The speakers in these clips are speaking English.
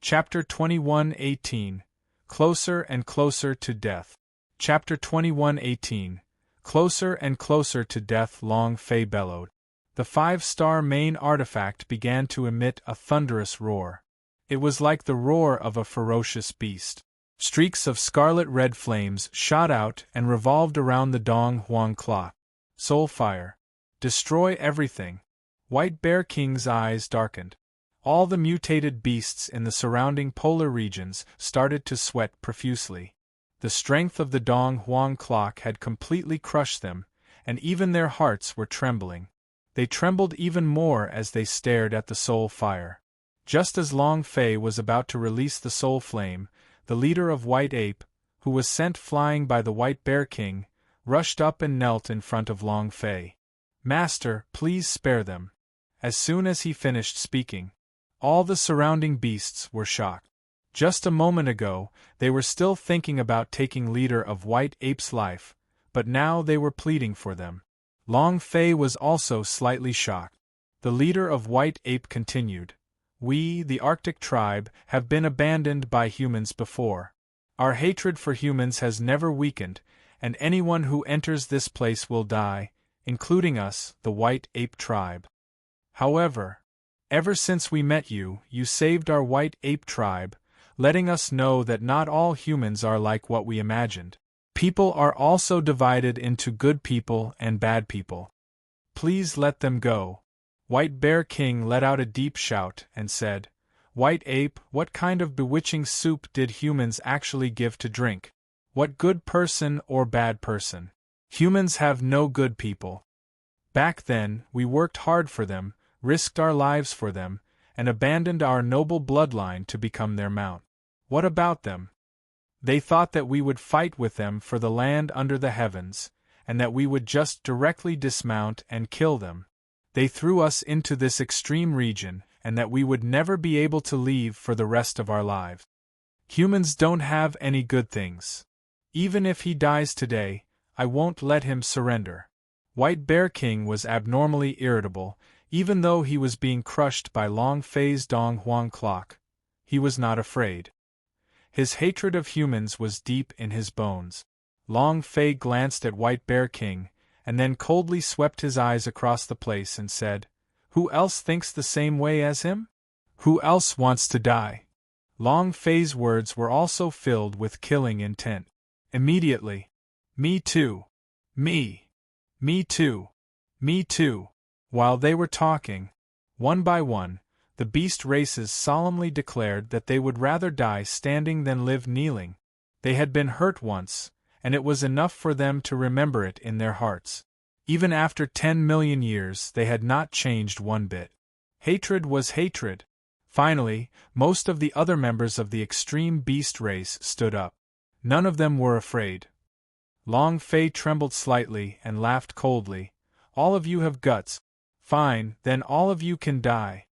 Chapter 21:18 Closer and Closer to Death. Chapter 21:18 Closer and closer to death, Long Fei bellowed. The five-star main artifact began to emit a thunderous roar. It was like the roar of a ferocious beast. Streaks of scarlet-red flames shot out and revolved around the Dong Huang clock. Soul fire. Destroy everything. White Bear King's eyes darkened. All the mutated beasts in the surrounding polar regions started to sweat profusely. The strength of the Dong Huang clock had completely crushed them, and even their hearts were trembling. They trembled even more as they stared at the soul fire. Just as Long Fei was about to release the soul flame, the leader of White Ape, who was sent flying by the White Bear King, rushed up and knelt in front of Long Fei. "Master, please spare them." As soon as he finished speaking, all the surrounding beasts were shocked. Just a moment ago, they were still thinking about taking leader of White Ape's life, but now they were pleading for them. Long Fei was also slightly shocked. The leader of White Ape continued, "We, the Arctic tribe, have been abandoned by humans before. Our hatred for humans has never weakened, and anyone who enters this place will die, including us, the White Ape tribe. However, ever since we met you, you saved our White Ape tribe, letting us know that not all humans are like what we imagined. People are also divided into good people and bad people. Please let them go." White Bear King let out a deep shout and said, "White Ape, what kind of bewitching soup did humans actually give to drink? What good person or bad person? Humans have no good people. Back then, we worked hard for them, risked our lives for them, and abandoned our noble bloodline to become their mount. What about them? They thought that we would fight with them for the land under the heavens, and that we would just directly dismount and kill them. They threw us into this extreme region, and that we would never be able to leave for the rest of our lives. Humans don't have any good things. Even if he dies today, I won't let him surrender." White Bear King was abnormally irritable, even though he was being crushed by Long Fei's Dong Huang clock. He was not afraid. His hatred of humans was deep in his bones. Long Fei glanced at White Bear King, and then coldly swept his eyes across the place and said, "Who else thinks the same way as him? Who else wants to die?" Long Fei's words were also filled with killing intent. Immediately, "Me too. Me. Me too. Me too." While they were talking, one by one, the beast races solemnly declared that they would rather die standing than live kneeling. They had been hurt once, and it was enough for them to remember it in their hearts. Even after 10 million years, they had not changed one bit. Hatred was hatred. Finally, most of the other members of the extreme beast race stood up. None of them were afraid. Long Fei trembled slightly and laughed coldly. "All of you have guts. Fine, then all of you can die."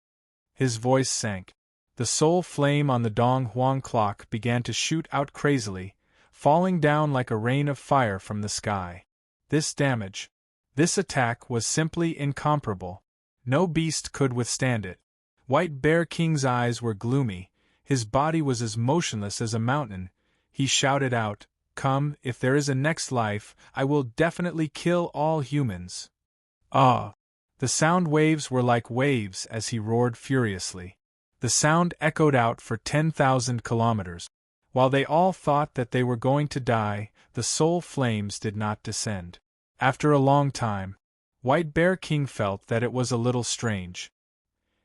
His voice sank. The soul flame on the Dong Huang clock began to shoot out crazily, falling down like a rain of fire from the sky. This damage, this attack was simply incomparable. No beast could withstand it. White Bear King's eyes were gloomy, his body was as motionless as a mountain. He shouted out, "Come, if there is a next life, I will definitely kill all humans." Ah! The sound waves were like waves as he roared furiously. The sound echoed out for 10,000 kilometers. While they all thought that they were going to die, the soul flames did not descend. After a long time, White Bear King felt that it was a little strange.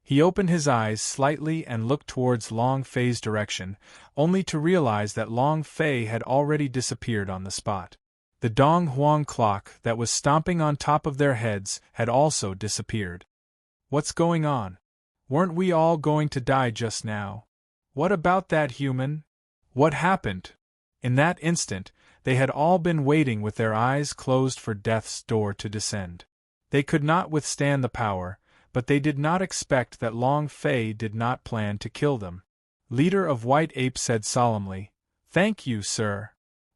He opened his eyes slightly and looked towards Long Fei's direction, only to realize that Long Fei had already disappeared on the spot. The Dong Huang clock that was stomping on top of their heads had also disappeared. What's going on? Weren't we all going to die just now? What about that human? What happened? In that instant, they had all been waiting with their eyes closed for death's door to descend. They could not withstand the power, but they did not expect that Long Fei did not plan to kill them. Leader of White Ape said solemnly, "Thank you, sir."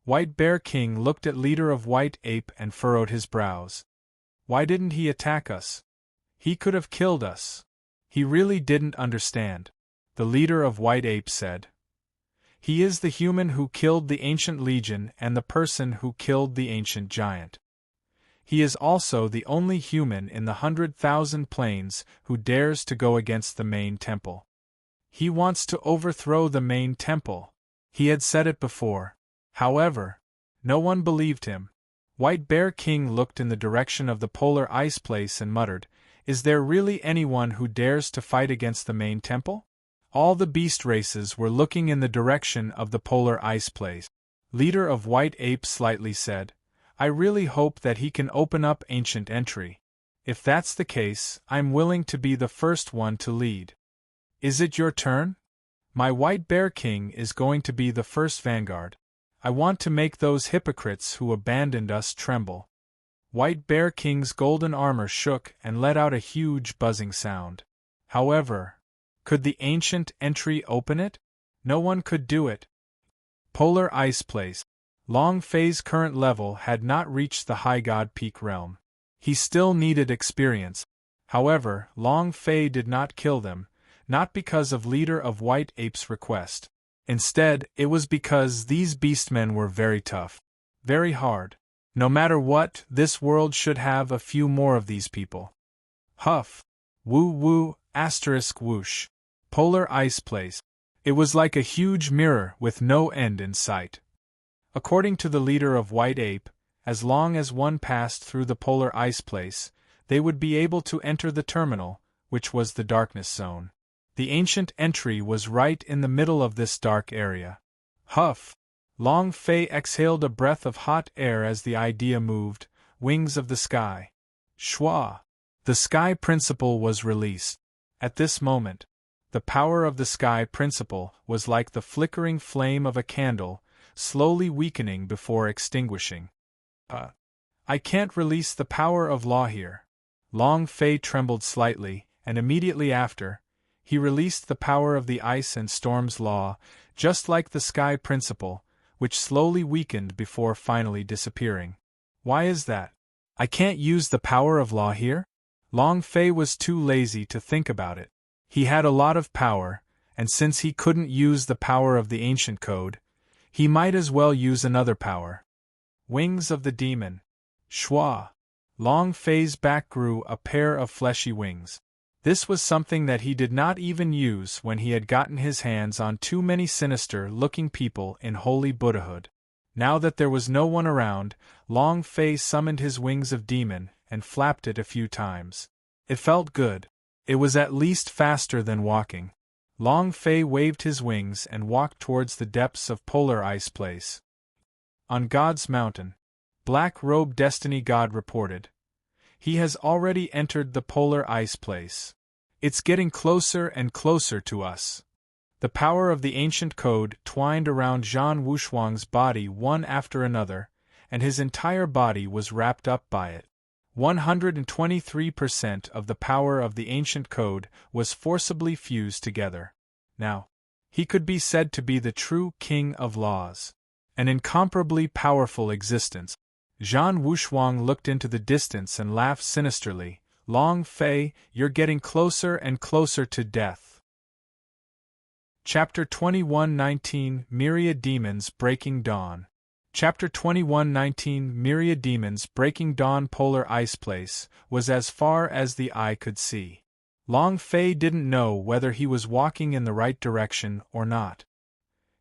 White Bear King looked at Leader of White Ape and furrowed his brows. Why didn't he attack us? He could have killed us. He really didn't understand. the leader of White Ape said. He is the human who killed the ancient legion and the person who killed the ancient giant. He is also the only human in the 100,000 planes who dares to go against the main temple. He wants to overthrow the main temple. He had said it before. However, no one believed him. White Bear King looked in the direction of the polar ice place and muttered, "Is there really anyone who dares to fight against the main temple?" All the beast races were looking in the direction of the polar ice place. Leader of White Ape slightly said, "I really hope that he can open up ancient entry. If that's the case, I'm willing to be the first one to lead." "Is it your turn?" "My White Bear King is going to be the first vanguard. I want to make those hypocrites who abandoned us tremble." White Bear King's golden armor shook and let out a huge buzzing sound. However, could the ancient entry open it? No one could do it. Polar Ice Place. Long Fei's current level had not reached the High God Peak realm. He still needed experience. However, Long Fei did not kill them, not because of Leader of White Ape's request. Instead, it was because these beastmen were very tough. Very hard. No matter what, this world should have a few more of these people. Huff. Woo woo, asterisk whoosh. Polar Ice Place. It was like a huge mirror with no end in sight. According to the leader of White Ape, as long as one passed through the polar ice place, they would be able to enter the terminal, which was the darkness zone. The ancient entry was right in the middle of this dark area. Huff! Long Fei exhaled a breath of hot air as the idea moved, wings of the sky. Shwa! The Sky Principle was released. At this moment, the power of the Sky Principle was like the flickering flame of a candle, slowly weakening before extinguishing. I can't release the power of law here. Long Fei trembled slightly, and immediately after, he released the power of the ice and storm's law, just like the Sky Principle, which slowly weakened before finally disappearing. Why is that? I can't use the power of law here? Long Fei was too lazy to think about it. He had a lot of power, and since he couldn't use the power of the ancient code, he might as well use another power. Wings of the Demon. Shwa! Long Fei's back grew a pair of fleshy wings. This was something that he did not even use when he had gotten his hands on too many sinister-looking people in holy Buddhahood. Now that there was no one around, Long Fei summoned his wings of demon and flapped it a few times. It felt good. It was at least faster than walking. Long Fei waved his wings and walked towards the depths of Polar Ice Place. On God's mountain, Black-robed Destiny God reported. He has already entered the Polar Ice Place. It's getting closer and closer to us. The power of the ancient code twined around Zhan Wushuang's body one after another, and his entire body was wrapped up by it. 123% of the power of the ancient code was forcibly fused together. Now, he could be said to be the true king of laws. An incomparably powerful existence. Zhan Wushuang looked into the distance and laughed sinisterly. Long Fei, you're getting closer and closer to death. Chapter 21:19 Myriad Demons Breaking Dawn. Chapter 21:19 Myriad Demons Breaking Dawn. Polar Ice Place was as far as the eye could see. Long Fei didn't know whether he was walking in the right direction or not.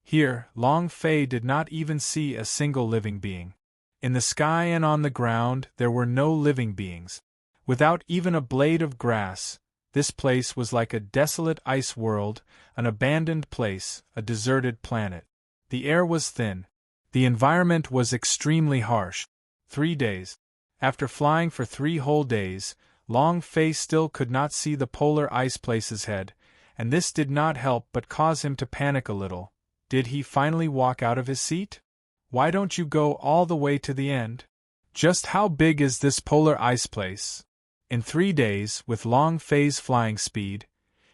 Here, Long Fei did not even see a single living being. In the sky and on the ground there were no living beings. Without even a blade of grass, this place was like a desolate ice world, an abandoned place, a deserted planet. The air was thin. The environment was extremely harsh. 3 days. After flying for 3 whole days, Long Fei still could not see the polar ice place's head, and this did not help but cause him to panic a little. Did he finally walk out of his seat? Why don't you go all the way to the end? Just how big is this polar ice place? In 3 days, with Long Fei's flying speed,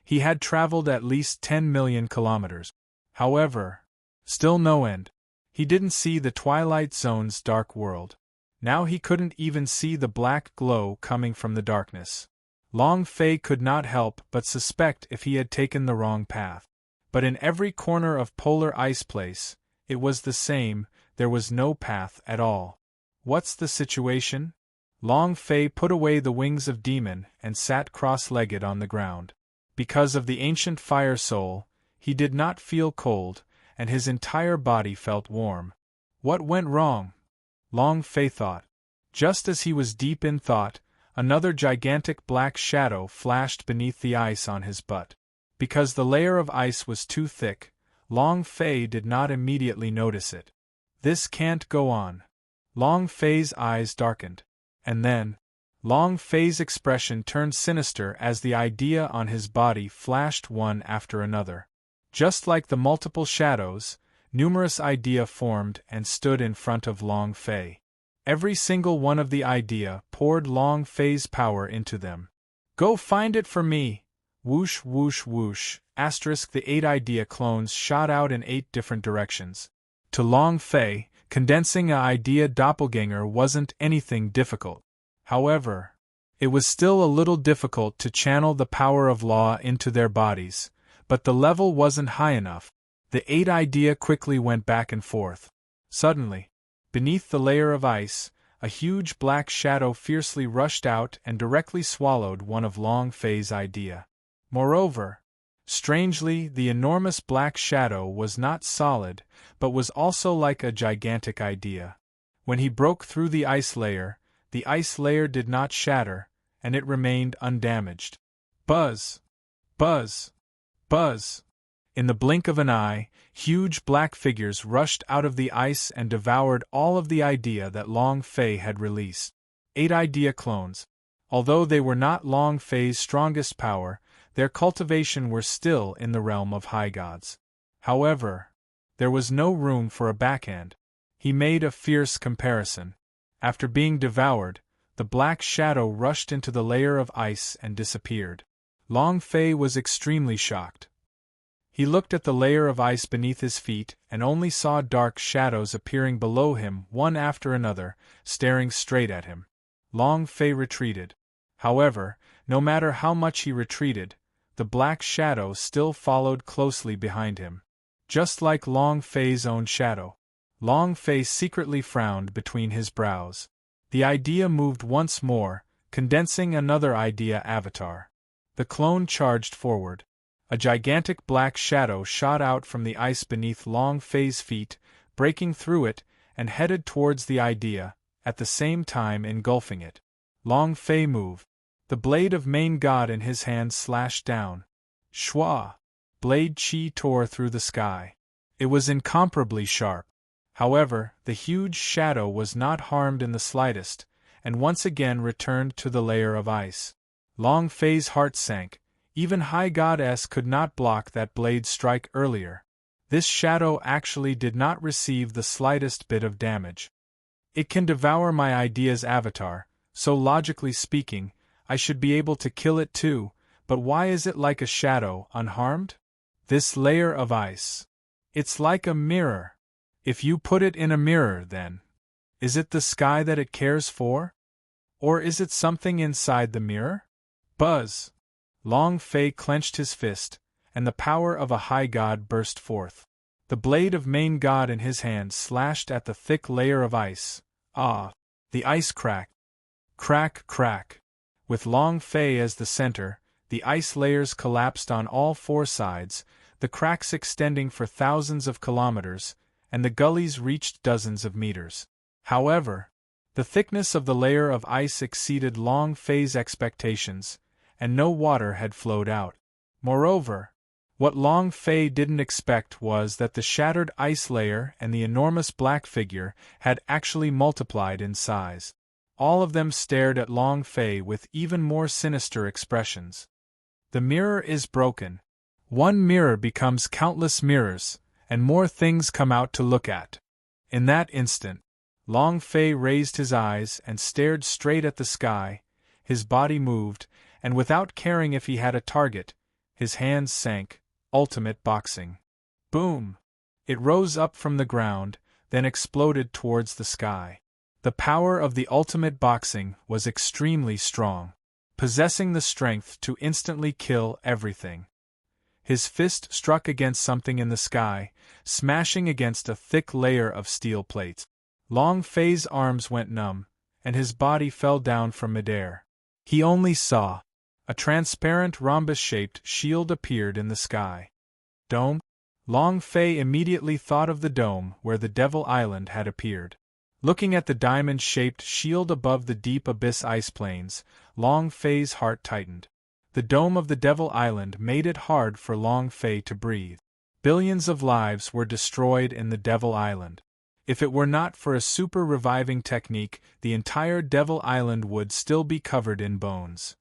he had traveled at least 10 million kilometers. However, still no end. He didn't see the Twilight Zone's dark world. Now he couldn't even see the black glow coming from the darkness. Long Fei could not help but suspect if he had taken the wrong path. But in every corner of Polar Ice Place, it was the same, there was no path at all. What's the situation? Long Fei put away the wings of demon and sat cross-legged on the ground. Because of the ancient fire soul, he did not feel cold, and his entire body felt warm. What went wrong? Long Fei thought. Just as he was deep in thought, another gigantic black shadow flashed beneath the ice on his butt. Because the layer of ice was too thick, Long Fei did not immediately notice it. This can't go on. Long Fei's eyes darkened. And then, Long Fei's expression turned sinister as the idea on his body flashed one after another. Just like the multiple shadows, numerous idea formed and stood in front of Long Fei. Every single one of the idea poured Long Fei's power into them. Go find it for me! Whoosh whoosh whoosh, the 8 idea clones shot out in 8 different directions. To Long Fei, condensing an idea doppelganger wasn't anything difficult. However, it was still a little difficult to channel the power of law into their bodies, but the level wasn't high enough. The 8 idea quickly went back and forth. Suddenly, beneath the layer of ice, a huge black shadow fiercely rushed out and directly swallowed one of Long Fei's idea. Moreover, strangely, the enormous black shadow was not solid, but was also like a gigantic idea. When he broke through the ice layer did not shatter, and it remained undamaged. Buzz! Buzz! Buzz! In the blink of an eye, huge black figures rushed out of the ice and devoured all of the idea that Long Fei had released. 8 idea clones. Although they were not Long Fei's strongest power, their cultivation were still in the realm of high gods. However, there was no room for a backhand. He made a fierce comparison. After being devoured, the black shadow rushed into the layer of ice and disappeared. Long Fei was extremely shocked. He looked at the layer of ice beneath his feet and only saw dark shadows appearing below him one after another, staring straight at him. Long Fei retreated. However, no matter how much he retreated, the black shadow still followed closely behind him. Just like Long Fei's own shadow. Long Fei secretly frowned between his brows. The idea moved once more, condensing another idea avatar. The clone charged forward. A gigantic black shadow shot out from the ice beneath Long Fei's feet, breaking through it, and headed towards the idea, at the same time engulfing it. Long Fei moved. The blade of main god in his hand slashed down. Shwa! Blade chi tore through the sky. It was incomparably sharp. However, the huge shadow was not harmed in the slightest, and once again returned to the layer of ice. Long Fei's heart sank. Even High Goddess could not block that blade strike earlier. This shadow actually did not receive the slightest bit of damage. It can devour my idea's avatar, so logically speaking, I should be able to kill it too, but why is it like a shadow, unharmed? This layer of ice. It's like a mirror. If you put it in a mirror, then, is it the sky that it cares for? Or is it something inside the mirror? Buzz! Long Fei clenched his fist, and the power of a high god burst forth. The blade of main god in his hand slashed at the thick layer of ice. Ah! The ice cracked. Crack, crack. With Long Fei as the center, the ice layers collapsed on all 4 sides, the cracks extending for thousands of kilometers, and the gullies reached dozens of meters. However, the thickness of the layer of ice exceeded Long Fei's expectations, and no water had flowed out. Moreover, what Long Fei didn't expect was that the shattered ice layer and the enormous black figure had actually multiplied in size. All of them stared at Long Fei with even more sinister expressions. The mirror is broken. One mirror becomes countless mirrors, and more things come out to look at. In that instant, Long Fei raised his eyes and stared straight at the sky, his body moved, and without caring if he had a target, his hands sank. Ultimate boxing. Boom! It rose up from the ground, then exploded towards the sky. The power of the ultimate boxing was extremely strong, possessing the strength to instantly kill everything. His fist struck against something in the sky, smashing against a thick layer of steel plates. Long Fei's arms went numb, and his body fell down from midair. He only saw a transparent rhombus-shaped shield appeared in the sky. Dome? Long Fei immediately thought of the dome where the Devil Island had appeared. Looking at the diamond-shaped shield above the deep abyss ice plains, Long Fei's heart tightened. The dome of the Devil Island made it hard for Long Fei to breathe. Billions of lives were destroyed in the Devil Island. If it were not for a super-reviving technique, the entire Devil Island would still be covered in bones.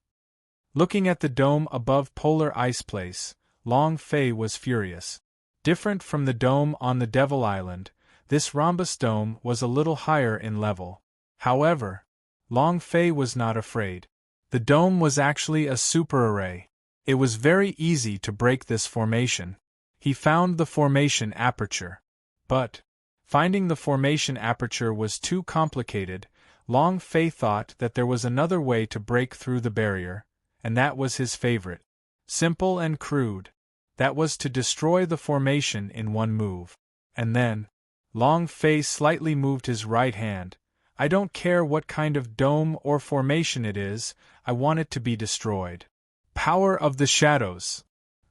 Looking at the dome above Polar Ice Place, Long Fei was furious. Different from the dome on the Devil Island, this rhombus dome was a little higher in level. However, Long Fei was not afraid. The dome was actually a super-array. It was very easy to break this formation. He found the formation aperture. But finding the formation aperture was too complicated. Long Fei thought that there was another way to break through the barrier, and that was his favorite. Simple and crude. That was to destroy the formation in one move. And then, Long Fei slightly moved his right hand. I don't care what kind of dome or formation it is, I want it to be destroyed. Power of the shadows.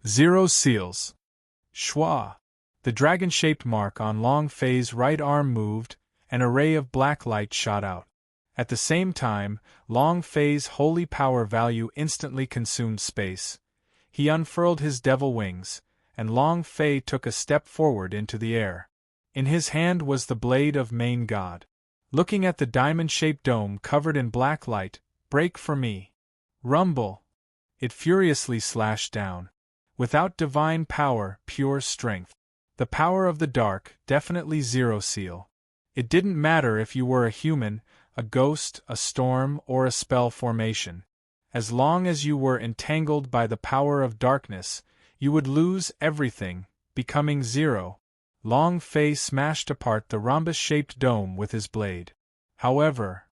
Zero seals. Shwa. The dragon-shaped mark on Long Fei's right arm moved, and a ray of black light shot out. At the same time, Long Fei's holy power value instantly consumed space. He unfurled his devil wings, and Long Fei took a step forward into the air. In his hand was the blade of Main God. Looking at the diamond-shaped dome covered in black light, break for me. Rumble. It furiously slashed down. Without divine power, pure strength. The power of the dark, definitely zero seal. It didn't matter if you were a human, a ghost, a storm, or a spell formation. As long as you were entangled by the power of darkness, you would lose everything, becoming zero. Long Fei smashed apart the rhombus-shaped dome with his blade. However,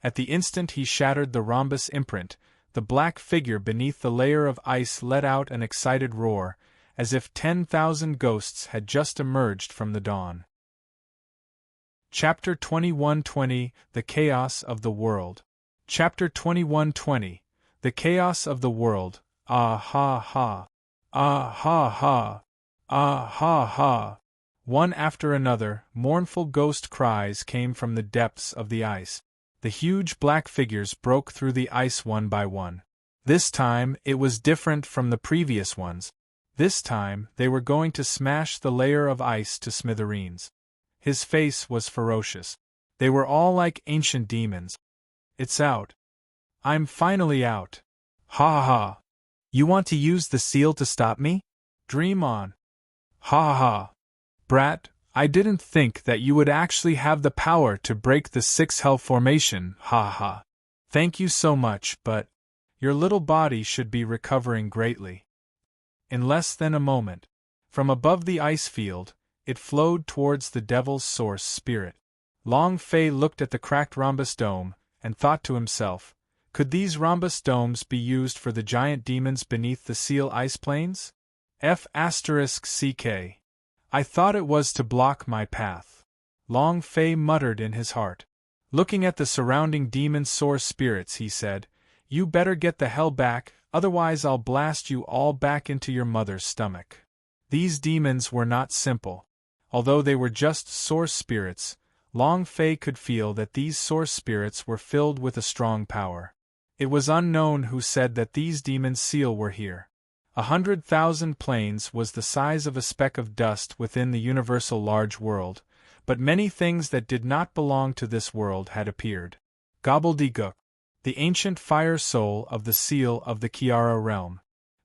at the instant he shattered the rhombus imprint, the black figure beneath the layer of ice let out an excited roar, as if 10,000 ghosts had just emerged from the dawn. Chapter 21:20 The Chaos of the World. Chapter 21:20 The Chaos of the World. Ah ha ha. Ah ha ha. Ah ha ha. One after another, mournful ghost cries came from the depths of the ice. The huge black figures broke through the ice one by one. This time, it was different from the previous ones. This time, they were going to smash the layer of ice to smithereens. His face was ferocious. They were all like ancient demons. It's out. I'm finally out. Ha ha. You want to use the seal to stop me? Dream on. Ha ha. Brat, I didn't think that you would actually have the power to break the 6 hell formation, ha ha. Thank you so much, but your little body should be recovering greatly. In less than a moment, from above the ice field, it flowed towards the devil's source spirit. Long Fei looked at the cracked rhombus dome, and thought to himself, could these rhombus domes be used for the giant demons beneath the seal ice plains? F***CK. I thought it was to block my path. Long Fei muttered in his heart. Looking at the surrounding demon source spirits, he said, you better get the hell back, otherwise I'll blast you all back into your mother's stomach. These demons were not simple. Although they were just source spirits, Long Fei could feel that these source spirits were filled with a strong power. It was unknown who said that these demons seal were here. 100,000 planes was the size of a speck of dust within the universal large world, but many things that did not belong to this world had appeared. Gobbledygook, the ancient fire soul of the seal of the Kiara realm.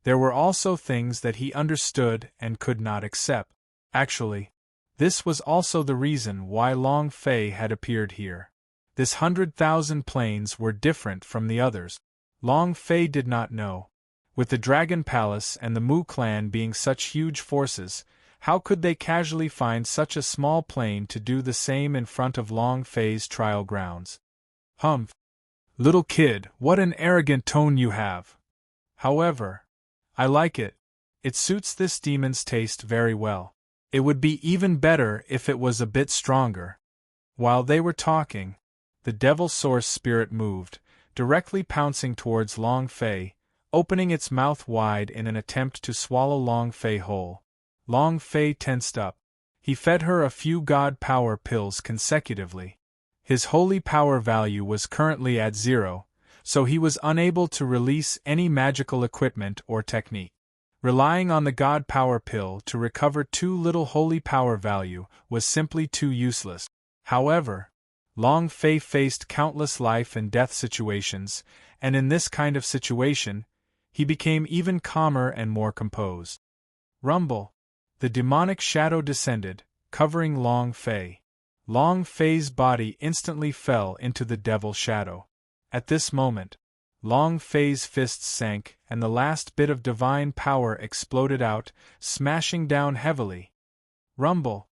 There were also things that he understood and could not accept. Actually, this was also the reason why Long Fei had appeared here. This 100,000 planes were different from the others. Long Fei did not know. With the Dragon Palace and the Mu clan being such huge forces, how could they casually find such a small plane to do the same in front of Long Fei's trial grounds? Humph! Little kid, what an arrogant tone you have! However, I like it. It suits this demon's taste very well. It would be even better if it was a bit stronger. While they were talking, the devil source spirit moved, directly pouncing towards Long Fei, opening its mouth wide in an attempt to swallow Long Fei whole. Long Fei tensed up. He fed her a few god power pills consecutively. His holy power value was currently at 0, so he was unable to release any magical equipment or technique. Relying on the god power pill to recover too little holy power value was simply too useless. However, Long Fei faced countless life and death situations, and in this kind of situation, he became even calmer and more composed. Rumble. The demonic shadow descended, covering Long Fei. Long Fei's body instantly fell into the devil shadow. At this moment, Long Fei's fists sank and the last bit of divine power exploded out, smashing down heavily. Rumble.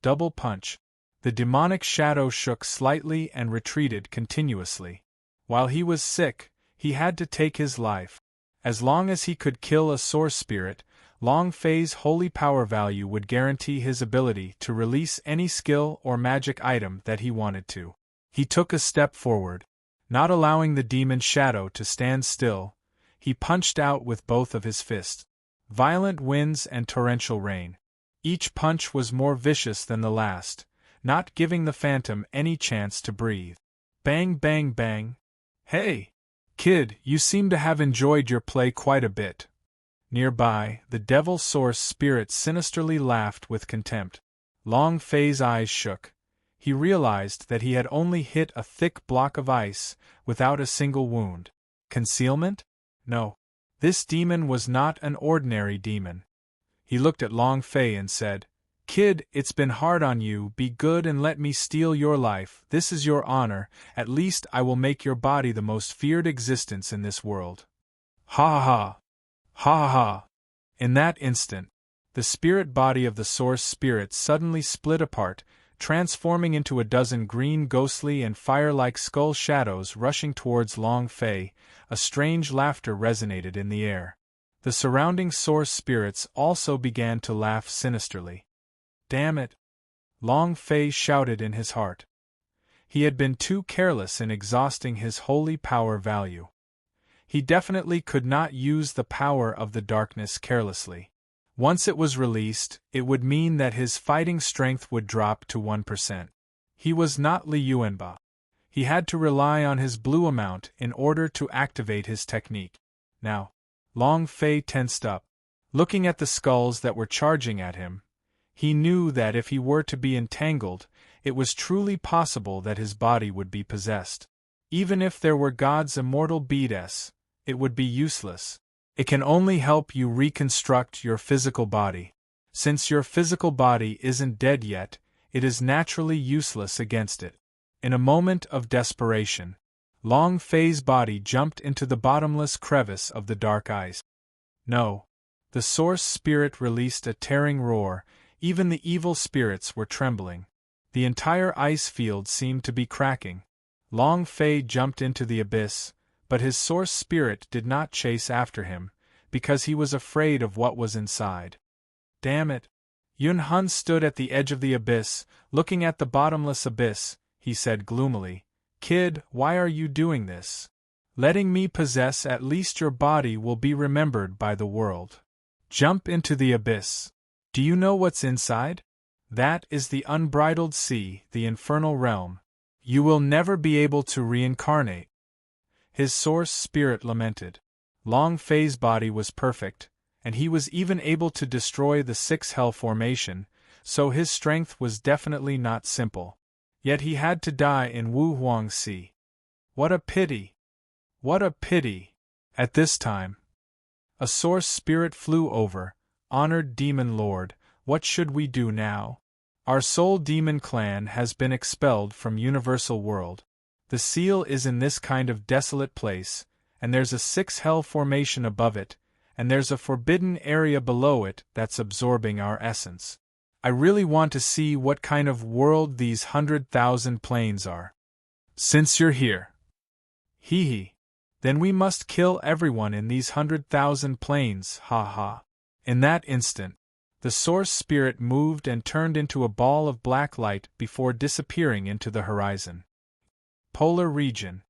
Double punch. The demonic shadow shook slightly and retreated continuously. While he was sick, he had to take his life. As long as he could kill a source spirit, Long Fei's holy power value would guarantee his ability to release any skill or magic item that he wanted to. He took a step forward. Not allowing the demon shadow to stand still, he punched out with both of his fists. Violent winds and torrential rain. Each punch was more vicious than the last, not giving the phantom any chance to breathe. Bang, bang, bang. Hey, kid, you seem to have enjoyed your play quite a bit. Nearby, the devil source spirit sinisterly laughed with contempt. Long Fei's eyes shook. He realized that he had only hit a thick block of ice, without a single wound. Concealment? No. This demon was not an ordinary demon. He looked at Long Fei and said, "Kid, it's been hard on you, be good and let me steal your life, this is your honor, at least I will make your body the most feared existence in this world." Ha ha ha! Ha ha ha! In that instant, the spirit body of the source spirit suddenly split apart, transforming into a dozen green ghostly and fire-like skull shadows rushing towards Long Fei. A strange laughter resonated in the air. The surrounding source spirits also began to laugh sinisterly. Damn it! Long Fei shouted in his heart. He had been too careless in exhausting his holy power value. He definitely could not use the power of the darkness carelessly. Once it was released, it would mean that his fighting strength would drop to 1%. He was not Li Yuanba. He had to rely on his blue amount in order to activate his technique. Now, Long Fei tensed up. Looking at the skulls that were charging at him, he knew that if he were to be entangled, it was truly possible that his body would be possessed. Even if there were God's immortal beads, it would be useless. It can only help you reconstruct your physical body. Since your physical body isn't dead yet, it is naturally useless against it. In a moment of desperation, Long Fei's body jumped into the bottomless crevice of the dark ice. No. The source spirit released a tearing roar, even the evil spirits were trembling. The entire ice field seemed to be cracking. Long Fei jumped into the abyss, but his source spirit did not chase after him, because he was afraid of what was inside. Damn it! Yun Hun stood at the edge of the abyss, looking at the bottomless abyss. He said gloomily, "Kid, why are you doing this? Letting me possess at least your body will be remembered by the world. Jump into the abyss. Do you know what's inside? That is the unbridled sea, the infernal realm. You will never be able to reincarnate." His source spirit lamented. Long Fei's body was perfect, and he was even able to destroy the 6 Hell formation, so his strength was definitely not simple. Yet he had to die in Wu Huang Sea. What a pity! What a pity! At this time, a source spirit flew over. "Honored Demon Lord, what should we do now? Our soul demon clan has been expelled from Universal World. The seal is in this kind of desolate place, and there's a 6 Hell formation above it, and there's a forbidden area below it that's absorbing our essence. I really want to see what kind of world these 100,000 planes are. Since you're here. Hee hee. Then we must kill everyone in these 100,000 planes, ha ha. In that instant, the source spirit moved and turned into a ball of black light before disappearing into the horizon. Polar region.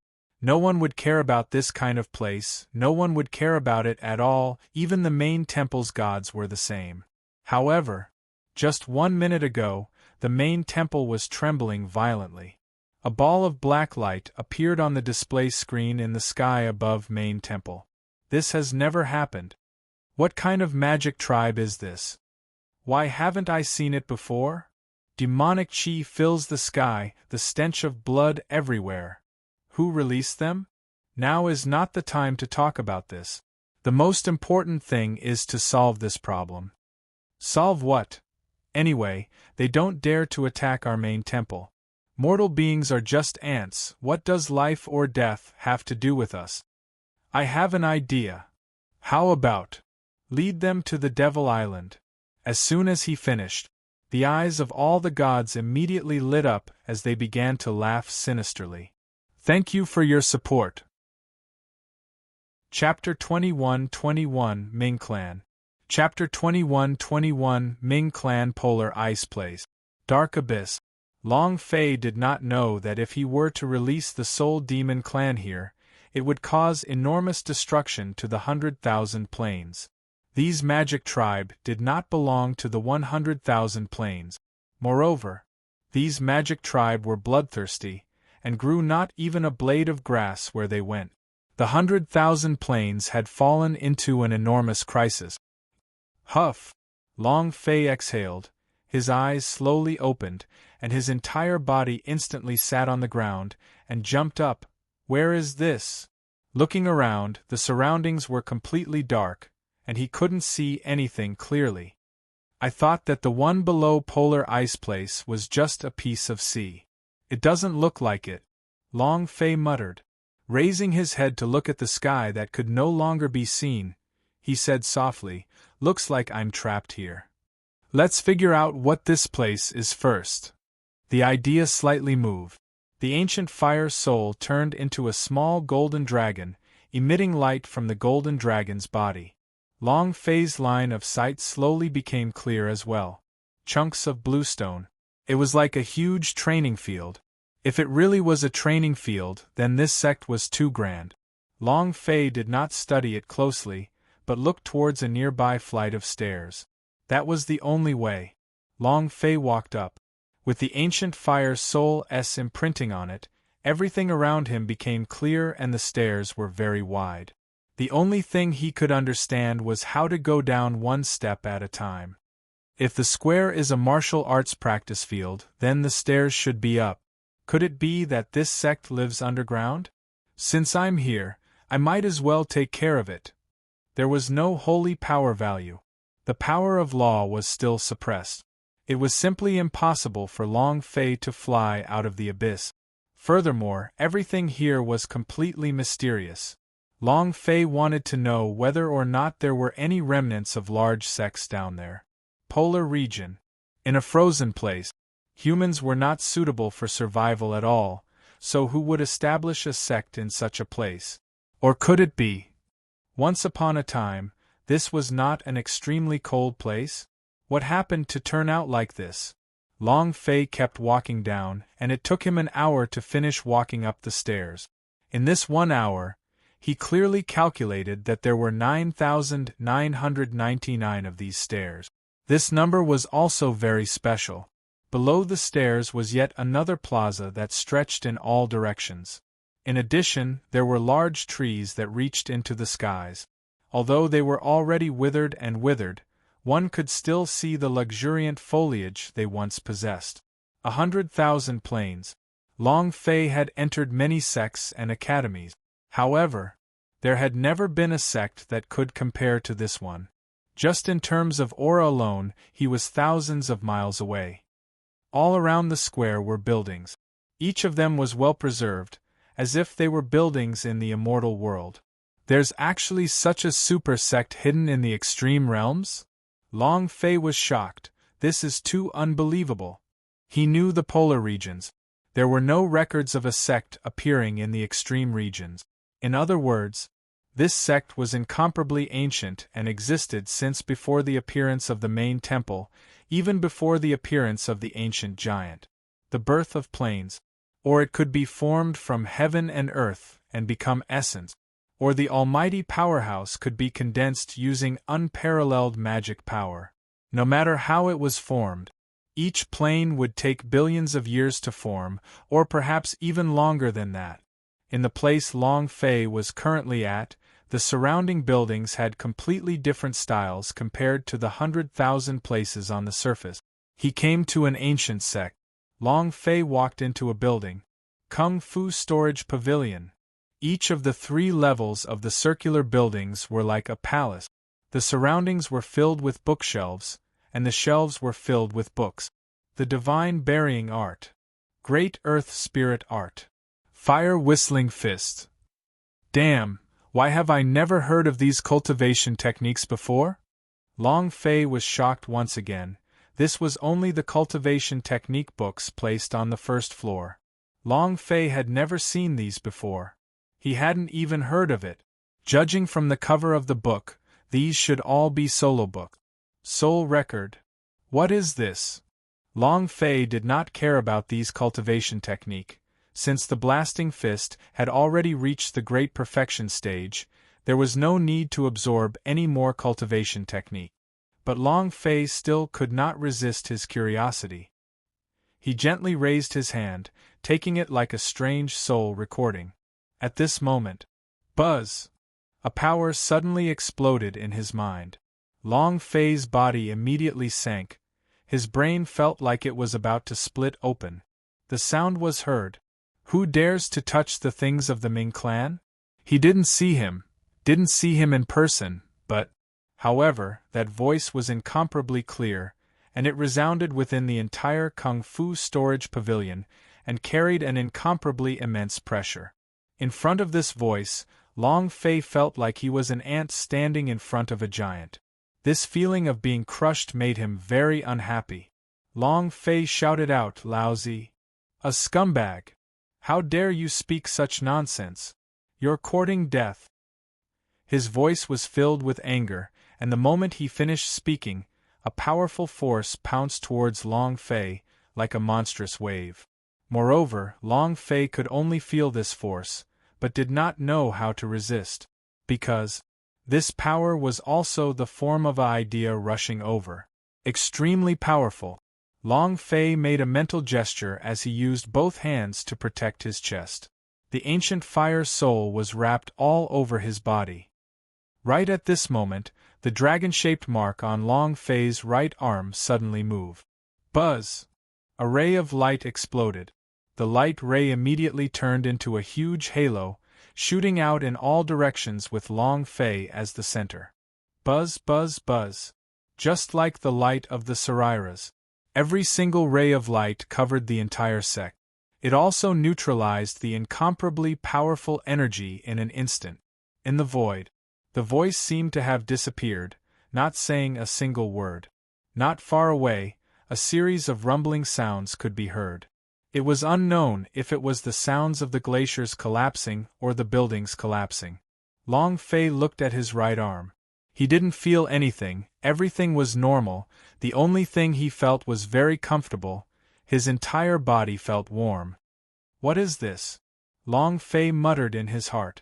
No one would care about this kind of place, no one would care about it at all, even the main temple's gods were the same. However, just 1 minute ago, the main temple was trembling violently. A ball of black light appeared on the display screen in the sky above main temple. This has never happened. What kind of magic tribe is this? Why haven't I seen it before? Demonic chi fills the sky, the stench of blood everywhere. Who released them? Now is not the time to talk about this. The most important thing is to solve this problem. Solve what? Anyway, they don't dare to attack our main temple. Mortal beings are just ants, what does life or death have to do with us? I have an idea. How about lead them to the Devil Island? As soon as he finished, the eyes of all the gods immediately lit up as they began to laugh sinisterly. Thank you for your support. Chapter 21-21 Ming Clan. Chapter 21-21 Ming Clan Polar Ice Place. Dark Abyss. Long Fei did not know that if he were to release the Soul Demon clan here, it would cause enormous destruction to the 100,000 planes. These magic tribe did not belong to the 100,000 planes. Moreover, these magic tribe were bloodthirsty, and grew not even a blade of grass where they went. The 100,000 planes had fallen into an enormous crisis. Huff! Long Fei exhaled, his eyes slowly opened, and his entire body instantly sat on the ground, and jumped up. Where is this? Looking around, the surroundings were completely dark, and he couldn't see anything clearly. I thought that the one below Polar Ice Place was just a piece of sea. It doesn't look like it, Long Fei muttered. Raising his head to look at the sky that could no longer be seen, he said softly, "Looks like I'm trapped here. Let's figure out what this place is first." The idea slightly moved. The ancient fire soul turned into a small golden dragon, emitting light from the golden dragon's body. Long Fei's line of sight slowly became clear as well. Chunks of bluestone. It was like a huge training field. If it really was a training field, then this sect was too grand. Long Fei did not study it closely, but looked towards a nearby flight of stairs. That was the only way. Long Fei walked up. With the ancient fire soul's imprinting on it, everything around him became clear and the stairs were very wide. The only thing he could understand was how to go down one step at a time. If the square is a martial arts practice field, then the stairs should be up. Could it be that this sect lives underground? Since I'm here, I might as well take care of it. There was no holy power value. The power of law was still suppressed. It was simply impossible for Long Fei to fly out of the abyss. Furthermore, everything here was completely mysterious. Long Fei wanted to know whether or not there were any remnants of large sects down there. Polar region. In a frozen place, humans were not suitable for survival at all, so who would establish a sect in such a place? Or could it be? Once upon a time, this was not an extremely cold place? What happened to turn out like this? Long Fei kept walking down, and it took him an hour to finish walking up the stairs. In this 1 hour, he clearly calculated that there were 9,999 of these stairs. This number was also very special. Below the stairs was yet another plaza that stretched in all directions. In addition, there were large trees that reached into the skies. Although they were already withered and withered, one could still see the luxuriant foliage they once possessed. 100,000 planes. Long Fei had entered many sects and academies. However, there had never been a sect that could compare to this one. Just in terms of aura alone, he was thousands of miles away. All around the square were buildings. Each of them was well preserved, as if they were buildings in the immortal world. There's actually such a super sect hidden in the extreme realms? Long Fei was shocked. This is too unbelievable. He knew the polar regions. There were no records of a sect appearing in the extreme regions. In other words, This sect was incomparably ancient and existed since before the appearance of the main temple, even before the appearance of the ancient giant. The birth of planes. Or it could be formed from heaven and earth and become essence. Or the almighty powerhouse could be condensed using unparalleled magic power. No matter how it was formed, each plane would take billions of years to form, or perhaps even longer than that. In the place Long Fei was currently at, the surrounding buildings had completely different styles compared to the 100,000 places on the surface. He came to an ancient sect. Long Fei walked into a building. Kung Fu Storage Pavilion. Each of the 3 levels of the circular buildings were like a palace. The surroundings were filled with bookshelves, and the shelves were filled with books. The Divine Burying Art. Great Earth Spirit Art. Fire Whistling Fist. Damn, why have I never heard of these cultivation techniques before? Long Fei was shocked once again. This was only the cultivation technique books placed on the first floor. Long Fei had never seen these before. He hadn't even heard of it. Judging from the cover of the book, these should all be solo book. Soul Record. What is this? Long Fei did not care about these cultivation technique. Since the blasting fist had already reached the great perfection stage, there was no need to absorb any more cultivation technique. But Long Fei still could not resist his curiosity. He gently raised his hand, taking it like a strange soul recording. At this moment, buzz! A power suddenly exploded in his mind. Long Fei's body immediately sank. His brain felt like it was about to split open. The sound was heard. Who dares to touch the things of the Ming clan? He didn't see him in person, but... However, that voice was incomparably clear, and it resounded within the entire Kung Fu Storage Pavilion, and carried an incomparably immense pressure. In front of this voice, Long Fei felt like he was an ant standing in front of a giant. This feeling of being crushed made him very unhappy. Long Fei shouted out, "Lousy! A scumbag! How dare you speak such nonsense? You're courting death!" His voice was filled with anger, and the moment he finished speaking, a powerful force pounced towards Long Fei, like a monstrous wave. Moreover, Long Fei could only feel this force, but did not know how to resist. Because this power was also the form of an idea rushing over. Extremely powerful. Long Fei made a mental gesture as he used both hands to protect his chest. The ancient fire soul was wrapped all over his body. Right at this moment, the dragon-shaped mark on Long Fei's right arm suddenly moved. Buzz! A ray of light exploded. The light ray immediately turned into a huge halo, shooting out in all directions with Long Fei as the center. Buzz, buzz, buzz. Just like the light of the Sariras. Every single ray of light covered the entire sect. It also neutralized the incomparably powerful energy in an instant. In the void, the voice seemed to have disappeared, not saying a single word. Not far away, a series of rumbling sounds could be heard. It was unknown if it was the sounds of the glaciers collapsing or the buildings collapsing. Long Fei looked at his right arm. He didn't feel anything, everything was normal, the only thing he felt was very comfortable, his entire body felt warm. What is this? Long Fei muttered in his heart.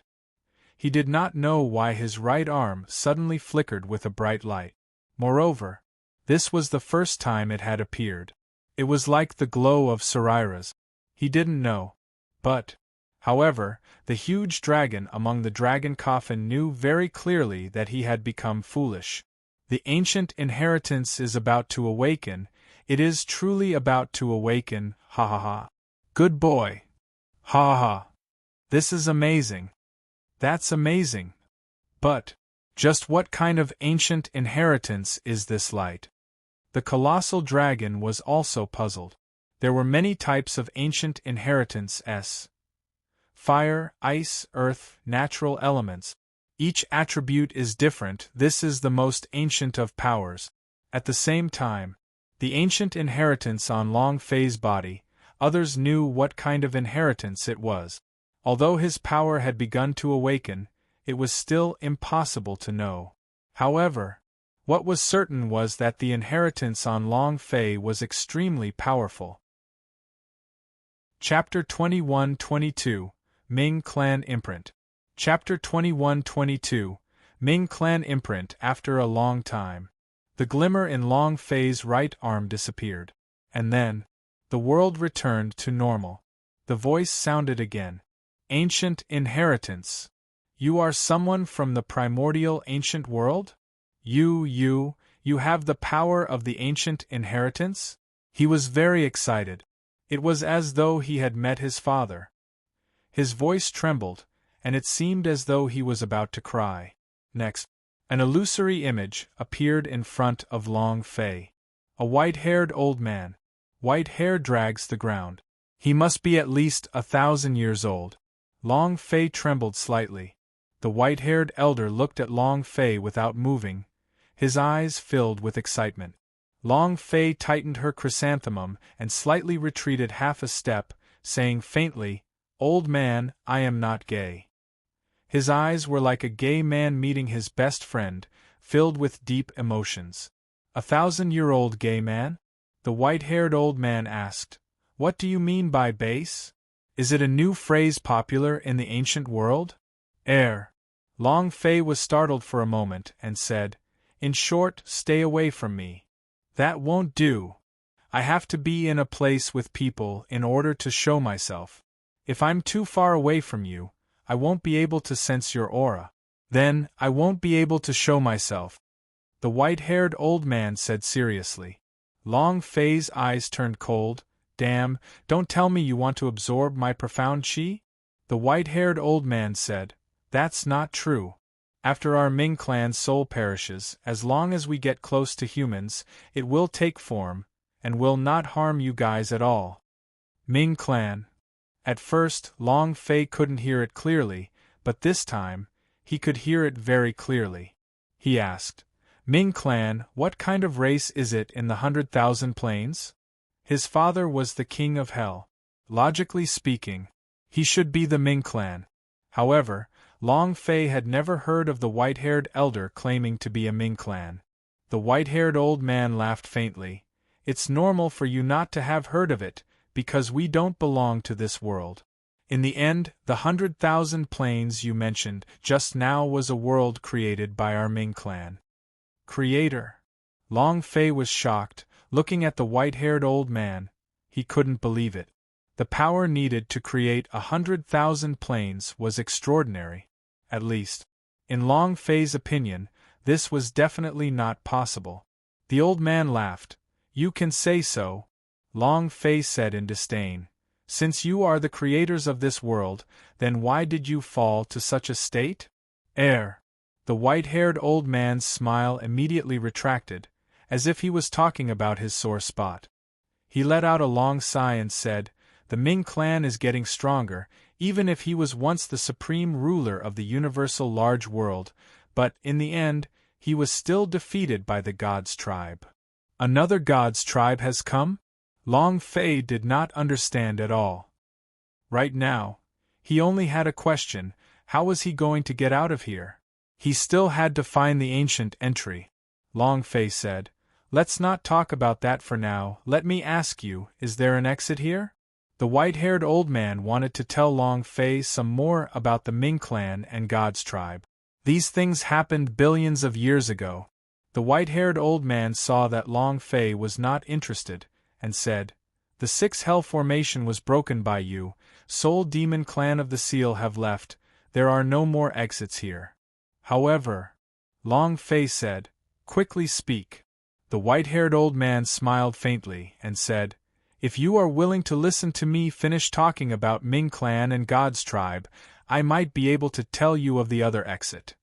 He did not know why his right arm suddenly flickered with a bright light. Moreover, this was the first time it had appeared. It was like the glow of Sariras. He didn't know. But, however, the huge dragon among the dragon coffin knew very clearly that he had become foolish. The ancient inheritance is about to awaken, it is truly about to awaken, ha ha ha. Good boy. Ha ha ha. This is amazing. That's amazing. But, just what kind of ancient inheritance is this light? The colossal dragon was also puzzled. There were many types of ancient inheritance: fire, ice, earth, natural elements. Each attribute is different. This is the most ancient of powers. At the same time, the ancient inheritance on Long Fei's body, others knew what kind of inheritance it was. Although his power had begun to awaken, it was still impossible to know. However, what was certain was that the inheritance on Long Fei was extremely powerful. Chapter 21-22, Ming Clan Imprint. Chapter 21-22, Ming Clan Imprint. After a long time, the glimmer in Long Fei's right arm disappeared. And then, the world returned to normal. The voice sounded again. Ancient inheritance. You are someone from the primordial ancient world? You have the power of the ancient inheritance? He was very excited. It was as though he had met his father. His voice trembled, and it seemed as though he was about to cry. Next, an illusory image appeared in front of Long Fei. A white-haired old man. White hair drags the ground. He must be at least 1,000 years old. Long Fei trembled slightly. The white-haired elder looked at Long Fei without moving, his eyes filled with excitement. Long Fei tightened her chrysanthemum and slightly retreated half a step, saying faintly, "Old man, I am not gay." His eyes were like a gay man meeting his best friend, filled with deep emotions. 1,000-year-old gay man? The white-haired old man asked. What do you mean by base? Is it a new phrase popular in the ancient world? Long Fei was startled for a moment and said, "In short, stay away from me." "That won't do. I have to be in a place with people in order to show myself. If I'm too far away from you, I won't be able to sense your aura. Then, I won't be able to show myself," the white-haired old man said seriously. Long Fei's eyes turned cold. "Damn, don't tell me you want to absorb my profound qi?" The white-haired old man said, "That's not true. After our Ming clan's soul perishes, as long as we get close to humans, it will take form, and will not harm you guys at all." Ming clan. At first, Long Fei couldn't hear it clearly, but this time, he could hear it very clearly. He asked, "Ming clan, what kind of race is it in the 100,000 planes?" His father was the king of hell. Logically speaking, he should be the Ming clan. However, Long Fei had never heard of the white-haired elder claiming to be a Ming clan. The white-haired old man laughed faintly. "It's normal for you not to have heard of it, because we don't belong to this world. In the end, the 100,000 planes you mentioned just now was a world created by our Ming clan." Creator? Long Fei was shocked, looking at the white-haired old man. He couldn't believe it. The power needed to create 100,000 planes was extraordinary. At least, in Long Fei's opinion, this was definitely not possible. The old man laughed. "You can say so," Long Fei said in disdain. "Since you are the creators of this world, then why did you fall to such a state?" The white-haired old man's smile immediately retracted, as if he was talking about his sore spot. He let out a long sigh and said, "The Ming clan is getting stronger, even if he was once the supreme ruler of the universal large world, but, in the end, he was still defeated by the God's tribe." "Another God's tribe has come?" Long Fei did not understand at all. Right now, he only had a question: how was he going to get out of here? He still had to find the ancient entry. Long Fei said, "Let's not talk about that for now. Let me ask you, is there an exit here?" The white-haired old man wanted to tell Long Fei some more about the Ming clan and God's tribe. These things happened billions of years ago. The white-haired old man saw that Long Fei was not interested, and said, "The 6 Hell formation was broken by you, Soul Demon Clan of the Seal have left, there are no more exits here." "However," Long Fei said, "quickly speak." The white-haired old man smiled faintly and said, "If you are willing to listen to me finish talking about Ming clan and God's tribe, I might be able to tell you of the other exit."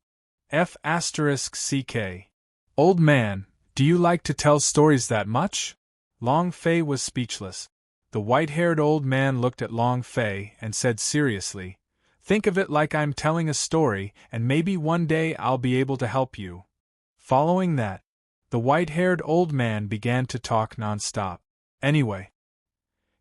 F***CK. Old man, do you like to tell stories that much? Long Fei was speechless. The white-haired old man looked at Long Fei and said seriously, "Think of it like I'm telling a story, and maybe one day I'll be able to help you." Following that, the white-haired old man began to talk non-stop. Anyway,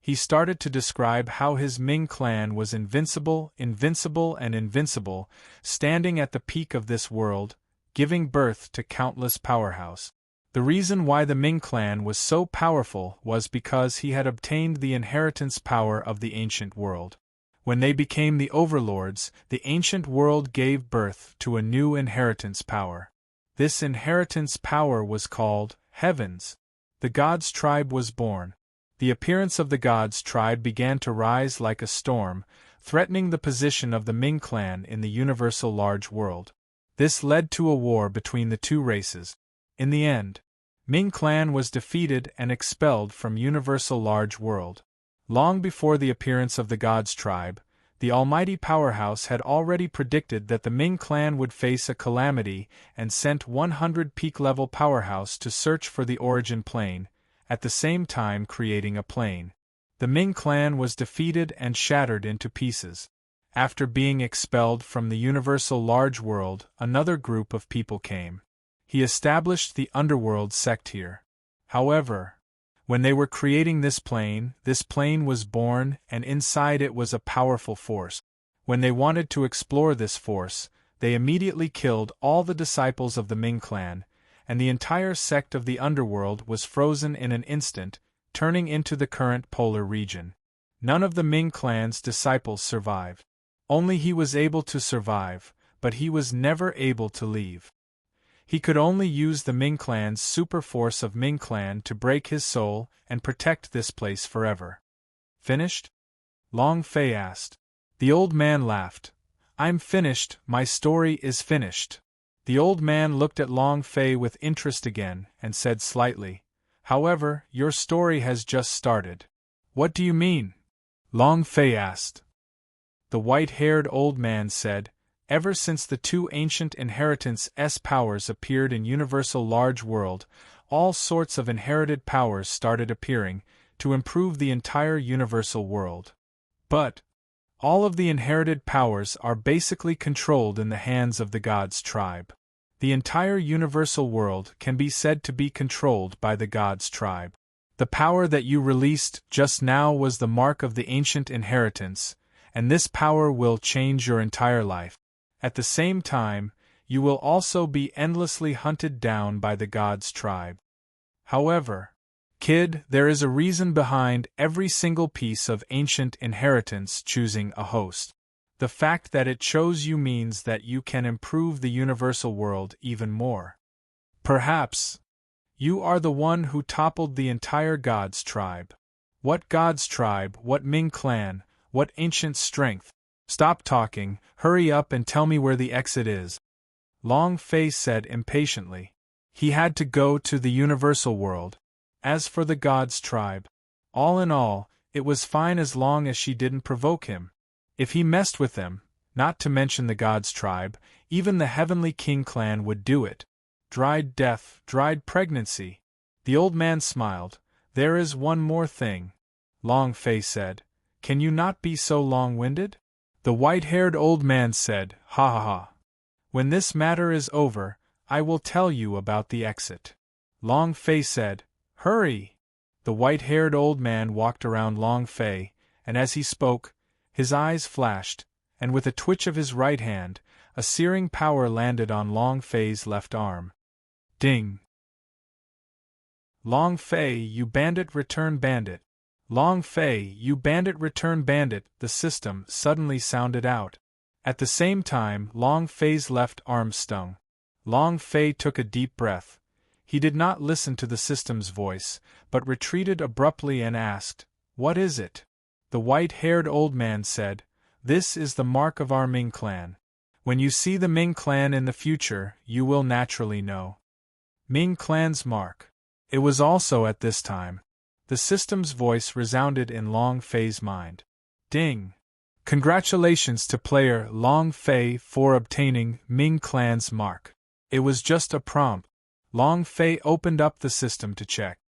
He started to describe how his Ming clan was invincible, and invincible, standing at the peak of this world, giving birth to countless powerhouse. The reason why the Ming clan was so powerful was because he had obtained the inheritance power of the ancient world. When they became the overlords, the ancient world gave birth to a new inheritance power. This inheritance power was called Heavens. The gods' tribe was born. The appearance of the gods' tribe began to rise like a storm, threatening the position of the Ming clan in the universal large world. This led to a war between the two races. In the end, Ming clan was defeated and expelled from universal large world. Long before the appearance of the gods' tribe, the almighty powerhouse had already predicted that the Ming clan would face a calamity and sent 100 peak-level powerhouse to search for the origin plane, at the same time creating a plane. The Ming clan was defeated and shattered into pieces. After being expelled from the universal large world, another group of people came. He established the underworld sect here. However, when they were creating this plane was born, and inside it was a powerful force. When they wanted to explore this force, they immediately killed all the disciples of the Ming clan, and the entire sect of the underworld was frozen in an instant, turning into the current polar region. None of the Ming clan's disciples survived. Only he was able to survive, but he was never able to leave. He could only use the Ming clan's super force of Ming clan to break his soul and protect this place forever. Finished? Long Fei asked. The old man laughed. I'm finished, my story is finished. The old man looked at Long Fei with interest again and said slightly, however, your story has just started. What do you mean? Long Fei asked. The white-haired old man said, ever since the two ancient inheritance powers appeared in universal large world, all sorts of inherited powers started appearing, to improve the entire universal world. But all of the inherited powers are basically controlled in the hands of the gods' tribe. The entire universal world can be said to be controlled by the gods' tribe. The power that you released just now was the mark of the ancient inheritance, and this power will change your entire life. At the same time, you will also be endlessly hunted down by the gods' tribe. However, kid, there is a reason behind every single piece of ancient inheritance choosing a host. The fact that it chose you means that you can improve the universal world even more. Perhaps you are the one who toppled the entire gods' tribe. What gods' tribe, what Ming clan, what ancient strength? Stop talking, hurry up and tell me where the exit is. Long Fei said impatiently. He had to go to the universal world. As for the gods' tribe, all in all, it was fine as long as she didn't provoke him. If he messed with them, not to mention the gods' tribe, even the Heavenly King clan would do it. Dried death, dried pregnancy. The old man smiled. There is one more thing. Long Fei said. Can you not be so long-winded? The white-haired old man said, ha ha ha. When this matter is over, I will tell you about the exit. Long Fei said, hurry! The white-haired old man walked around Long Fei, and as he spoke, his eyes flashed, and with a twitch of his right hand, a searing power landed on Long Fei's left arm. Ding! Long Fei, you bandit, return bandit. Long Fei, you bandit, return bandit, the system suddenly sounded out. At the same time, Long Fei's left arm stung. Long Fei took a deep breath. He did not listen to the system's voice, but retreated abruptly and asked, what is it? The white-haired old man said, this is the mark of our Ming clan. When you see the Ming clan in the future, you will naturally know. Ming clan's mark. It was also at this time. The system's voice resounded in Long Fei's mind. Ding! Congratulations to player Long Fei for obtaining Ming clan's mark. It was just a prompt. Long Fei opened up the system to check.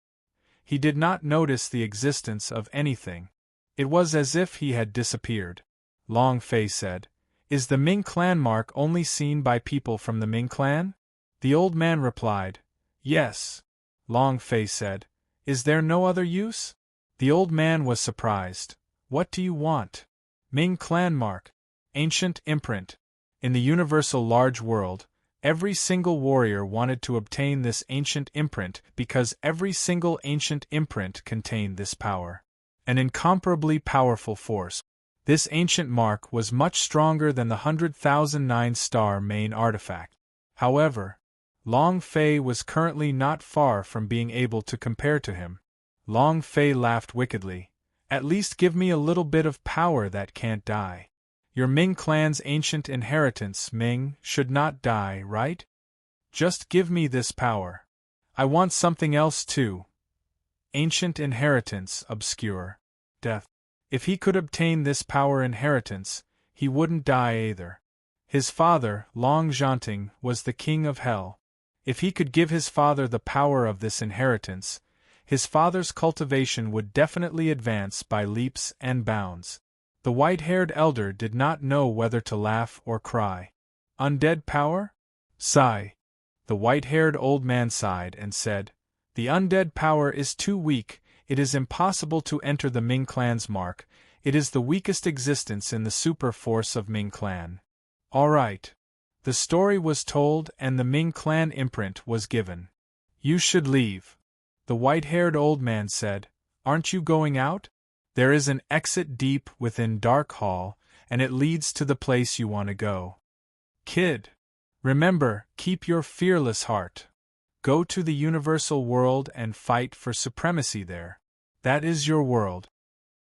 He did not notice the existence of anything. It was as if he had disappeared. Long Fei said, is the Ming clan mark only seen by people from the Ming clan? The old man replied, yes. Long Fei said, is there no other use? The old man was surprised. What do you want? Ming clan mark. Ancient imprint. In the universal large world, every single warrior wanted to obtain this ancient imprint because every single ancient imprint contained this power. An incomparably powerful force. This ancient mark was much stronger than the 100,009-star main artifact. However, Long Fei was currently not far from being able to compare to him. Long Fei laughed wickedly. At least give me a little bit of power that can't die. Your Ming clan's ancient inheritance, Ming, should not die, right? Just give me this power. I want something else too. Ancient inheritance, obscure. Death. If he could obtain this power inheritance, he wouldn't die either. His father, Long Zhanting, was the king of hell. If he could give his father the power of this inheritance, his father's cultivation would definitely advance by leaps and bounds. The white-haired elder did not know whether to laugh or cry. Undead power? Sigh. The white-haired old man sighed and said, The undead power is too weak, it is impossible to enter the Ming clan's mark, it is the weakest existence in the super force of Ming clan. All right. The story was told and the Ming clan imprint was given. You should leave. The white-haired old man said, Aren't you going out? There is an exit deep within Dark Hall, and it leads to the place you want to go. Kid. Remember, keep your fearless heart. Go to the universal world and fight for supremacy there. That is your world.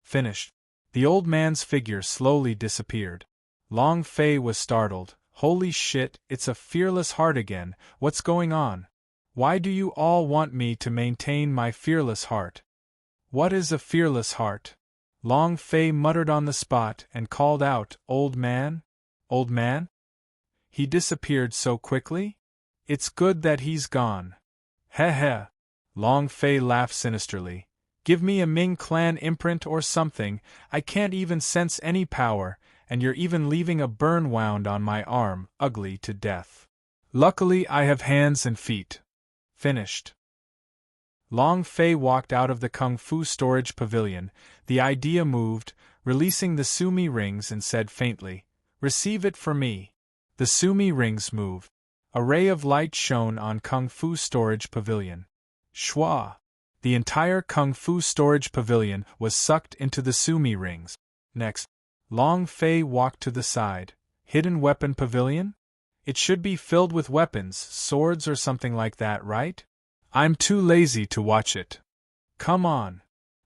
Finished. The old man's figure slowly disappeared. Long Fei was startled. Holy shit, it's a fearless heart again, what's going on? Why do you all want me to maintain my fearless heart? What is a fearless heart? Long Fei muttered on the spot and called out, Old man? Old man? He disappeared so quickly? It's good that he's gone. Heh heh. Long Fei laughed sinisterly. Give me a Ming clan imprint or something, I can't even sense any power, and you're even leaving a burn wound on my arm, ugly to death. Luckily I have hands and feet. Finished. Long Fei walked out of the Kung Fu storage pavilion, the idea moved, releasing the Sumi rings and said faintly, Receive it for me. The Sumi rings moved. A ray of light shone on Kung Fu storage pavilion. Shwa! The entire Kung Fu storage pavilion was sucked into the Sumi rings. Next, Long Fei walked to the side. Hidden weapon pavilion? It should be filled with weapons, swords or something like that, right? I'm too lazy to watch it. Come on.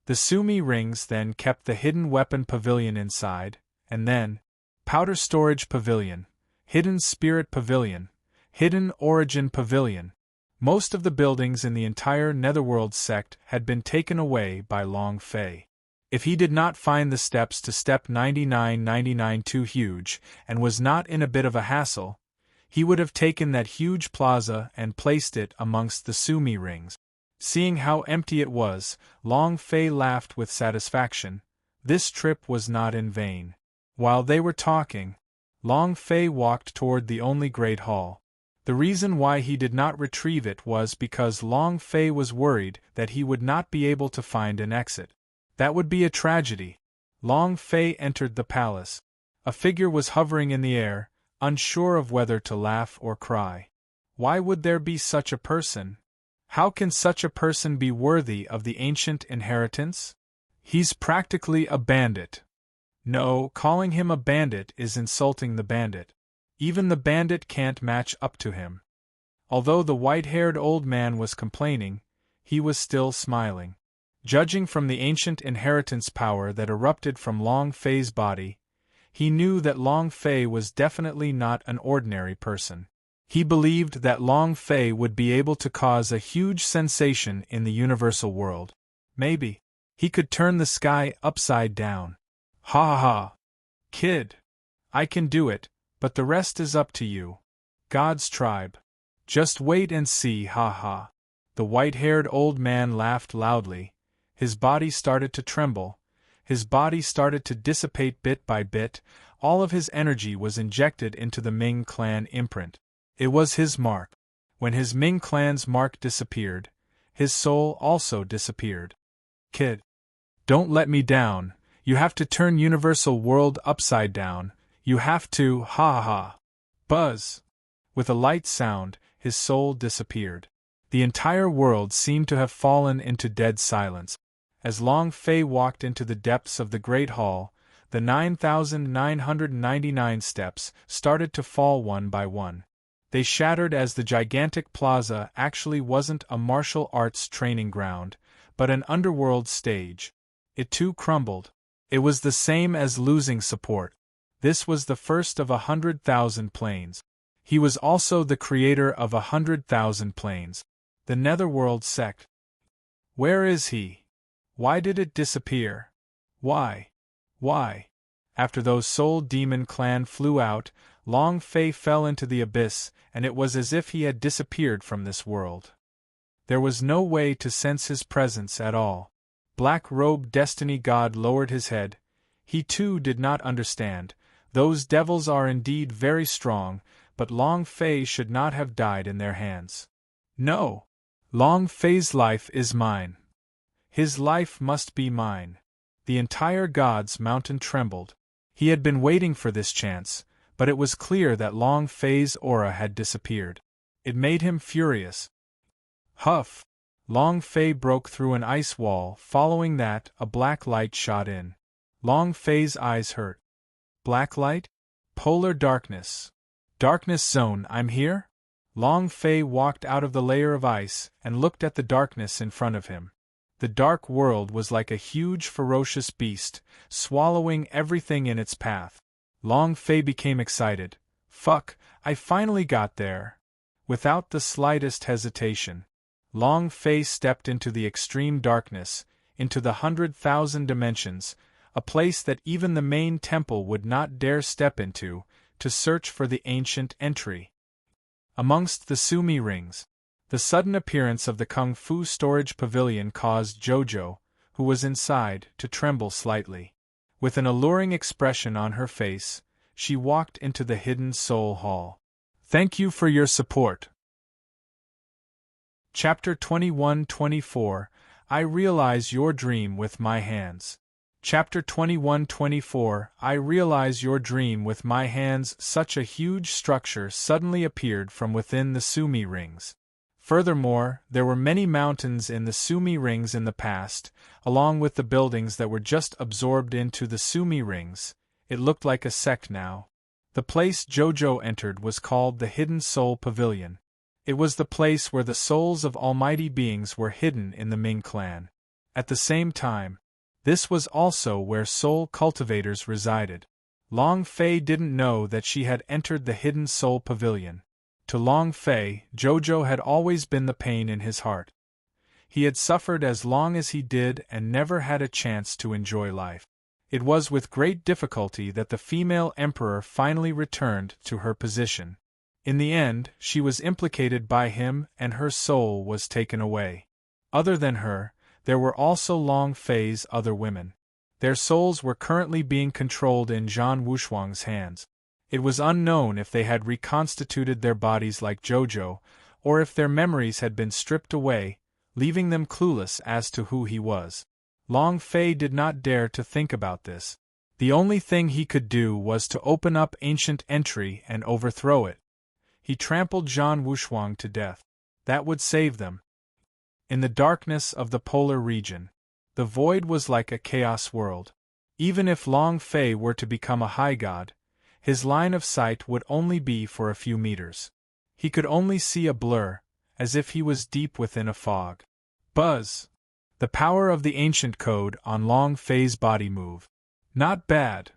The Sumi rings then kept the hidden weapon pavilion inside, and then, powder storage pavilion, hidden spirit pavilion, hidden origin pavilion. Most of the buildings in the entire Netherworld sect had been taken away by Long Fei. If he did not find the steps to step 9999 too huge, and was not in a bit of a hassle, he would have taken that huge plaza and placed it amongst the Sumi rings. Seeing how empty it was, Long Fei laughed with satisfaction. This trip was not in vain. While they were talking, Long Fei walked toward the only great hall. The reason why he did not retrieve it was because Long Fei was worried that he would not be able to find an exit. That would be a tragedy. Long Fei entered the palace. A figure was hovering in the air, unsure of whether to laugh or cry. Why would there be such a person? How can such a person be worthy of the ancient inheritance? He's practically a bandit. No, calling him a bandit is insulting the bandit. Even the bandit can't match up to him. Although the white-haired old man was complaining, he was still smiling. Judging from the ancient inheritance power that erupted from Long Fei's body, he knew that Long Fei was definitely not an ordinary person. He believed that Long Fei would be able to cause a huge sensation in the universal world. Maybe he could turn the sky upside down. Ha ha ha. Kid. I can do it, but the rest is up to you. God's tribe. Just wait and see, ha ha. The white-haired old man laughed loudly. His body started to tremble. His body started to dissipate bit by bit. All of his energy was injected into the Ming clan imprint. It was his mark. When his Ming clan's mark disappeared, his soul also disappeared. Kid. Don't let me down. You have to turn universal world upside down. You have to, ha ha ha. Buzz! With a light sound, his soul disappeared. The entire world seemed to have fallen into dead silence. As Long Fei walked into the depths of the Great Hall, the 9,999 steps started to fall one by one. They shattered as the gigantic plaza actually wasn't a martial arts training ground, but an underworld stage. It too crumbled. It was the same as losing support. This was the first of 100,000 planes. He was also the creator of 100,000 planes. The Netherworld sect. Where is he? Why did it disappear? Why? Why? After those Soul Demon clan flew out, Long Fei fell into the abyss, and it was as if he had disappeared from this world. There was no way to sense his presence at all. Black-robed Destiny God lowered his head. He too did not understand. Those devils are indeed very strong, but Long Fei should not have died in their hands. No! Long Fei's life is mine. His life must be mine. The entire God's mountain trembled. He had been waiting for this chance, but it was clear that Long Fei's aura had disappeared. It made him furious. Huff! Long Fei broke through an ice wall. Following that, a black light shot in. Long Fei's eyes hurt. Black light? Polar darkness. Darkness zone, I'm here? Long Fei walked out of the layer of ice and looked at the darkness in front of him. The dark world was like a huge ferocious beast, swallowing everything in its path. Long Fei became excited. Fuck, I finally got there. Without the slightest hesitation, Long Fei stepped into the extreme darkness, into the 100,000 dimensions, a place that even the main temple would not dare step into, to search for the ancient entry. Amongst the Sumi rings, the sudden appearance of the Kung Fu storage pavilion caused Jojo, who was inside, to tremble slightly. With an alluring expression on her face, she walked into the hidden soul hall. Thank you for your support. Chapter 21-24, I realize your dream with my hands. Chapter 21-24, I realize your dream with my hands. Such a huge structure suddenly appeared from within the Sumi rings. Furthermore, there were many mountains in the Sumi rings in the past, along with the buildings that were just absorbed into the Sumi rings. It looked like a sect now. The place Jojo entered was called the Hidden Soul Pavilion. It was the place where the souls of almighty beings were hidden in the Ming clan. At the same time, this was also where soul cultivators resided. Long Fei didn't know that she had entered the Hidden Soul Pavilion. To Long Fei, Jojo had always been the pain in his heart. He had suffered as long as he did and never had a chance to enjoy life. It was with great difficulty that the female emperor finally returned to her position. In the end, she was implicated by him and her soul was taken away. Other than her, there were also Long Fei's other women. Their souls were currently being controlled in Zhan Wushuang's hands. It was unknown if they had reconstituted their bodies like Jojo, or if their memories had been stripped away, leaving them clueless as to who he was. Long Fei did not dare to think about this. The only thing he could do was to open up ancient entry and overthrow it. He trampled Zhan Wushuang to death. That would save them. In the darkness of the polar region, the void was like a chaos world. Even if Long Fei were to become a high god, his line of sight would only be for a few meters. He could only see a blur, as if he was deep within a fog. Buzz! The power of the ancient code on Long Fei's body move. Not bad.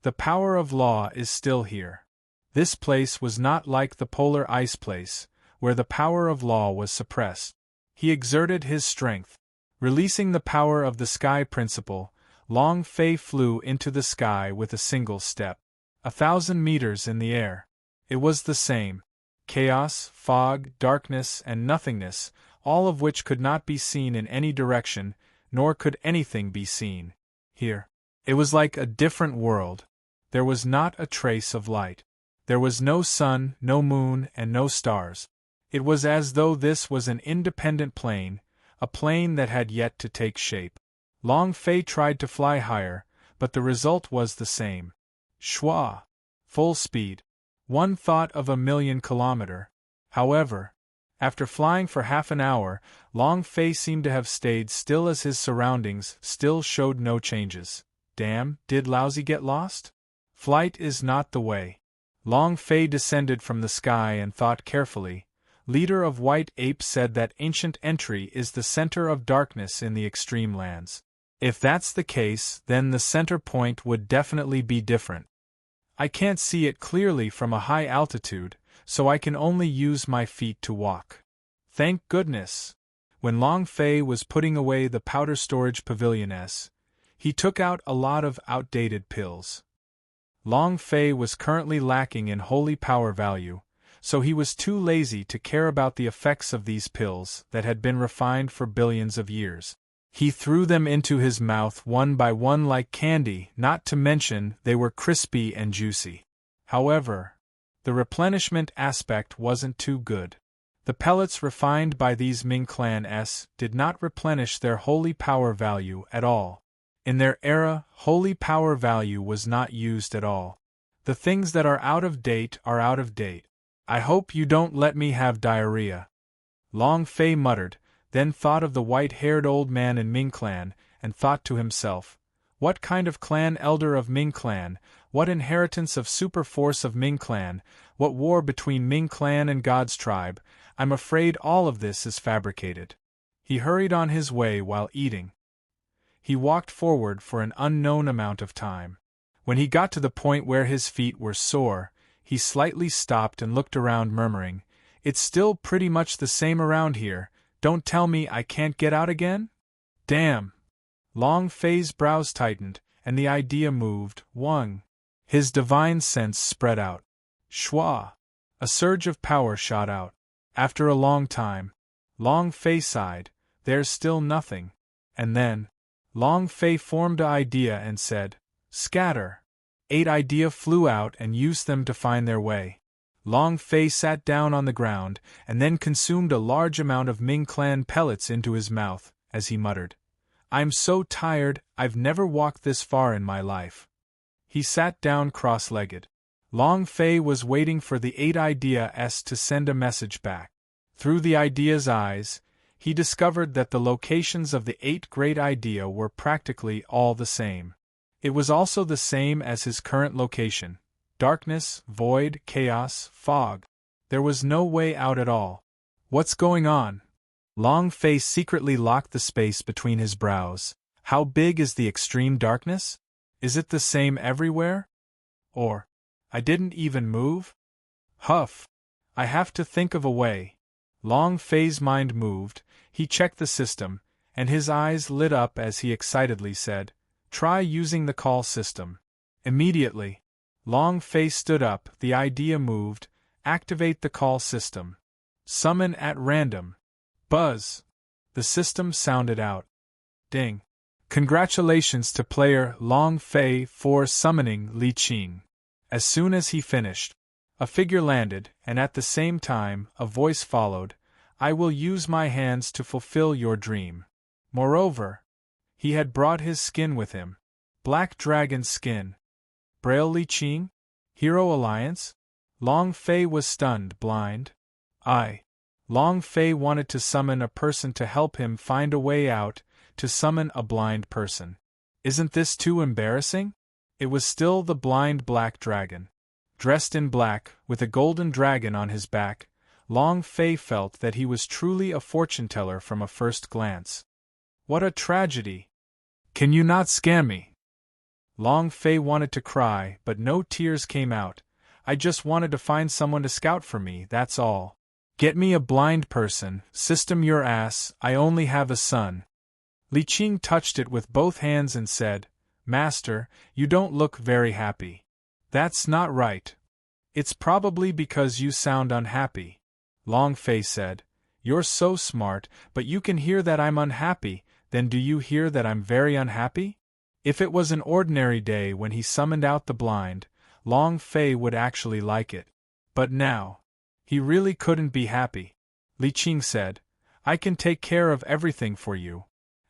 The power of law is still here. This place was not like the polar ice place, where the power of law was suppressed. He exerted his strength. Releasing the power of the sky principle, Long Fei flew into the sky with a single step. 1,000 meters in the air. It was the same. Chaos, fog, darkness, and nothingness, all of which could not be seen in any direction, nor could anything be seen. Here. It was like a different world. There was not a trace of light. There was no sun, no moon, and no stars. It was as though this was an independent plane, a plane that had yet to take shape. Long Fei tried to fly higher, but the result was the same. Schwa! Full speed. One thought of 1,000,000 kilometer. However, after flying for half an hour, Long Fei seemed to have stayed still as his surroundings still showed no changes. Damn, did Lousy get lost? Flight is not the way. Long Fei descended from the sky and thought carefully. Leader of White Apes said that ancient entry is the center of darkness in the extreme lands. If that's the case, then the center point would definitely be different. I can't see it clearly from a high altitude, so I can only use my feet to walk. Thank goodness! When Long Fei was putting away the powder storage pavilion S, he took out a lot of outdated pills. Long Fei was currently lacking in holy power value, so he was too lazy to care about the effects of these pills that had been refined for billions of years. He threw them into his mouth one by one like candy, not to mention they were crispy and juicy. However, the replenishment aspect wasn't too good. The pellets refined by these Ming Clan S did not replenish their holy power value at all. In their era, holy power value was not used at all. The things that are out of date are out of date. I hope you don't let me have diarrhea. Long Fei muttered, then thought of the white-haired old man in Ming Clan, and thought to himself, what kind of clan elder of Ming Clan, what inheritance of super force of Ming Clan, what war between Ming Clan and God's tribe, I'm afraid all of this is fabricated. He hurried on his way while eating. He walked forward for an unknown amount of time. When he got to the point where his feet were sore, he slightly stopped and looked around murmuring, it's still pretty much the same around here, don't tell me I can't get out again? Damn! Long Fei's brows tightened, and the idea moved, Wang. His divine sense spread out. Schwa! A surge of power shot out. After a long time, Long Fei sighed, there's still nothing. And then, Long Fei formed an idea and said, scatter. 8 idea flew out and used them to find their way. Long Fei sat down on the ground and then consumed a large amount of Ming Clan pellets into his mouth, as he muttered, I'm so tired, I've never walked this far in my life. He sat down cross-legged. Long Fei was waiting for the 8 idea S to send a message back. Through the idea's eyes, he discovered that the locations of the 8 great idea were practically all the same. It was also the same as his current location. Darkness, void, chaos, fog. There was no way out at all. What's going on? Long Fei secretly locked the space between his brows. How big is the extreme darkness? Is it the same everywhere? Or, I didn't even move? Huff! I have to think of a way. Long Fei's mind moved, he checked the system, and his eyes lit up as he excitedly said, try using the call system. Immediately, Long Fei stood up, the idea moved, activate the call system. Summon at random. Buzz. The system sounded out. Ding. Congratulations to player Long Fei for summoning Li Qing. As soon as he finished, a figure landed, and at the same time, a voice followed, I will use my hands to fulfill your dream. Moreover, he had brought his skin with him. Black dragon skin. Braille Li Qing? Hero Alliance? Long Fei was stunned, blind. Long Fei wanted to summon a person to help him find a way out, to summon a blind person. Isn't this too embarrassing? It was still the blind black dragon. Dressed in black, with a golden dragon on his back, Long Fei felt that he was truly a fortune-teller from a first glance. What a tragedy! Can you not scam me? Long Fei wanted to cry, but no tears came out. I just wanted to find someone to scout for me, that's all. Get me a blind person, system your ass, I only have a son. Li Qing touched it with both hands and said, Master, you don't look very happy. That's not right. It's probably because you sound unhappy. Long Fei said, You're so smart, but you can hear that I'm unhappy, then do you hear that I'm very unhappy? If it was an ordinary day when he summoned out the blind, Long Fei would actually like it. But now, he really couldn't be happy. Li Qing said, I can take care of everything for you.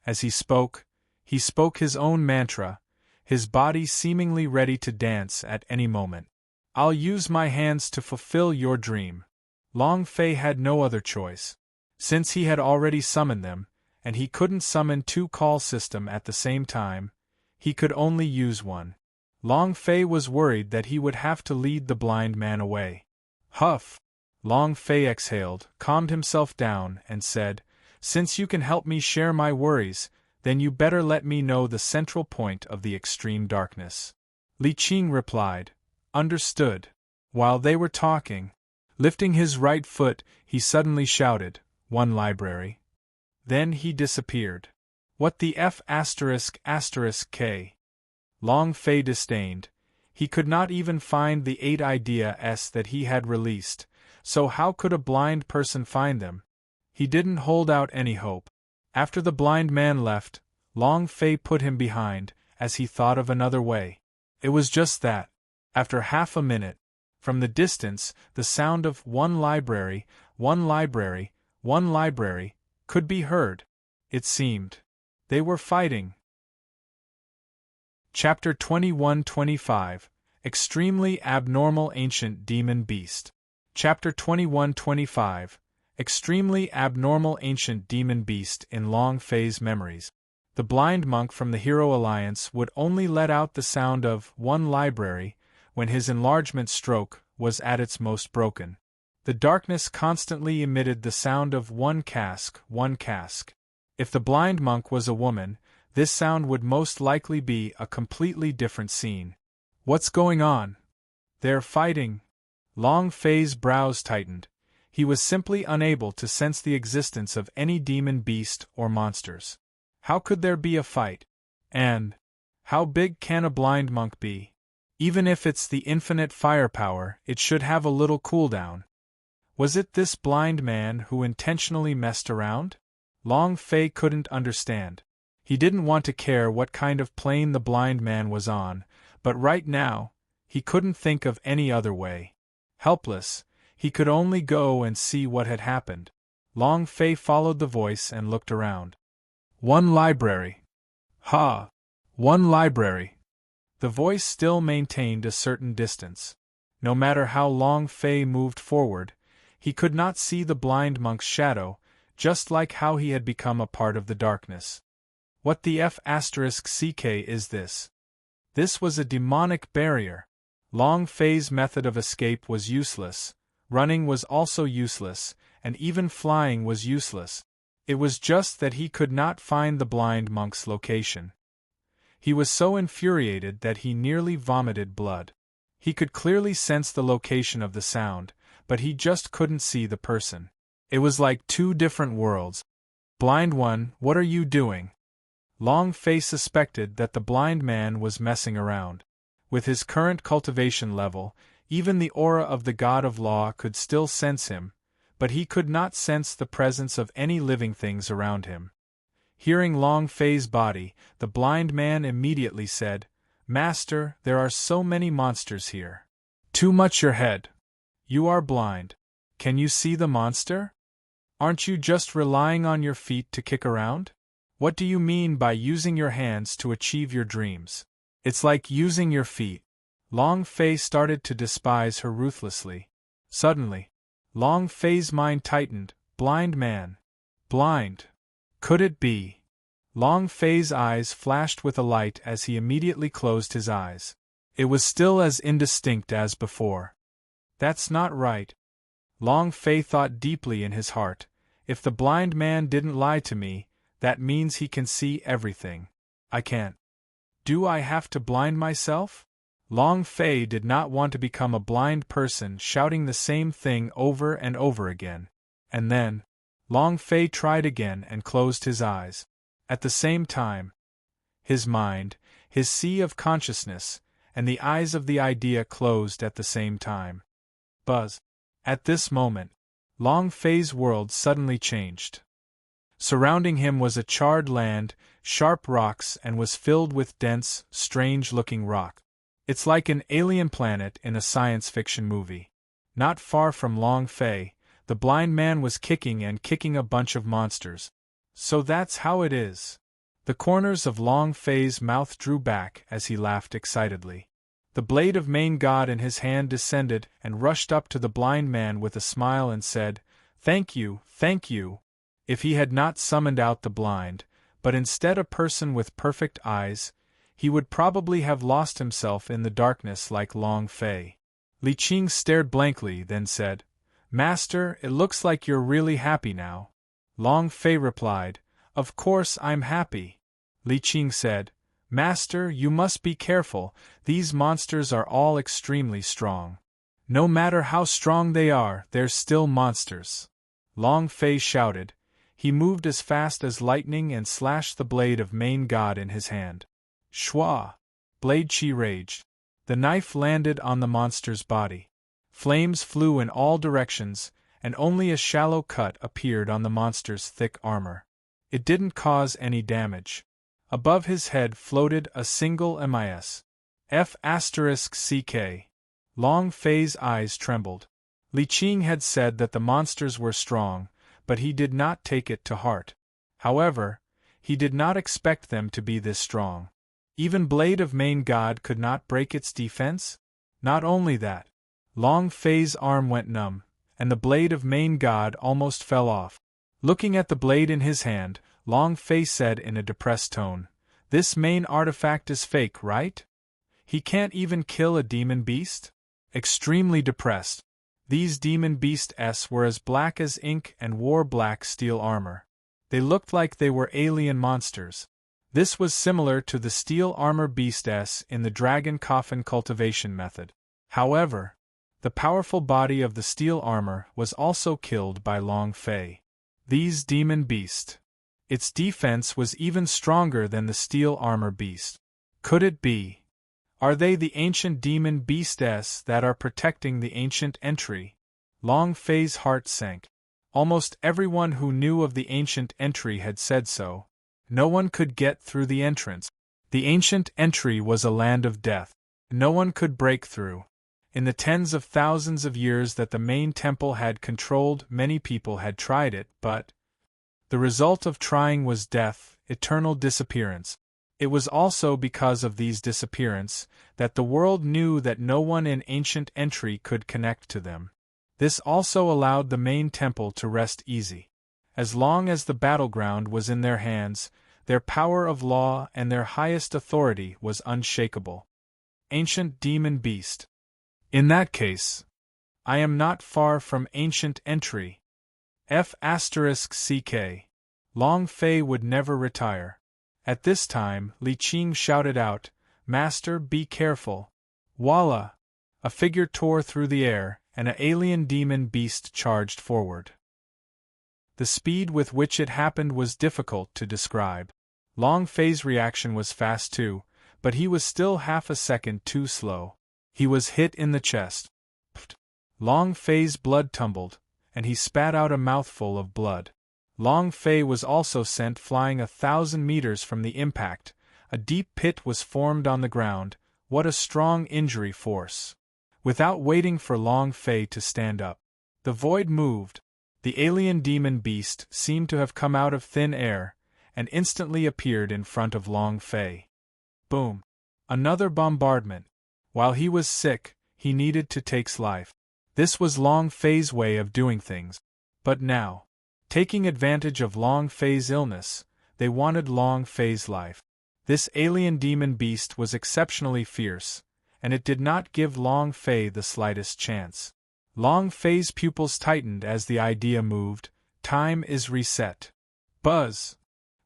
As he spoke, He spoke his own mantra, his body seemingly ready to dance at any moment. I'll use my hands to fulfill your dream. Long Fei had no other choice. Since he had already summoned them, and he couldn't summon two call systems at the same time, he could only use one. Long Fei was worried that he would have to lead the blind man away. Huff! Long Fei exhaled, calmed himself down, and said, "Since you can help me share my worries, then you better let me know the central point of the extreme darkness." Li Qing replied, "Understood." While they were talking, lifting his right foot, he suddenly shouted, "One library." Then he disappeared. What the F*******K? Long Fei disdained. He could not even find the 8 ideas that he had released, so how could a blind person find them? He didn't hold out any hope. After the blind man left, Long Fei put him behind, as he thought of another way. It was just that. After half a minute, from the distance, the sound of one library, one library, one library, could be heard. It seemed they were fighting. Chapter 21-25, Extremely Abnormal Ancient Demon Beast. Chapter 21-25, Extremely Abnormal Ancient Demon Beast. In Long Fei's memories, the blind monk from the Hero Alliance would only let out the sound of one library when his enlargement stroke was at its most broken. The darkness constantly emitted the sound of one cask, one cask. If the blind monk was a woman, this sound would most likely be a completely different scene. What's going on? They're fighting. Long Fei's brows tightened. He was simply unable to sense the existence of any demon beast or monsters. How could there be a fight? And how big can a blind monk be? Even if it's the infinite firepower, it should have a little cooldown. Was it this blind man who intentionally messed around? Long Fei couldn't understand. He didn't want to care what kind of plane the blind man was on, but right now, he couldn't think of any other way. Helpless, he could only go and see what had happened. Long Fei followed the voice and looked around. One library. Ha! One library. The voice still maintained a certain distance. No matter how Long Fei moved forward, he could not see the blind monk's shadow, just like how he had become a part of the darkness. What the F***ck is this? This was a demonic barrier. Long Fei's method of escape was useless, running was also useless, and even flying was useless. It was just that he could not find the blind monk's location. He was so infuriated that he nearly vomited blood. He could clearly sense the location of the sound, but he just couldn't see the person. It was like two different worlds. Blind one, what are you doing? Long Fei suspected that the blind man was messing around. With his current cultivation level, even the aura of the God of Law could still sense him, but he could not sense the presence of any living things around him. Hearing Long Fei's body, the blind man immediately said, "Master, there are so many monsters here. Too much your head. You are blind. Can you see the monster? Aren't you just relying on your feet to kick around? What do you mean by using your hands to achieve your dreams? It's like using your feet." Long Fei started to despise her ruthlessly. Suddenly, Long Fei's mind tightened. Blind man. Blind. Could it be? Long Fei's eyes flashed with a light as he immediately closed his eyes. It was still as indistinct as before. That's not right. Long Fei thought deeply in his heart. If the blind man didn't lie to me, that means he can see everything. I can't. Do I have to blind myself? Long Fei did not want to become a blind person shouting the same thing over and over again. And then, Long Fei tried again and closed his eyes. At the same time, his mind, his sea of consciousness, and the eyes of the idea closed at the same time. Buzz. At this moment, Long Fei's world suddenly changed. Surrounding him was a charred land, sharp rocks, and was filled with dense, strange-looking rock. It's like an alien planet in a science fiction movie. Not far from Long Fei, the blind man was kicking a bunch of monsters. So that's how it is. The corners of Long Fei's mouth drew back as he laughed excitedly. The blade of main god in his hand descended and rushed up to the blind man with a smile and said, "Thank you, thank you." If he had not summoned out the blind, but instead a person with perfect eyes, he would probably have lost himself in the darkness like Long Fei. Li Qing stared blankly, then said, "Master, it looks like you're really happy now." Long Fei replied, "Of course I'm happy." Li Qing said, "Master, you must be careful, these monsters are all extremely strong. No matter how strong they are, they're still monsters." Long Fei shouted. He moved as fast as lightning and slashed the blade of main god in his hand. Shwa! Blade Chi raged. The knife landed on the monster's body. Flames flew in all directions, and only a shallow cut appeared on the monster's thick armor. It didn't cause any damage. Above his head floated a single MIS. F***CK. Long Fei's eyes trembled. Li Qing had said that the monsters were strong, but he did not take it to heart. However, he did not expect them to be this strong. Even Blade of Main God could not break its defense? Not only that. Long Fei's arm went numb, and the Blade of Main God almost fell off. Looking at the blade in his hand, Long Fei said in a depressed tone, "This main artifact is fake, right? He can't even kill a demon beast?" Extremely depressed. These demon beasts were as black as ink and wore black steel armor. They looked like they were alien monsters. This was similar to the steel armor beasts in the dragon coffin cultivation method. However, the powerful body of the steel armor was also killed by Long Fei. These demon beast. Its defense was even stronger than the steel armor beast. Could it be? Are they the ancient demon beasts that are protecting the ancient entry? Long Fei's heart sank. Almost everyone who knew of the ancient entry had said so. No one could get through the entrance. The ancient entry was a land of death. No one could break through. In the tens of thousands of years that the main temple had controlled, many people had tried it, but the result of trying was death, eternal disappearance. It was also because of these disappearance that the world knew that no one in ancient entry could connect to them. This also allowed the main temple to rest easy. As long as the battleground was in their hands, their power of law and their highest authority was unshakable. Ancient demon beast. In that case, I am not far from ancient entry. F***CK. Long Fei would never retire. At this time, Li Qing shouted out, "Master, be careful." Voila! A figure tore through the air, and an alien demon beast charged forward. The speed with which it happened was difficult to describe. Long Fei's reaction was fast too, but he was still half a second too slow. He was hit in the chest. Pfft! Long Fei's blood tumbled, and he spat out a mouthful of blood. Long Fei was also sent flying 1,000 meters from the impact. A deep pit was formed on the ground. What a strong injury force! Without waiting for Long Fei to stand up, the void moved. The alien demon beast seemed to have come out of thin air, and instantly appeared in front of Long Fei. Boom! Another bombardment. While he was sick, he needed to take's life. This was Long Fei's way of doing things. But now, taking advantage of Long Fei's illness, they wanted Long Fei's life. This alien demon beast was exceptionally fierce, and it did not give Long Fei the slightest chance. Long Fei's pupils tightened as the idea moved. Time is reset. Buzz!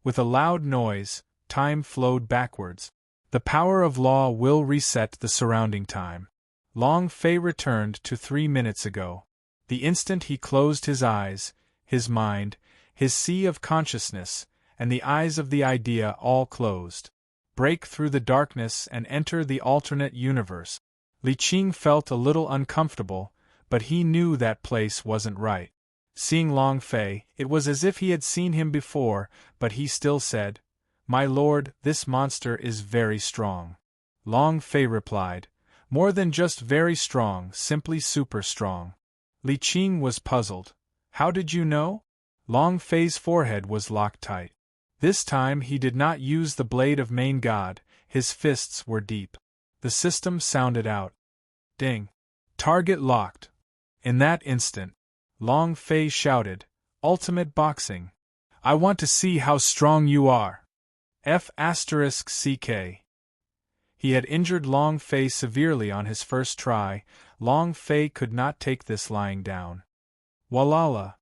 With a loud noise, time flowed backwards. The power of law will reset the surrounding time. Long Fei returned to 3 minutes ago. The instant he closed his eyes, his mind, his sea of consciousness, and the eyes of the idea all closed. Break through the darkness and enter the alternate universe. Li Qing felt a little uncomfortable, but he knew that place wasn't right. Seeing Long Fei, it was as if he had seen him before, but he still said, "My lord, this monster is very strong." Long Fei replied, "More than just very strong, simply super strong." Li Qing was puzzled. "How did you know?" Long Fei's forehead was locked tight. This time he did not use the blade of main god, his fists were deep. The system sounded out. Ding. Target locked. In that instant, Long Fei shouted, "Ultimate boxing! I want to see how strong you are!" F***CK. He had injured Long Fei severely on his first try. Long Fei could not take this lying down. Walala!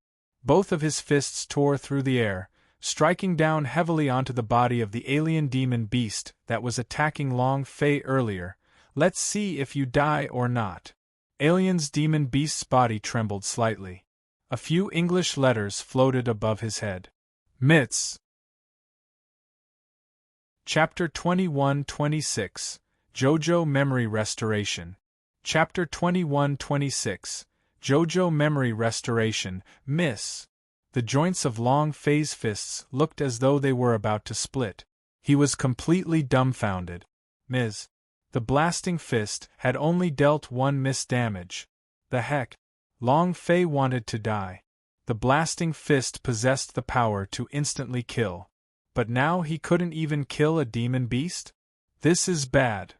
Both of his fists tore through the air, striking down heavily onto the body of the alien demon beast that was attacking Long Fei earlier. Let's see if you die or not. Alien's demon beast's body trembled slightly. A few English letters floated above his head. Mitts. Chapter 21-26, JoJo Memory Restoration. Chapter 21-26, JoJo Memory Restoration, Miss. The joints of Long Fei's fists looked as though they were about to split. He was completely dumbfounded. Ms. The blasting fist had only dealt one miss damage. The heck? Long Fei wanted to die. The blasting fist possessed the power to instantly kill. But now he couldn't even kill a demon beast? This is bad.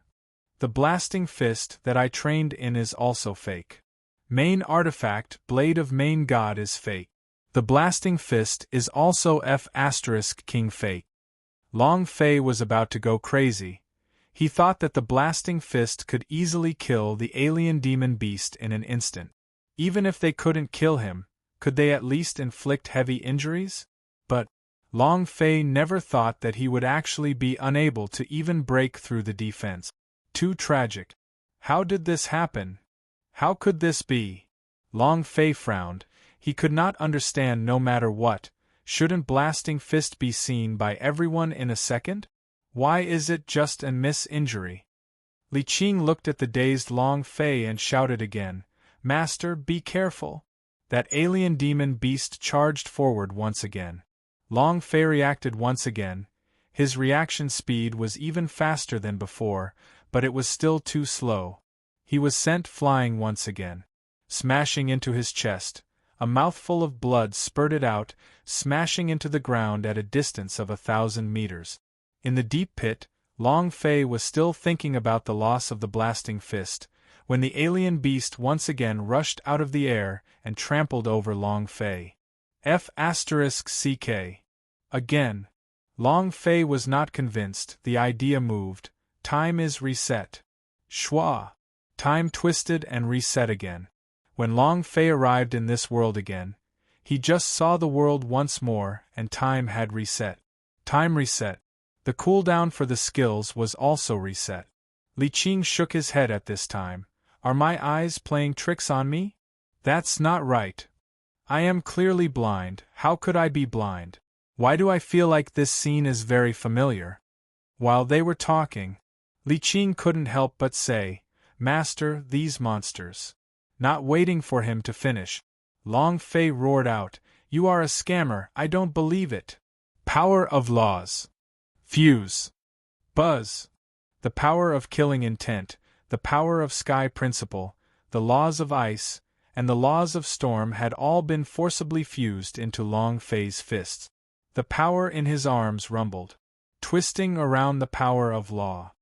The blasting fist that I trained in is also fake. Main artifact, Blade of Main God, is fake. The blasting fist is also F***King fake. Long Fei was about to go crazy. He thought that the blasting fist could easily kill the alien demon beast in an instant. Even if they couldn't kill him, could they at least inflict heavy injuries? But Long Fei never thought that he would actually be unable to even break through the defense. Too tragic. How did this happen? How could this be? Long Fei frowned. He could not understand. No matter what, shouldn't blasting fist be seen by everyone in a second? Why is it just a miss injury? Li Qing looked at the dazed Long Fei and shouted again, "Master, be careful!" That alien demon beast charged forward once again. Long Fei reacted once again. His reaction speed was even faster than before, but it was still too slow. He was sent flying once again. Smashing into his chest, a mouthful of blood spurted out, smashing into the ground at a distance of 1,000 meters. In the deep pit, Long Fei was still thinking about the loss of the blasting fist, when the alien beast once again rushed out of the air and trampled over Long Fei. F***CK. Again. Long Fei was not convinced. The idea moved. Time is reset. Schwa. Time twisted and reset again. When Long Fei arrived in this world again, he just saw the world once more and time had reset. Time reset. The cooldown for the skills was also reset. Li Qing shook his head at this time. Are my eyes playing tricks on me? That's not right. I am clearly blind. How could I be blind? Why do I feel like this scene is very familiar? While they were talking, Li Qing couldn't help but say, "Master, these monsters." Not waiting for him to finish, Long Fei roared out, "You are a scammer, I don't believe it." Power of laws. Fuse. Buzz. The power of killing intent, the power of sky principle, the laws of ice, and the laws of storm had all been forcibly fused into Long Fei's fists. The power in his arms rumbled, twisting around the power of law.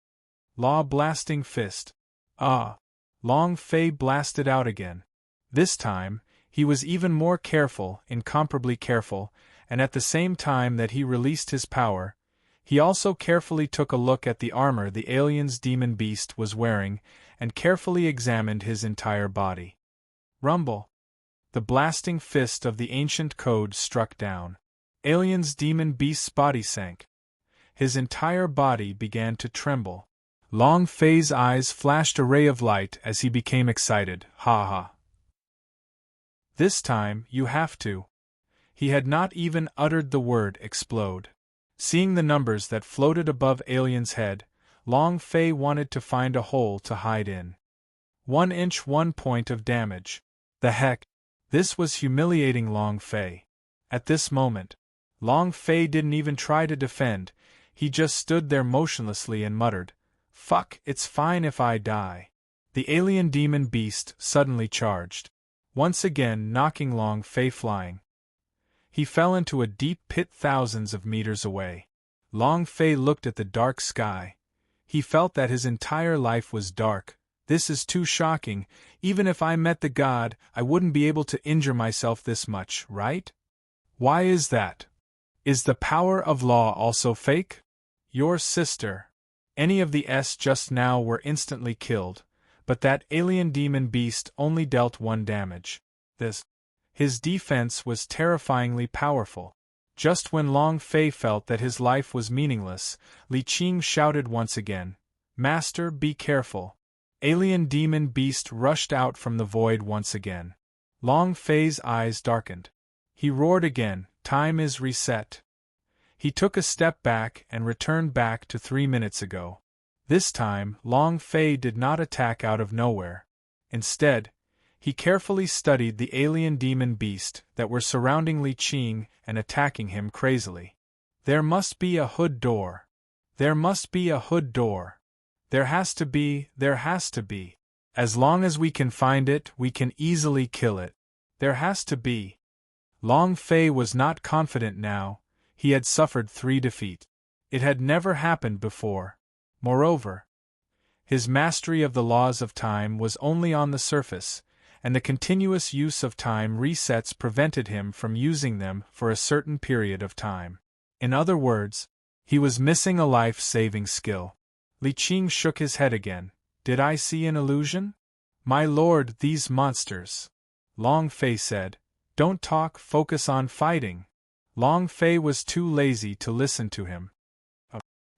Law blasting fist. Ah! Long Fei blasted out again. This time, he was even more careful, incomparably careful, and at the same time that he released his power, he also carefully took a look at the armor the alien's demon beast was wearing and carefully examined his entire body. Rumble. The blasting fist of the ancient code struck down. Alien's demon beast's body sank. His entire body began to tremble. Long Fei's eyes flashed a ray of light as he became excited. Ha ha. This time, you have to. He had not even uttered the word explode. Seeing the numbers that floated above Alien's head, Long Fei wanted to find a hole to hide in. 1 inch 1 point of damage. The heck? This was humiliating Long Fei. At this moment, Long Fei didn't even try to defend, he just stood there motionlessly and muttered, "Fuck, it's fine if I die." The alien demon beast suddenly charged, once again knocking Long Fei flying. He fell into a deep pit thousands of meters away. Long Fei looked at the dark sky. He felt that his entire life was dark. This is too shocking. Even if I met the god, I wouldn't be able to injure myself this much, right? Why is that? Is the power of law also fake? Your sister. Any of the S just now were instantly killed, but that alien demon beast only dealt 1 damage. His defense was terrifyingly powerful. Just when Long Fei felt that his life was meaningless, Li Qing shouted once again, "Master, be careful." Alien demon beast rushed out from the void once again. Long Fei's eyes darkened. He roared again, "Time is reset." He took a step back and returned back to 3 minutes ago. This time, Long Fei did not attack out of nowhere. Instead, he carefully studied the alien demon beast that were surrounding Li Qing and attacking him crazily. There must be a hood door. There must be a hood door. There has to be. As long as we can find it, we can easily kill it. There has to be. Long Fei was not confident now. He had suffered 3 defeats. It had never happened before. Moreover, his mastery of the laws of time was only on the surface, and the continuous use of time resets prevented him from using them for a certain period of time. In other words, he was missing a life-saving skill. Li Qing shook his head again. Did I see an illusion? My lord, these monsters. Long Fei said, "Don't talk, focus on fighting." Long Fei was too lazy to listen to him.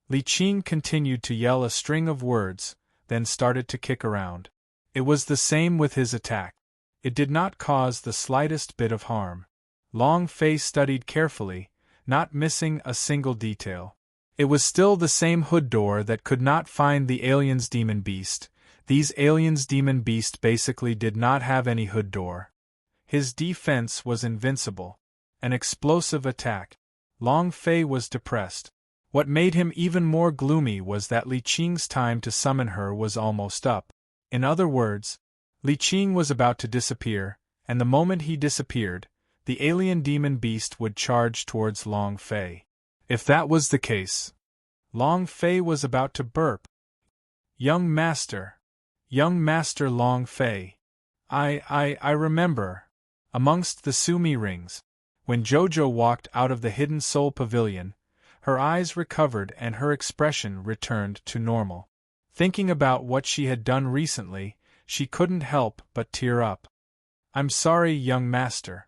Li Qing continued to yell a string of words, then started to kick around. It was the same with his attack. It did not cause the slightest bit of harm. Long Fei studied carefully, not missing a single detail. It was still the same hood door that could not find the alien's demon beast. These aliens' demon beast basically did not have any hood door. His defense was invincible. An explosive attack. Long Fei was depressed. What made him even more gloomy was that Li Qing's time to summon her was almost up. In other words, Li Qing was about to disappear, and the moment he disappeared, the alien demon beast would charge towards Long Fei. If that was the case, Long Fei was about to burp. Young Master Long Fei. I remember. Amongst the Sumi rings. When Jojo walked out of the Hidden Soul Pavilion, her eyes recovered and her expression returned to normal. Thinking about what she had done recently, she couldn't help but tear up. I'm sorry, young master.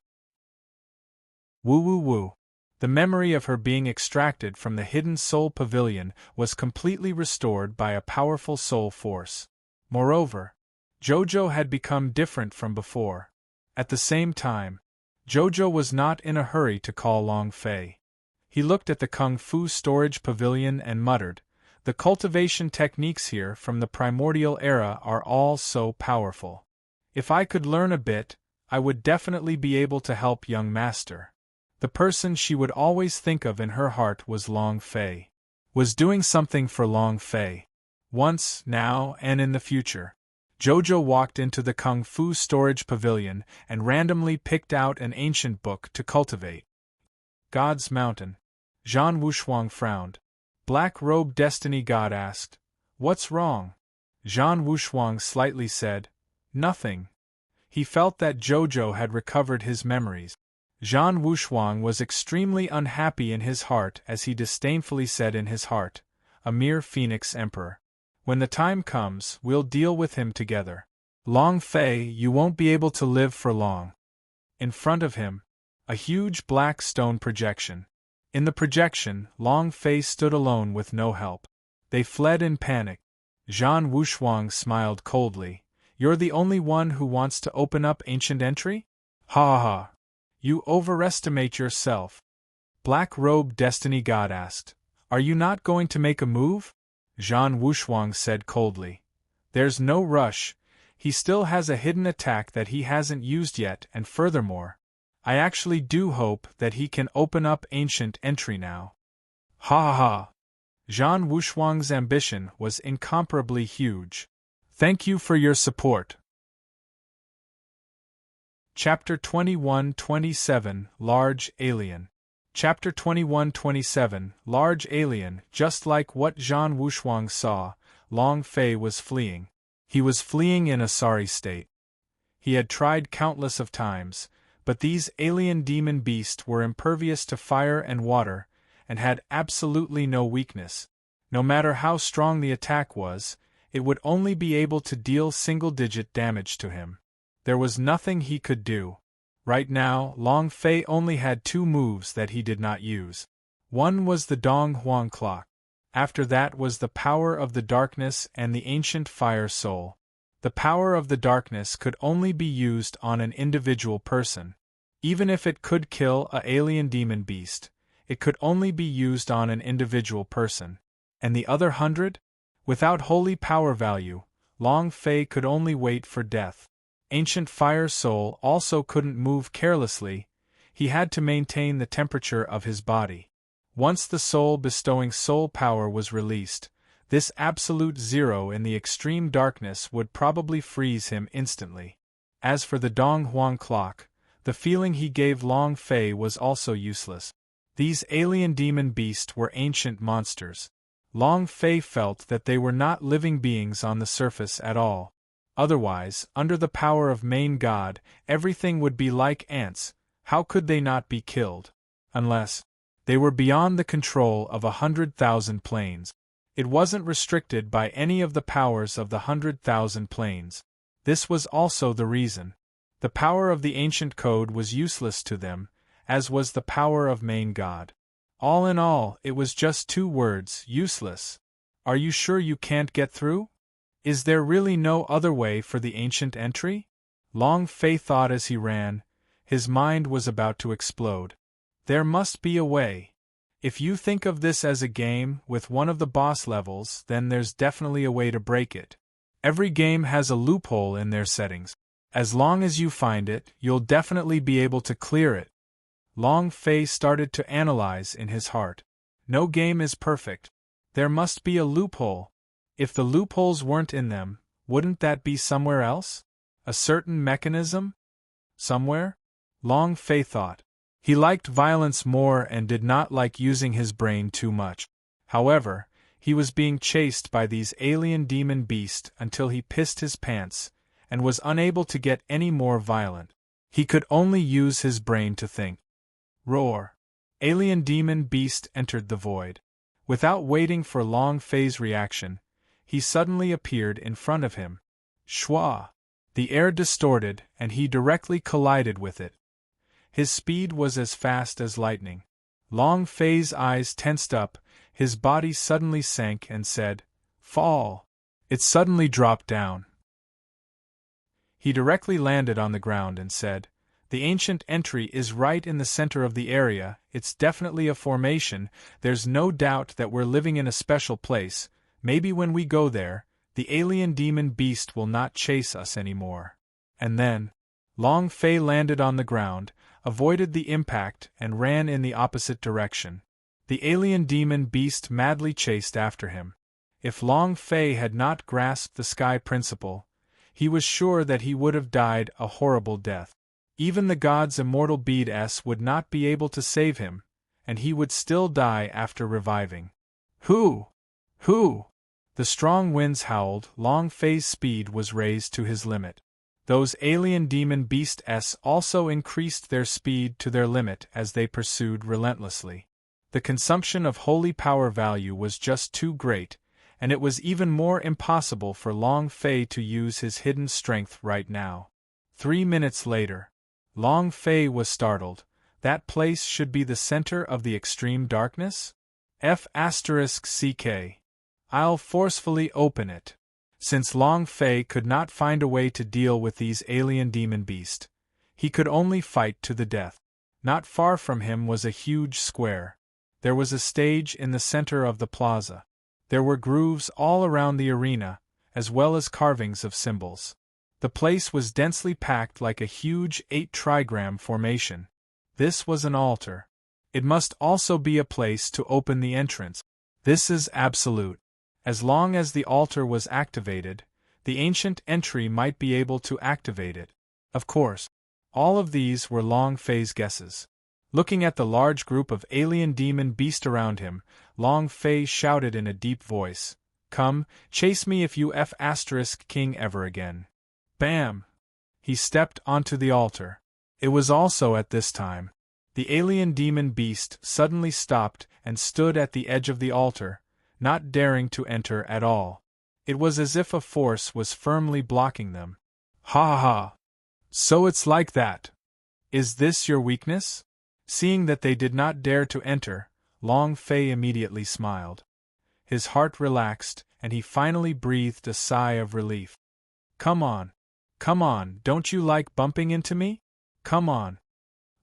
Woo. The memory of her being extracted from the Hidden Soul Pavilion was completely restored by a powerful soul force. Moreover, Jojo had become different from before. At the same time, Jojo was not in a hurry to call Long Fei. He looked at the Kung Fu storage pavilion and muttered, "The cultivation techniques here from the primordial era are all so powerful. If I could learn a bit, I would definitely be able to help young master." The person she would always think of in her heart was Long Fei. Was doing something for Long Fei. Once, now, and in the future. Jojo walked into the Kung Fu storage pavilion and randomly picked out an ancient book to cultivate. God's Mountain. Zhan Wushuang frowned. Black-robed destiny god asked, "What's wrong?" Zhan Wushuang slightly said, "Nothing." He felt that Jojo had recovered his memories. Zhan Wushuang was extremely unhappy in his heart as he disdainfully said in his heart, "A mere phoenix emperor. When the time comes, we'll deal with him together. Long Fei, you won't be able to live for long." In front of him, a huge black stone projection. In the projection, Long Fei stood alone with no help. They fled in panic. Zhan Wushuang smiled coldly. "You're the only one who wants to open up ancient entry? Ha ha. You overestimate yourself." Black-robed destiny god asked, "Are you not going to make a move?" Zhan Wushuang said coldly, "There's no rush. He still has a hidden attack that he hasn't used yet, and furthermore, I actually do hope that he can open up ancient entry now." Ha ha. Zhan Wushuang's ambition was incomparably huge. Thank you for your support. Chapter 21-27, Large Alien. Chapter 21-27, Large Alien. Just like what Zhan Wushuang saw, Long Fei was fleeing. He was fleeing in a sorry state. He had tried countless of times, but these alien demon beasts were impervious to fire and water, and had absolutely no weakness. No matter how strong the attack was, it would only be able to deal single-digit damage to him. There was nothing he could do. Right now, Long Fei only had two moves that he did not use. One was the Dong Huang Clock. After that was the power of the darkness and the ancient fire soul. The power of the darkness could only be used on an individual person. Even if it could kill an alien demon beast, it could only be used on an individual person. And the other 100? Without holy power value, Long Fei could only wait for death. Ancient fire soul also couldn't move carelessly, he had to maintain the temperature of his body. Once the soul bestowing soul power was released, this absolute zero in the extreme darkness would probably freeze him instantly. As for the Dong Huang Clock, the feeling he gave Long Fei was also useless. These alien demon beasts were ancient monsters. Long Fei felt that they were not living beings on the surface at all. Otherwise, under the power of Main God, everything would be like ants. How could they not be killed? Unless they were beyond the control of 100,000 planes. It wasn't restricted by any of the powers of the 100,000 planes. This was also the reason. The power of the ancient code was useless to them, as was the power of Main God. All in all, it was just two words, useless. Are you sure you can't get through? Is there really no other way for the ancient entry? Long Fei thought as he ran. His mind was about to explode. There must be a way. If you think of this as a game with one of the boss levels, then there's definitely a way to break it. Every game has a loophole in their settings. As long as you find it, you'll definitely be able to clear it. Long Fei started to analyze in his heart. No game is perfect. There must be a loophole. If the loopholes weren't in them, wouldn't that be somewhere else? A certain mechanism? Somewhere? Long Fei thought. He liked violence more and did not like using his brain too much. However, he was being chased by these alien demon beasts until he pissed his pants, and was unable to get any more violent. He could only use his brain to think. Roar! Alien demon beast entered the void. Without waiting for Long Fei's reaction, he suddenly appeared in front of him. Shwa! The air distorted, and he directly collided with it. His speed was as fast as lightning. Long Fei's eyes tensed up, his body suddenly sank and said, "Fall!" It suddenly dropped down. He directly landed on the ground and said, "The ancient entry is right in the center of the area, it's definitely a formation, there's no doubt that we're living in a special place, maybe when we go there, the alien demon beast will not chase us anymore." And then, Long Fei landed on the ground, avoided the impact and ran in the opposite direction. The alien demon beast madly chased after him. If Long Fei had not grasped the sky principle, he was sure that he would have died a horrible death. Even the god's immortal bead would not be able to save him, and he would still die after reviving. Hoo! Hoo! The strong winds howled, Long Fei's speed was raised to his limit. Those alien demon beasts also increased their speed to their limit as they pursued relentlessly. The consumption of holy power value was just too great, and it was even more impossible for Long Fei to use his hidden strength right now. 3 minutes later, Long Fei was startled. That place should be the center of the extreme darkness? F***ck. I'll forcefully open it. Since Long Fei could not find a way to deal with these alien demon beasts, he could only fight to the death. Not far from him was a huge square. There was a stage in the center of the plaza. There were grooves all around the arena, as well as carvings of symbols. The place was densely packed like a huge 8-trigram formation. This was an altar. It must also be a place to open the entrance. This is absolute. As long as the altar was activated, the ancient entry might be able to activate it. Of course. All of these were Long Fei's guesses. Looking at the large group of alien demon beast around him, Long Fei shouted in a deep voice, "Come, chase me if you King ever again." Bam! He stepped onto the altar. It was also at this time. The alien demon beast suddenly stopped and stood at the edge of the altar, not daring to enter at all. It was as if a force was firmly blocking them. "Ha ha! So it's like that. Is this your weakness?" Seeing that they did not dare to enter, Long Fei immediately smiled. His heart relaxed, and he finally breathed a sigh of relief. Come on, don't you like bumping into me? Come on."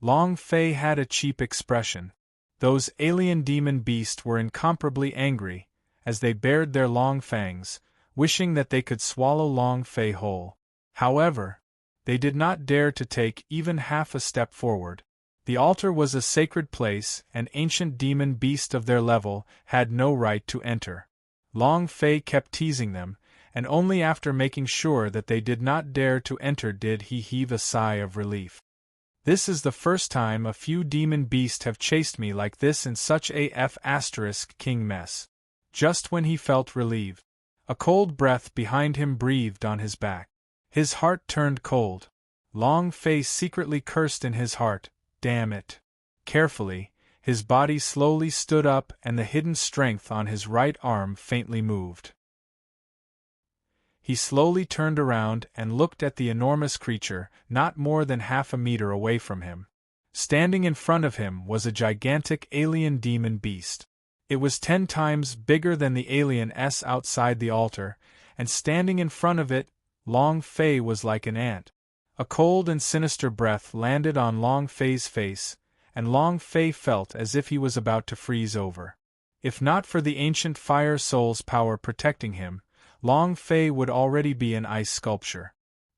Long Fei had a cheap expression. Those alien demon beasts were incomparably angry, as they bared their long fangs, wishing that they could swallow Long Fei whole. However, they did not dare to take even half a step forward. The altar was a sacred place, and ancient demon beasts of their level had no right to enter. Long Fei kept teasing them, and only after making sure that they did not dare to enter did he heave a sigh of relief. "This is the first time a few demon beasts have chased me like this in such a king mess." Just when he felt relieved, a cold breath behind him breathed on his back. His heart turned cold. Long Fei secretly cursed in his heart, "Damn it." Carefully, his body slowly stood up and the hidden strength on his right arm faintly moved. He slowly turned around and looked at the enormous creature, not more than half a meter away from him. Standing in front of him was a gigantic alien demon beast. It was 10 times bigger than the aliens outside the altar, and standing in front of it, Long Fei was like an ant. A cold and sinister breath landed on Long Fei's face, and Long Fei felt as if he was about to freeze over. If not for the ancient fire soul's power protecting him, Long Fei would already be an ice sculpture.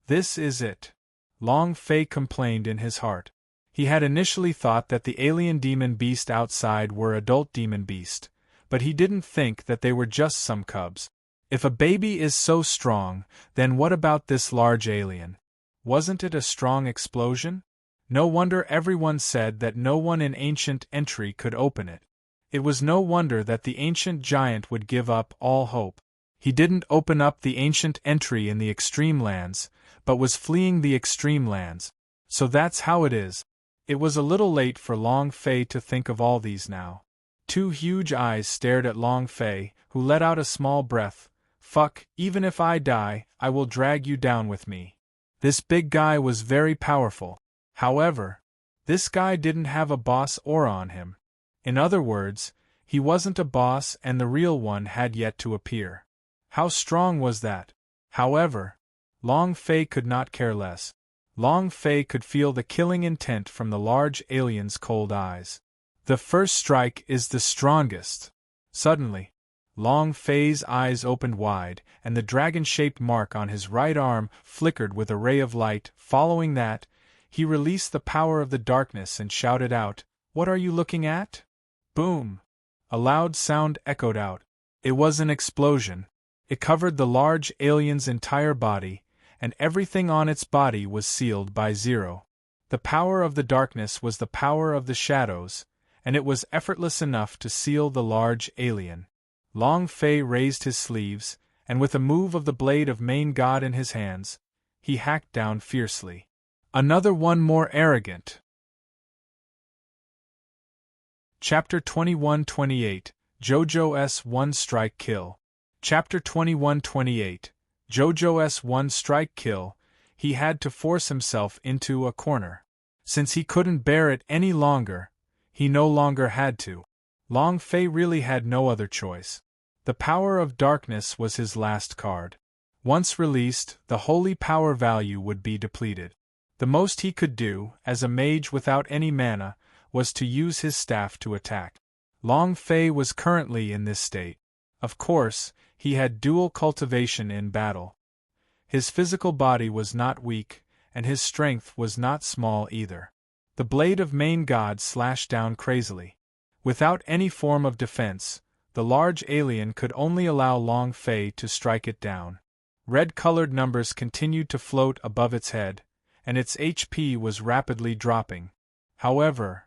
"This is it," Long Fei complained in his heart. He had initially thought that the alien demon beast outside were adult demon beast, but he didn't think that they were just some cubs. If a baby is so strong, then what about this large alien? Wasn't it a strong explosion? No wonder everyone said that no one in ancient entry could open it. It was no wonder that the ancient giant would give up all hope. He didn't open up the ancient entry in the extreme lands, but was fleeing the extreme lands. So that's how it is. It was a little late for Long Fei to think of all these now. 2 huge eyes stared at Long Fei, who let out a small breath. "Fuck, even if I die, I will drag you down with me." This big guy was very powerful. However, this guy didn't have a boss aura on him. In other words, he wasn't a boss and the real one had yet to appear. How strong was that? However, Long Fei could not care less. Long Fei could feel the killing intent from the large alien's cold eyes. The first strike is the strongest. Suddenly, Long Fei's eyes opened wide, and the dragon-shaped mark on his right arm flickered with a ray of light. Following that, he released the power of the darkness and shouted out, "What are you looking at?" Boom! A loud sound echoed out. It was an explosion. It covered the large alien's entire body, and everything on its body was sealed by 0. The power of the darkness was the power of the shadows, and it was effortless enough to seal the large alien. Long Fei raised his sleeves, and with a move of the blade of main god in his hands, he hacked down fiercely. Another one more arrogant. Chapter 21-28, JoJo's One Strike Kill. Chapter 21-28, JoJo's One Strike Kill. He had to force himself into a corner. Since he couldn't bear it any longer, he no longer had to. Long Fei really had no other choice. The power of darkness was his last card. Once released, the holy power value would be depleted. The most he could do, as a mage without any mana, was to use his staff to attack. Long Fei was currently in this state. Of course, he had dual cultivation in battle. His physical body was not weak, and his strength was not small either. The blade of main god slashed down crazily. Without any form of defense, the large alien could only allow Long Fei to strike it down. Red-colored numbers continued to float above its head, and its HP was rapidly dropping. However,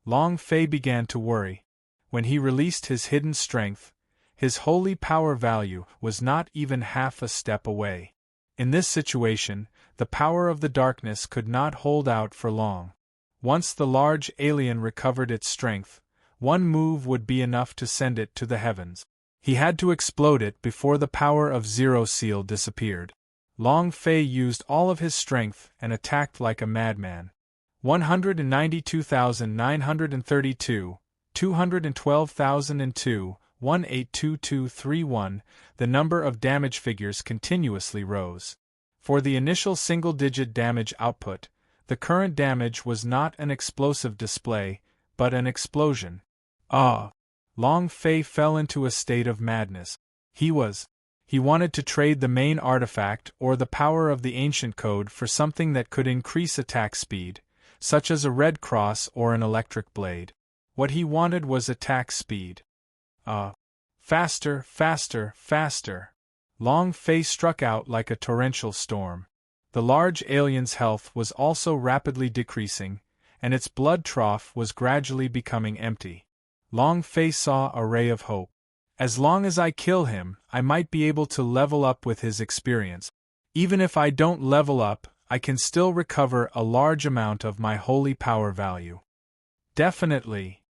Long Fei began to worry. When he released his hidden strength, his holy power value was not even half a step away. In this situation, the power of the darkness could not hold out for long. Once the large alien recovered its strength, one move would be enough to send it to the heavens. He had to explode it before the power of Zero Seal disappeared. Long Fei used all of his strength and attacked like a madman. 192,932, 212,002, 182231, the number of damage figures continuously rose. For the initial single-digit damage output, the current damage was not an explosive display, but an explosion. Long Fei fell into a state of madness. He wanted to trade the main artifact or the power of the ancient code for something that could increase attack speed, such as a red cross or an electric blade. What he wanted was attack speed. Faster, faster, faster. Long Fei struck out like a torrential storm. The large alien's health was also rapidly decreasing, and its blood trough was gradually becoming empty. Long Fei saw a ray of hope. As long as I kill him, I might be able to level up with his experience. Even if I don't level up, I can still recover a large amount of my holy power value. Definitely.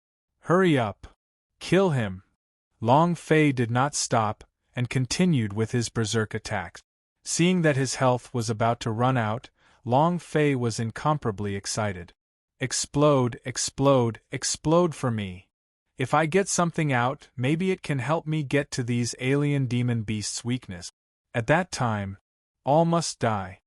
Hurry up. Kill him. Long Fei did not stop, and continued with his berserk attacks. Seeing that his health was about to run out, Long Fei was incomparably excited. Explode, explode, explode for me. If I get something out, maybe it can help me get to these alien demon beasts' weakness. At that time, all must die.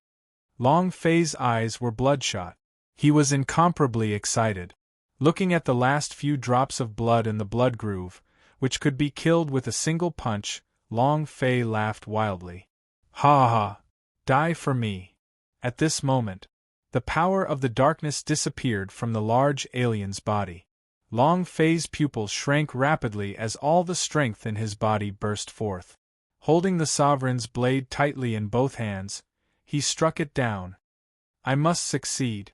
Long Fei's eyes were bloodshot. He was incomparably excited. Looking at the last few drops of blood in the blood groove, which could be killed with a single punch, Long Fei laughed wildly. Ha ha! Die for me! At this moment, the power of the darkness disappeared from the large alien's body. Long Fei's pupils shrank rapidly as all the strength in his body burst forth. Holding the sovereign's blade tightly in both hands, he struck it down. I must succeed.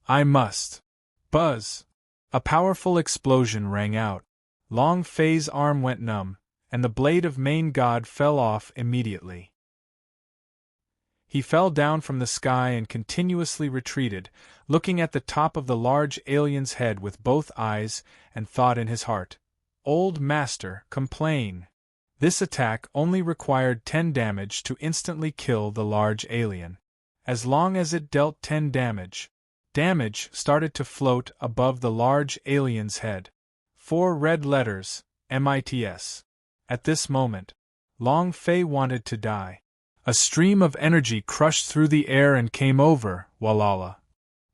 I must. Buzz! A powerful explosion rang out. Long Fei's arm went numb, and the blade of Main God fell off immediately. He fell down from the sky and continuously retreated, looking at the top of the large alien's head with both eyes, and thought in his heart, "Old Master, complain." This attack only required 10 damage to instantly kill the large alien. As long as it dealt 10 damage, started to float above the large alien's head. 4 red letters, MITS. At this moment, Long Fei wanted to die. A stream of energy crushed through the air and came over, Walala.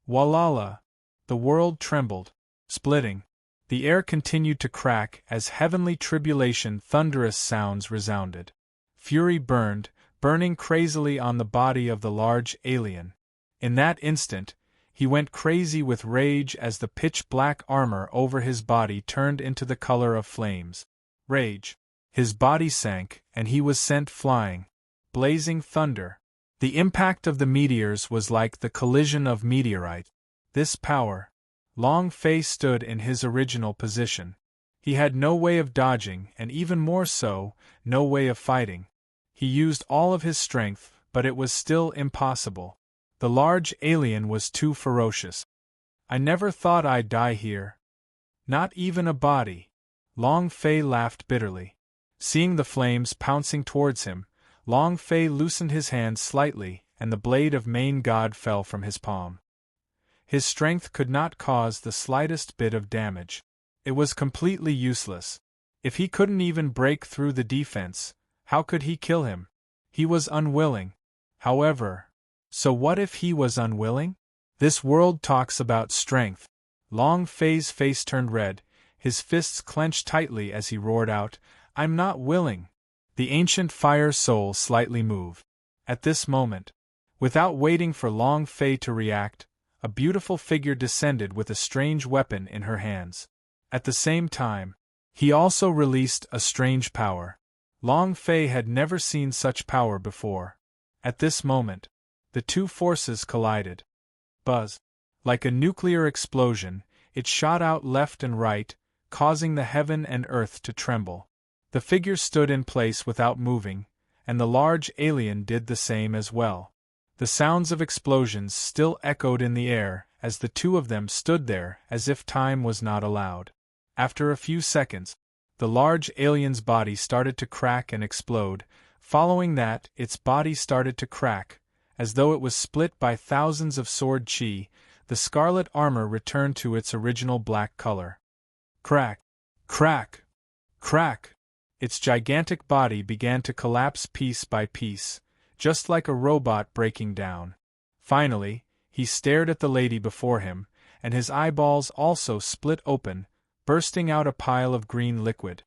Walala! The world trembled, splitting. The air continued to crack as heavenly tribulation thunderous sounds resounded. Fury burning crazily on the body of the large alien. In that instant, he went crazy with rage as the pitch-black armor over his body turned into the color of flames. Rage. His body sank, and he was sent flying. Blazing thunder. The impact of the meteors was like the collision of meteorites. This power. Long Fei stood in his original position. He had no way of dodging, and even more so, no way of fighting. He used all of his strength, but it was still impossible. The large alien was too ferocious. I never thought I'd die here. Not even a body. Long Fei laughed bitterly. Seeing the flames pouncing towards him, Long Fei loosened his hand slightly, and the blade of Main God fell from his palm. His strength could not cause the slightest bit of damage. It was completely useless. If he couldn't even break through the defense, how could he kill him? He was unwilling. However, so what if he was unwilling? This world talks about strength. Long Fei's face turned red, his fists clenched tightly as he roared out, "I'm not willing." The ancient fire soul slightly moved. At this moment, without waiting for Long Fei to react, a beautiful figure descended with a strange weapon in her hands. At the same time, he also released a strange power. Long Fei had never seen such power before. At this moment, the two forces collided. buzz. Like a nuclear explosion, it shot out left and right, causing the heaven and earth to tremble. The figure stood in place without moving, and the large alien did the same as well. The sounds of explosions still echoed in the air as the two of them stood there as if time was not allowed. After a few seconds, the large alien's body started to crack and explode. Following that, its body started to crack, as though it was split by thousands of sword chi. The scarlet armor returned to its original black color. Crack! Crack! Crack! Its gigantic body began to collapse piece by piece, just like a robot breaking down. Finally, he stared at the lady before him, and his eyeballs also split open, bursting out a pile of green liquid.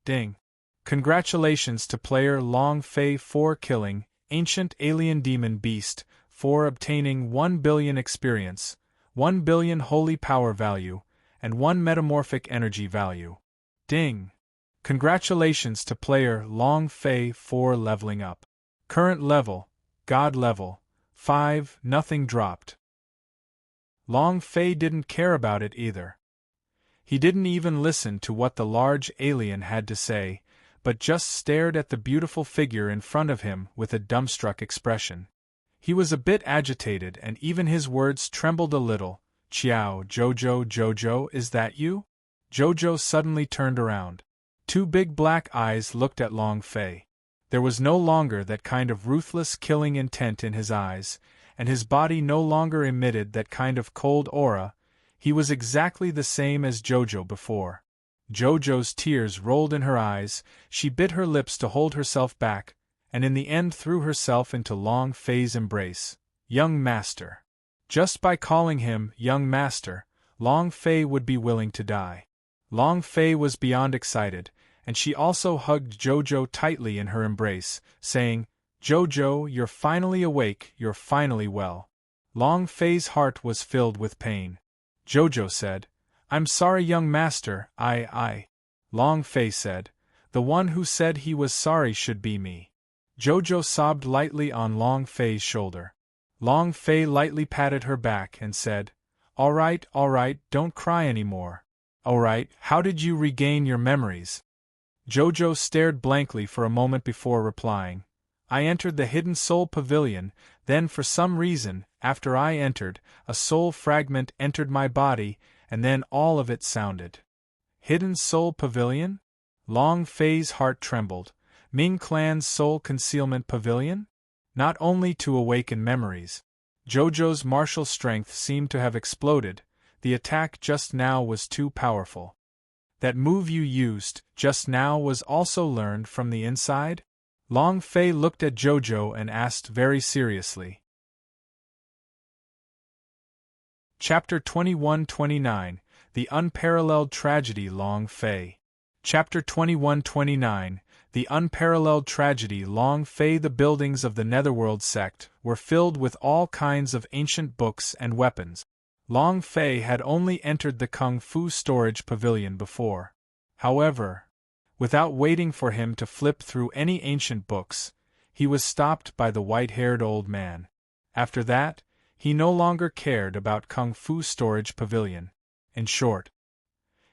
Ding! Congratulations to player Long Fei for killing Ancient Alien Demon Beast, for obtaining 1 billion experience, 1 billion holy power value, and 1 metamorphic energy value. Ding! Congratulations to player Long Fei for leveling up. Current level, God level, 5, nothing dropped. Long Fei didn't care about it either. He didn't even listen to what the large alien had to say, but just stared at the beautiful figure in front of him with a dumbstruck expression. He was a bit agitated and even his words trembled a little. Chiao, Jojo, is that you? Jojo suddenly turned around. 2 big black eyes looked at Long Fei. There was no longer that kind of ruthless killing intent in his eyes, and his body no longer emitted that kind of cold aura. He was exactly the same as Jojo before. Jojo's tears rolled in her eyes, she bit her lips to hold herself back, and in the end threw herself into Long Fei's embrace. Young Master. Just by calling him Young Master, Long Fei would be willing to die. Long Fei was beyond excited, and she also hugged Jojo tightly in her embrace, saying, Jojo, you're finally awake, you're finally well. Long Fei's heart was filled with pain. Jojo said, I'm sorry, young master, I. Long Fei said, the one who said he was sorry should be me. Jojo sobbed lightly on Long Fei's shoulder. Long Fei lightly patted her back and said, all right, don't cry anymore. All right, how did you regain your memories? Jojo stared blankly for a moment before replying. I entered the Hidden Soul Pavilion, then for some reason, after I entered, a soul fragment entered my body, and then all of it sounded. Hidden Soul Pavilion? Long Fei's heart trembled. Ming Clan's Soul Concealment Pavilion? Not only to awaken memories. Jojo's martial strength seemed to have exploded. The attack just now was too powerful. That move you used just now was also learned from the inside? Long Fei looked at Jojo and asked very seriously. Chapter 21-29, The Unparalleled Tragedy Long Fei. Chapter 21-29, The Unparalleled Tragedy Long Fei. The buildings of the Netherworld sect were filled with all kinds of ancient books and weapons. Long Fei had only entered the Kung Fu storage pavilion before. However, without waiting for him to flip through any ancient books, he was stopped by the white-haired old man. After that, he no longer cared about Kung Fu storage pavilion. In short,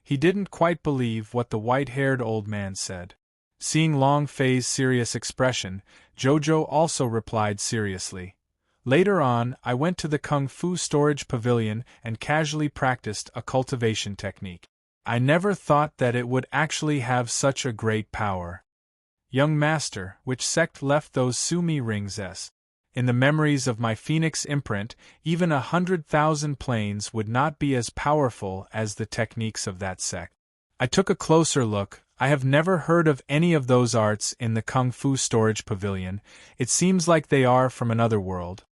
he didn't quite believe what the white-haired old man said. Seeing Long Fei's serious expression, Jojo also replied seriously. Later on, I went to the Kung Fu storage pavilion and casually practiced a cultivation technique. I never thought that it would actually have such a great power. Young Master, which sect left those Sumi rings s? In the memories of my Phoenix imprint, even 100,000 planes would not be as powerful as the techniques of that sect. I took a closer look. I have never heard of any of those arts in the Kung Fu storage pavilion. It seems like they are from another world.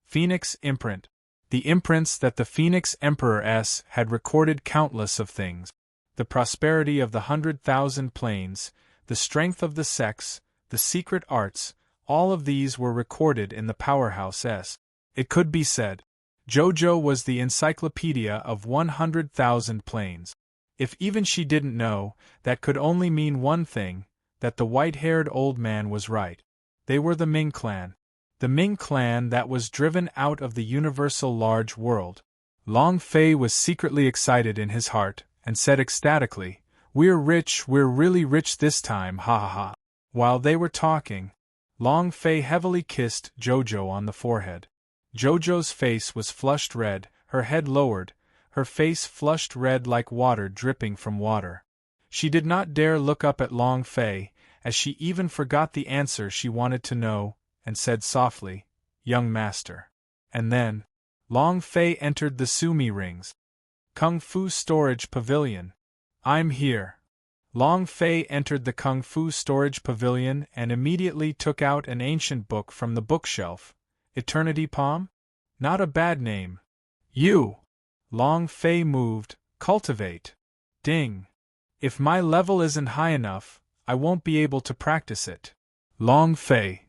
Phoenix imprint. The imprints that the Phoenix Emperor S had recorded countless of things. The prosperity of the 100,000 planes, the strength of the sects, the secret arts, all of these were recorded in the Powerhouse S. It could be said, Jojo was the encyclopedia of 100,000 planes. If even she didn't know, that could only mean one thing, that the white-haired old man was right. They were the Ming clan. The Ming clan that was driven out of the universal large world. Long Fei was secretly excited in his heart, and said ecstatically, "We're rich, we're really rich this time, ha ha ha." While they were talking, Long Fei heavily kissed Jojo on the forehead. Jojo's face was flushed red, her head lowered, her face flushed red like water dripping from water. She did not dare look up at Long Fei, as she even forgot the answer she wanted to know, and said softly, "Young master." And then, Long Fei entered the Sumi Rings Kung Fu Storage Pavilion. "I'm here." Long Fei entered the Kung Fu Storage Pavilion and immediately took out an ancient book from the bookshelf. Eternity Palm? Not a bad name. "You!" Long Fei moved. "Cultivate." Ding. "If my level isn't high enough, I won't be able to practice it." Long Fei.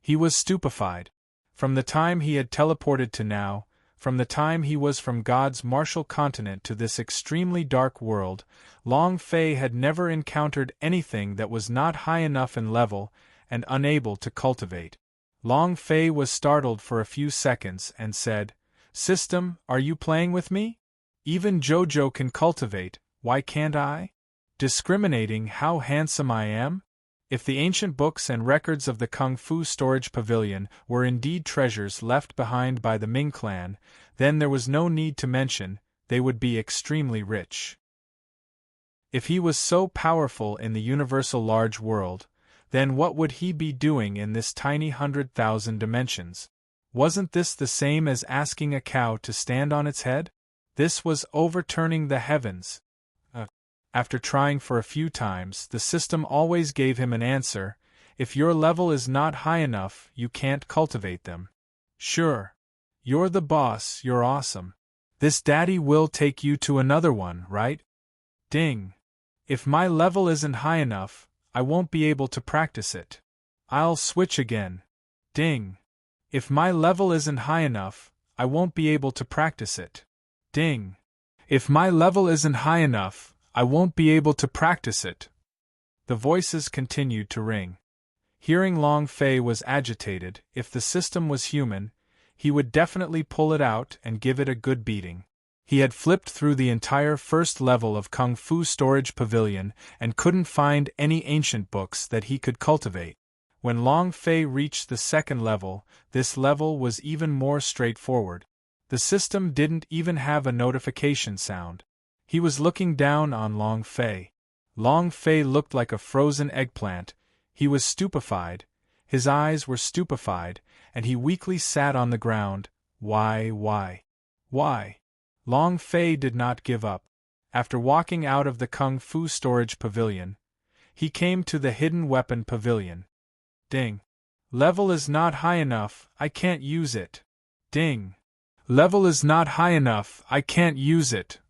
He was stupefied. From the time he had teleported to now, from the time he was from God's martial continent to this extremely dark world, Long Fei had never encountered anything that was not high enough in level and unable to cultivate. Long Fei was startled for a few seconds and said, "System, are you playing with me? Even Jojo can cultivate, why can't I? Discriminating how handsome I am?" If the ancient books and records of the Kung Fu Storage Pavilion were indeed treasures left behind by the Ming clan, then there was no need to mention, they would be extremely rich. If he was so powerful in the universal large world, then what would he be doing in this tiny 100,000 dimensions? Wasn't this the same as asking a cow to stand on its head? This was overturning the heavens. After trying for a few times, the system always gave him an answer: "If your level is not high enough, you can't cultivate them." "Sure. You're the boss, you're awesome. This daddy will take you to another one, right?" Ding. "If my level isn't high enough, I won't be able to practice it. I'll switch again." Ding. "If my level isn't high enough, I won't be able to practice it." Ding. "If my level isn't high enough, I won't be able to practice it." The voices continued to ring. Hearing Long Fei was agitated, if the system was human, he would definitely pull it out and give it a good beating. He had flipped through the entire first level of Kung Fu Storage Pavilion and couldn't find any ancient books that he could cultivate. When Long Fei reached the second level, this level was even more straightforward. The system didn't even have a notification sound. He was looking down on Long Fei. Long Fei looked like a frozen eggplant. He was stupefied, his eyes were stupefied, and he weakly sat on the ground. Why? Long Fei did not give up. After walking out of the Kung Fu Storage Pavilion, he came to the Hidden Weapon Pavilion. Ding. "Level is not high enough, I can't use it." Ding. "Level is not high enough, I can't use it."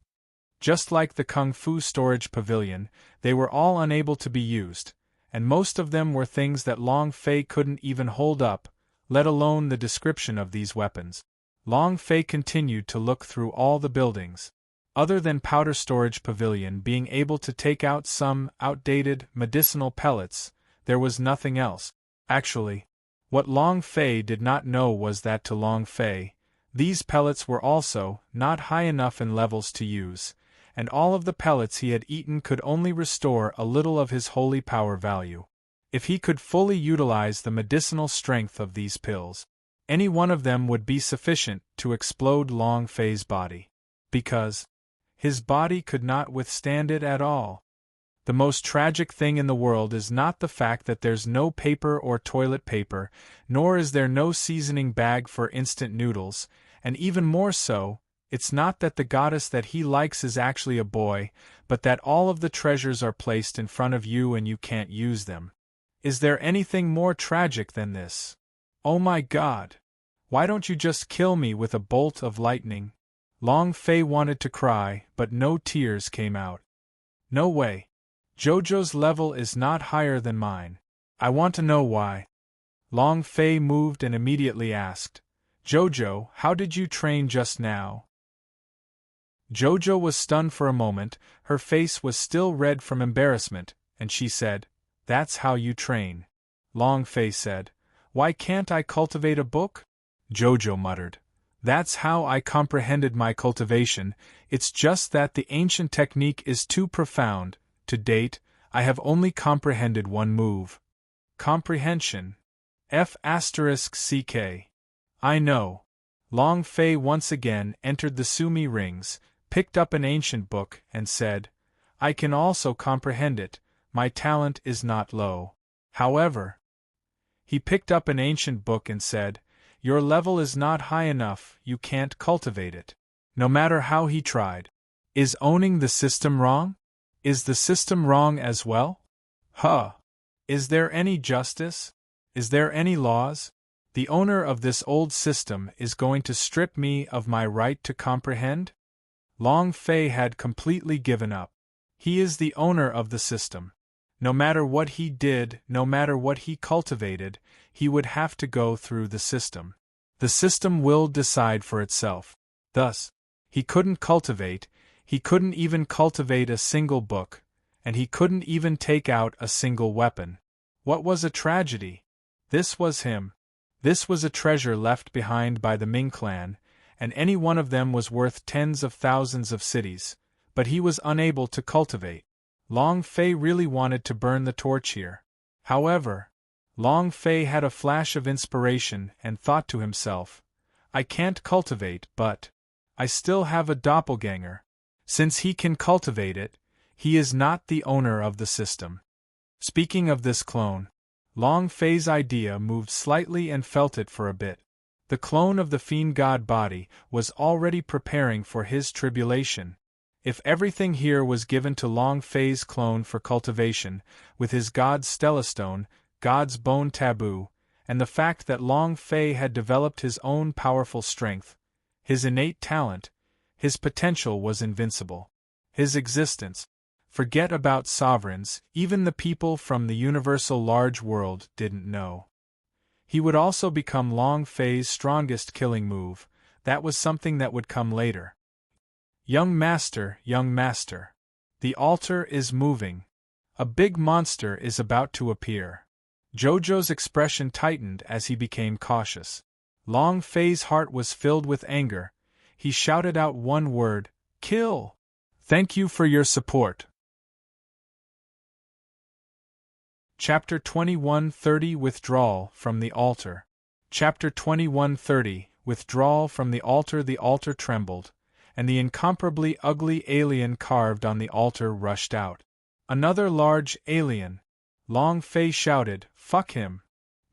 Just like the Kung Fu Storage Pavilion, they were all unable to be used, and most of them were things that Long Fei couldn't even hold up, let alone the description of these weapons. Long Fei continued to look through all the buildings. Other than Powder Storage Pavilion being able to take out some outdated medicinal pellets, there was nothing else. Actually, what Long Fei did not know was that to Long Fei, these pellets were also not high enough in levels to use, and all of the pellets he had eaten could only restore a little of his holy power value. If he could fully utilize the medicinal strength of these pills, any one of them would be sufficient to explode Long Fei's body. Because his body could not withstand it at all. The most tragic thing in the world is not the fact that there's no paper or toilet paper, nor is there no seasoning bag for instant noodles, and even more so, it's not that the goddess that he likes is actually a boy, but that all of the treasures are placed in front of you and you can't use them. Is there anything more tragic than this? Oh my God! Why don't you just kill me with a bolt of lightning? Long Fei wanted to cry, but no tears came out. No way. Jojo's level is not higher than mine. I want to know why. Long Fei moved and immediately asked, "Jojo, how did you train just now?" Jojo was stunned for a moment, her face was still red from embarrassment, and she said, "That's how you train." Long Fei said, Why can't I cultivate a book? Jojo muttered. That's how I comprehended my cultivation, it's just that the ancient technique is too profound. To date, I have only comprehended one move. Comprehension. F***ck. I know. Long Fei once again entered the Sumi rings, picked up an ancient book, and said, I can also comprehend it, my talent is not low. However, he picked up an ancient book and said, your level is not high enough, you can't cultivate it. No matter how he tried. Is owning the system wrong? Is the system wrong as well? Is there any justice? Is there any laws? The owner of this old system is going to strip me of my right to comprehend? Long Fei had completely given up. He is the owner of the system. No matter what he did, no matter what he cultivated, he would have to go through the system. The system will decide for itself. Thus, he couldn't cultivate, he couldn't even cultivate a single book, and he couldn't even take out a single weapon. What was a tragedy? This was him. This was a treasure left behind by the Ming clan, and any one of them was worth tens of thousands of cities, but he was unable to cultivate. Long Fei really wanted to burn the torch here. However, Long Fei had a flash of inspiration and thought to himself, I can't cultivate, but I still have a doppelganger. Since he can cultivate it, he is not the owner of the system. Speaking of this clone, Long Fei's idea moved slightly and felt it for a bit. The clone of the fiend god body was already preparing for his tribulation. If everything here was given to Long Fei's clone for cultivation, with his god's stellastone, god's bone taboo, and the fact that Long Fei had developed his own powerful strength, his innate talent, his potential was invincible. His existence. Forget about sovereigns, even the people from the universal large world didn't know. He would also become Long Fei's strongest killing move, that was something that would come later. Young master, the altar is moving. A big monster is about to appear. Jojo's expression tightened as he became cautious. Long Fei's heart was filled with anger. He shouted out one word, kill! Thank you for your support. Chapter 21:30 Withdrawal from the Altar. Chapter 21:30 Withdrawal from the altar trembled, and the incomparably ugly alien carved on the altar rushed out. Another large alien. Long Fei shouted, fuck him.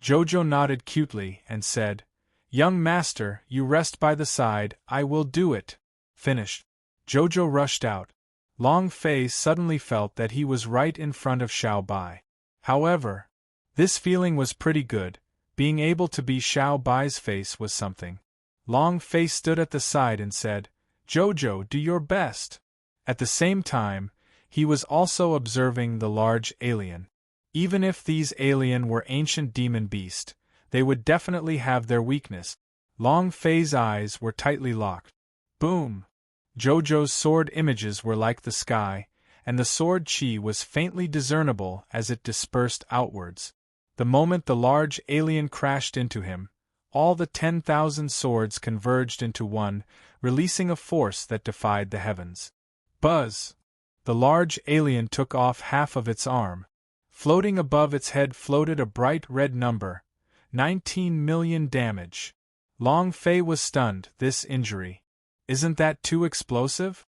Jojo nodded cutely and said, young master, you rest by the side, I will do it. Finished. Jojo rushed out. Long Fei suddenly felt that he was right in front of Xiao Bai. However, this feeling was pretty good. Being able to be Xiao Bai's face was something. Long Fei stood at the side and said, Jojo, do your best. At the same time, he was also observing the large alien. Even if these alien were ancient demon beast, they would definitely have their weakness. Long Fei's eyes were tightly locked. Boom! Jojo's sword images were like the sky, and the sword chi was faintly discernible as it dispersed outwards. The moment the large alien crashed into him, all the 10,000 swords converged into one, releasing a force that defied the heavens. Buzz! The large alien took off half of its arm. Floating above its head floated a bright red number, 19 million damage. Long Fei was stunned. This injury. Isn't that too explosive?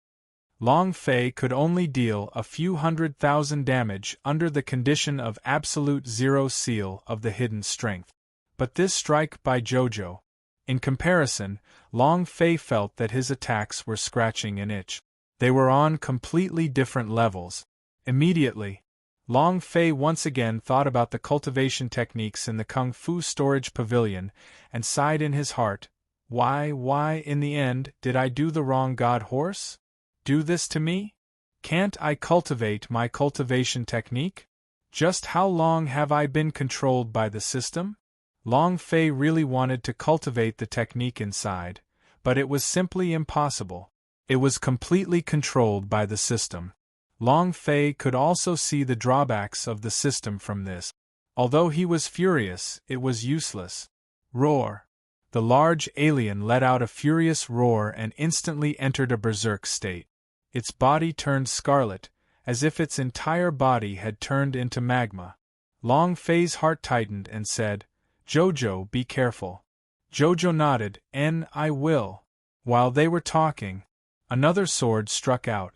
Long Fei could only deal a few 100,000 damage under the condition of absolute zero seal of the hidden strength. But this strike by Jojo. In comparison, Long Fei felt that his attacks were scratching an itch. They were on completely different levels. Immediately, Long Fei once again thought about the cultivation techniques in the Kung Fu storage pavilion and sighed in his heart, why in the end did I do the wrong god horse? Do this to me? Can't I cultivate my cultivation technique? Just how long have I been controlled by the system? Long Fei really wanted to cultivate the technique inside, but it was simply impossible. It was completely controlled by the system. Long Fei could also see the drawbacks of the system from this. Although he was furious, it was useless. Roar! The large alien let out a furious roar and instantly entered a berserk state. Its body turned scarlet, as if its entire body had turned into magma. Long Fei's heart tightened and said, "Jojo, be careful." Jojo nodded, I will." While they were talking, another sword struck out.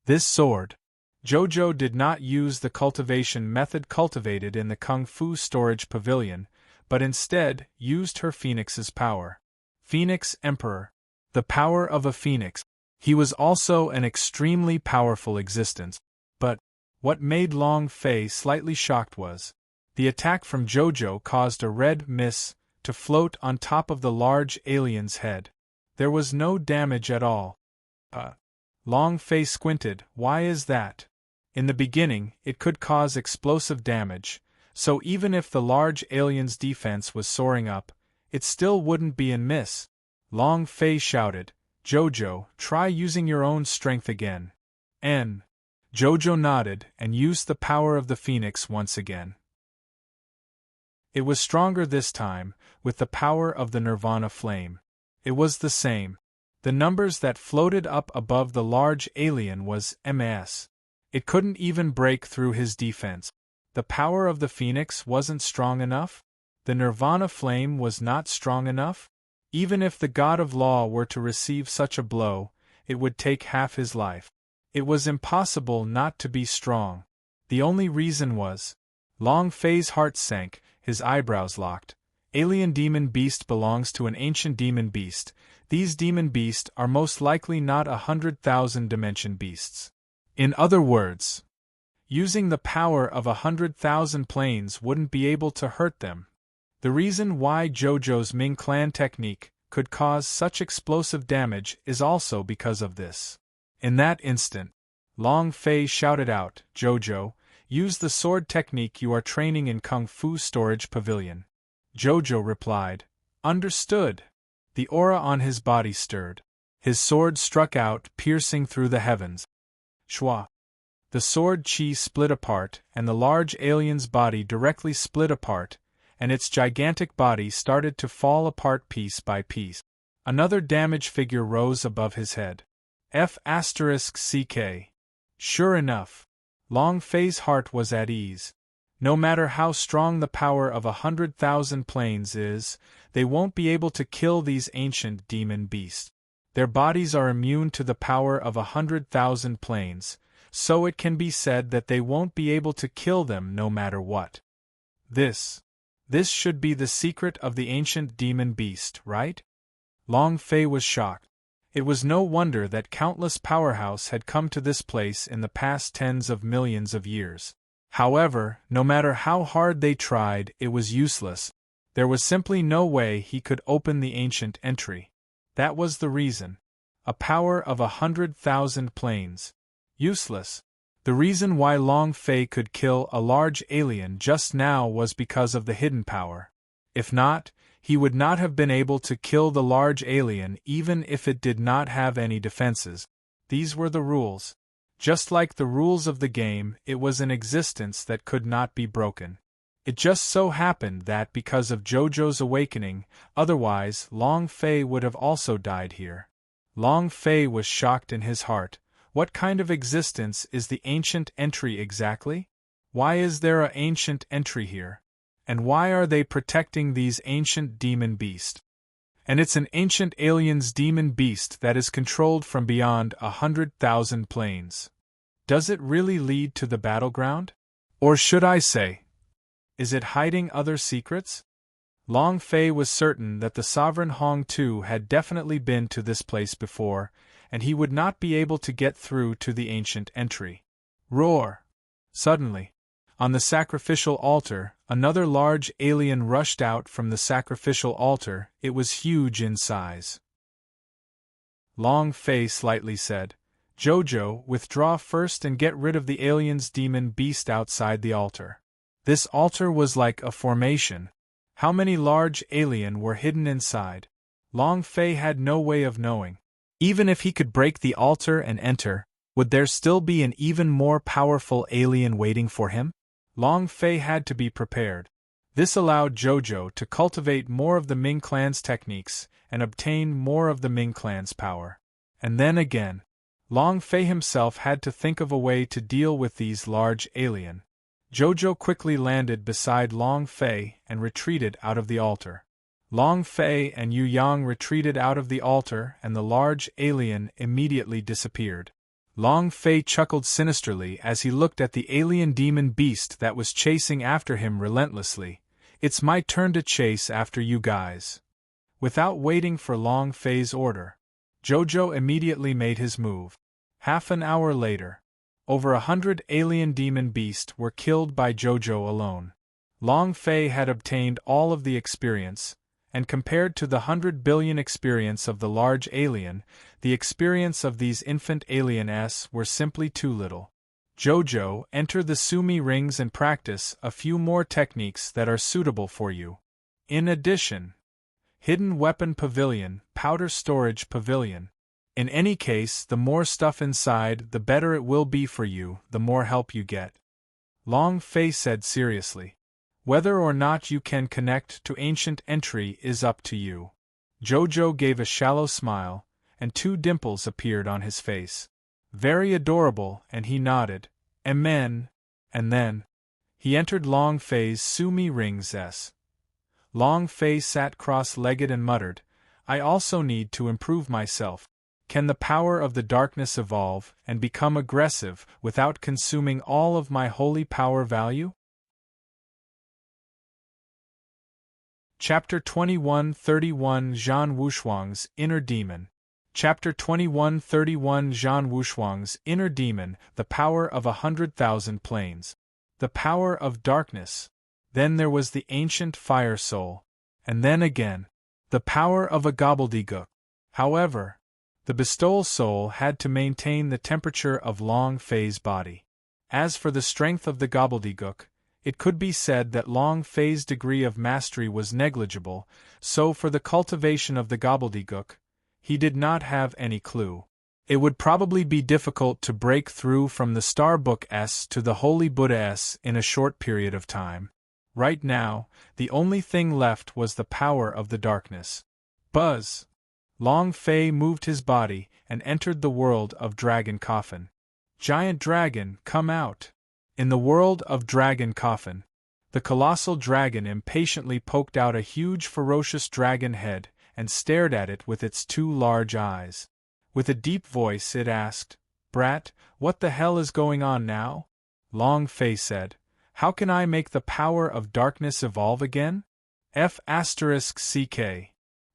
This sword. Jojo did not use the cultivation method cultivated in the Kung Fu storage pavilion, but instead used her phoenix's power. Phoenix Emperor. The power of a phoenix. He was also an extremely powerful existence. But what made Long Fei slightly shocked was the attack from Jojo caused a red mist to float on top of the large alien's head. There was no damage at all. Long Fei squinted. Why is that? In the beginning, it could cause explosive damage, so even if the large alien's defense was soaring up, it still wouldn't be in miss. Long Fei shouted, "Jojo, try using your own strength again." Jojo nodded and used the power of the phoenix once again. It was stronger this time, with the power of the Nirvana flame. It was the same. The numbers that floated up above the large alien was MS. It couldn't even break through his defense. The power of the phoenix wasn't strong enough? The Nirvana flame was not strong enough? Even if the god of law were to receive such a blow, it would take half his life. It was impossible not to be strong. The only reason was... Long Fei's heart sank, his eyebrows locked. Alien demon beast belongs to an ancient demon beast. These demon beasts are most likely not 100,000 dimension beasts. In other words, using the power of 100,000 planes wouldn't be able to hurt them. The reason why Jojo's Ming Clan technique could cause such explosive damage is also because of this. In that instant, Long Fei shouted out, "Jojo, use the sword technique you are training in Kung Fu Storage Pavilion." Jojo replied, "Understood." The aura on his body stirred. His sword struck out, piercing through the heavens. Shwa! The sword chi split apart, and the large alien's body directly split apart, and its gigantic body started to fall apart piece by piece. Another damage figure rose above his head. F***CK. Sure enough, Long Fei's heart was at ease. No matter how strong the power of 100,000 planes is, they won't be able to kill these ancient demon beasts. Their bodies are immune to the power of 100,000 planes, so it can be said that they won't be able to kill them no matter what. This should be the secret of the ancient demon beast, right? Long Fei was shocked. It was no wonder that countless powerhouses had come to this place in the past tens of millions of years. However, no matter how hard they tried, it was useless. There was simply no way he could open the ancient entry. That was the reason. A power of 100,000 planes. Useless. The reason why Long Fei could kill a large alien just now was because of the hidden power. If not, he would not have been able to kill the large alien even if it did not have any defenses. These were the rules. Just like the rules of the game, it was an existence that could not be broken. It just so happened that because of Jojo's awakening, otherwise Long Fei would have also died here. Long Fei was shocked in his heart. What kind of existence is the ancient entry exactly? Why is there an ancient entry here? And why are they protecting these ancient demon beasts? And it's an ancient alien's demon beast that is controlled from beyond 100,000 planes. Does it really lead to the battleground? Or should I say, is it hiding other secrets? Long Fei was certain that the sovereign Hong Tu had definitely been to this place before, and he would not be able to get through to the ancient entry. Roar! Suddenly, on the sacrificial altar, another large alien rushed out from the sacrificial altar. It was huge in size. Long Fei slightly said, "Jojo, withdraw first and get rid of the alien's demon beast outside the altar." This altar was like a formation. How many large alien were hidden inside? Long Fei had no way of knowing. Even if he could break the altar and enter, would there still be an even more powerful alien waiting for him? Long Fei had to be prepared. This allowed Jojo to cultivate more of the Ming clan's techniques and obtain more of the Ming clan's power. And then again, Long Fei himself had to think of a way to deal with these large alien. Jojo quickly landed beside Long Fei and retreated out of the altar. Long Fei and Yu Yang retreated out of the altar and the large alien immediately disappeared. Long Fei chuckled sinisterly as he looked at the alien demon beast that was chasing after him relentlessly. It's my turn to chase after you guys. Without waiting for Long Fei's order, Jojo immediately made his move. Half an hour later, over 100 alien demon beasts were killed by Jojo alone. Long Fei had obtained all of the experience, and compared to the 100 billion experience of the large alien, the experience of these infant aliens were simply too little. Jojo, enter the Sumi rings and practice a few more techniques that are suitable for you. In addition, Hidden Weapon Pavilion, Powder Storage Pavilion. In any case, the more stuff inside, the better it will be for you, the more help you get. Long Fei said seriously. Whether or not you can connect to ancient entry is up to you. Jojo gave a shallow smile, and 2 dimples appeared on his face. Very adorable, and he nodded. Amen. And then, he entered Long Fei's Sumi rings s. Long Fei sat cross-legged and muttered, I also need to improve myself. Can the power of the darkness evolve and become aggressive without consuming all of my holy power value? Chapter 21:31 Zhan Wushuang's Inner Demon. Chapter 21:31 Zhan Wushuang's Inner Demon, the Power of 100,000 Planes. The Power of Darkness. Then there was the Ancient Fire Soul. And then again, the power of a gobbledygook. However, the bestowal soul had to maintain the temperature of Long Fei's body. As for the strength of the gobbledygook, it could be said that Long Fei's degree of mastery was negligible, so for the cultivation of the gobbledygook, he did not have any clue. It would probably be difficult to break through from the Star Book S to the Holy Buddha S in a short period of time. Right now, the only thing left was the power of the darkness. Buzz! Long Fei moved his body and entered the world of Dragon Coffin. Giant Dragon, come out! In the world of Dragon Coffin, the colossal dragon impatiently poked out a huge ferocious dragon head and stared at it with its 2 large eyes. With a deep voice it asked, Brat, what the hell is going on now? Long Fei said, How can I make the power of darkness evolve again? F***ck.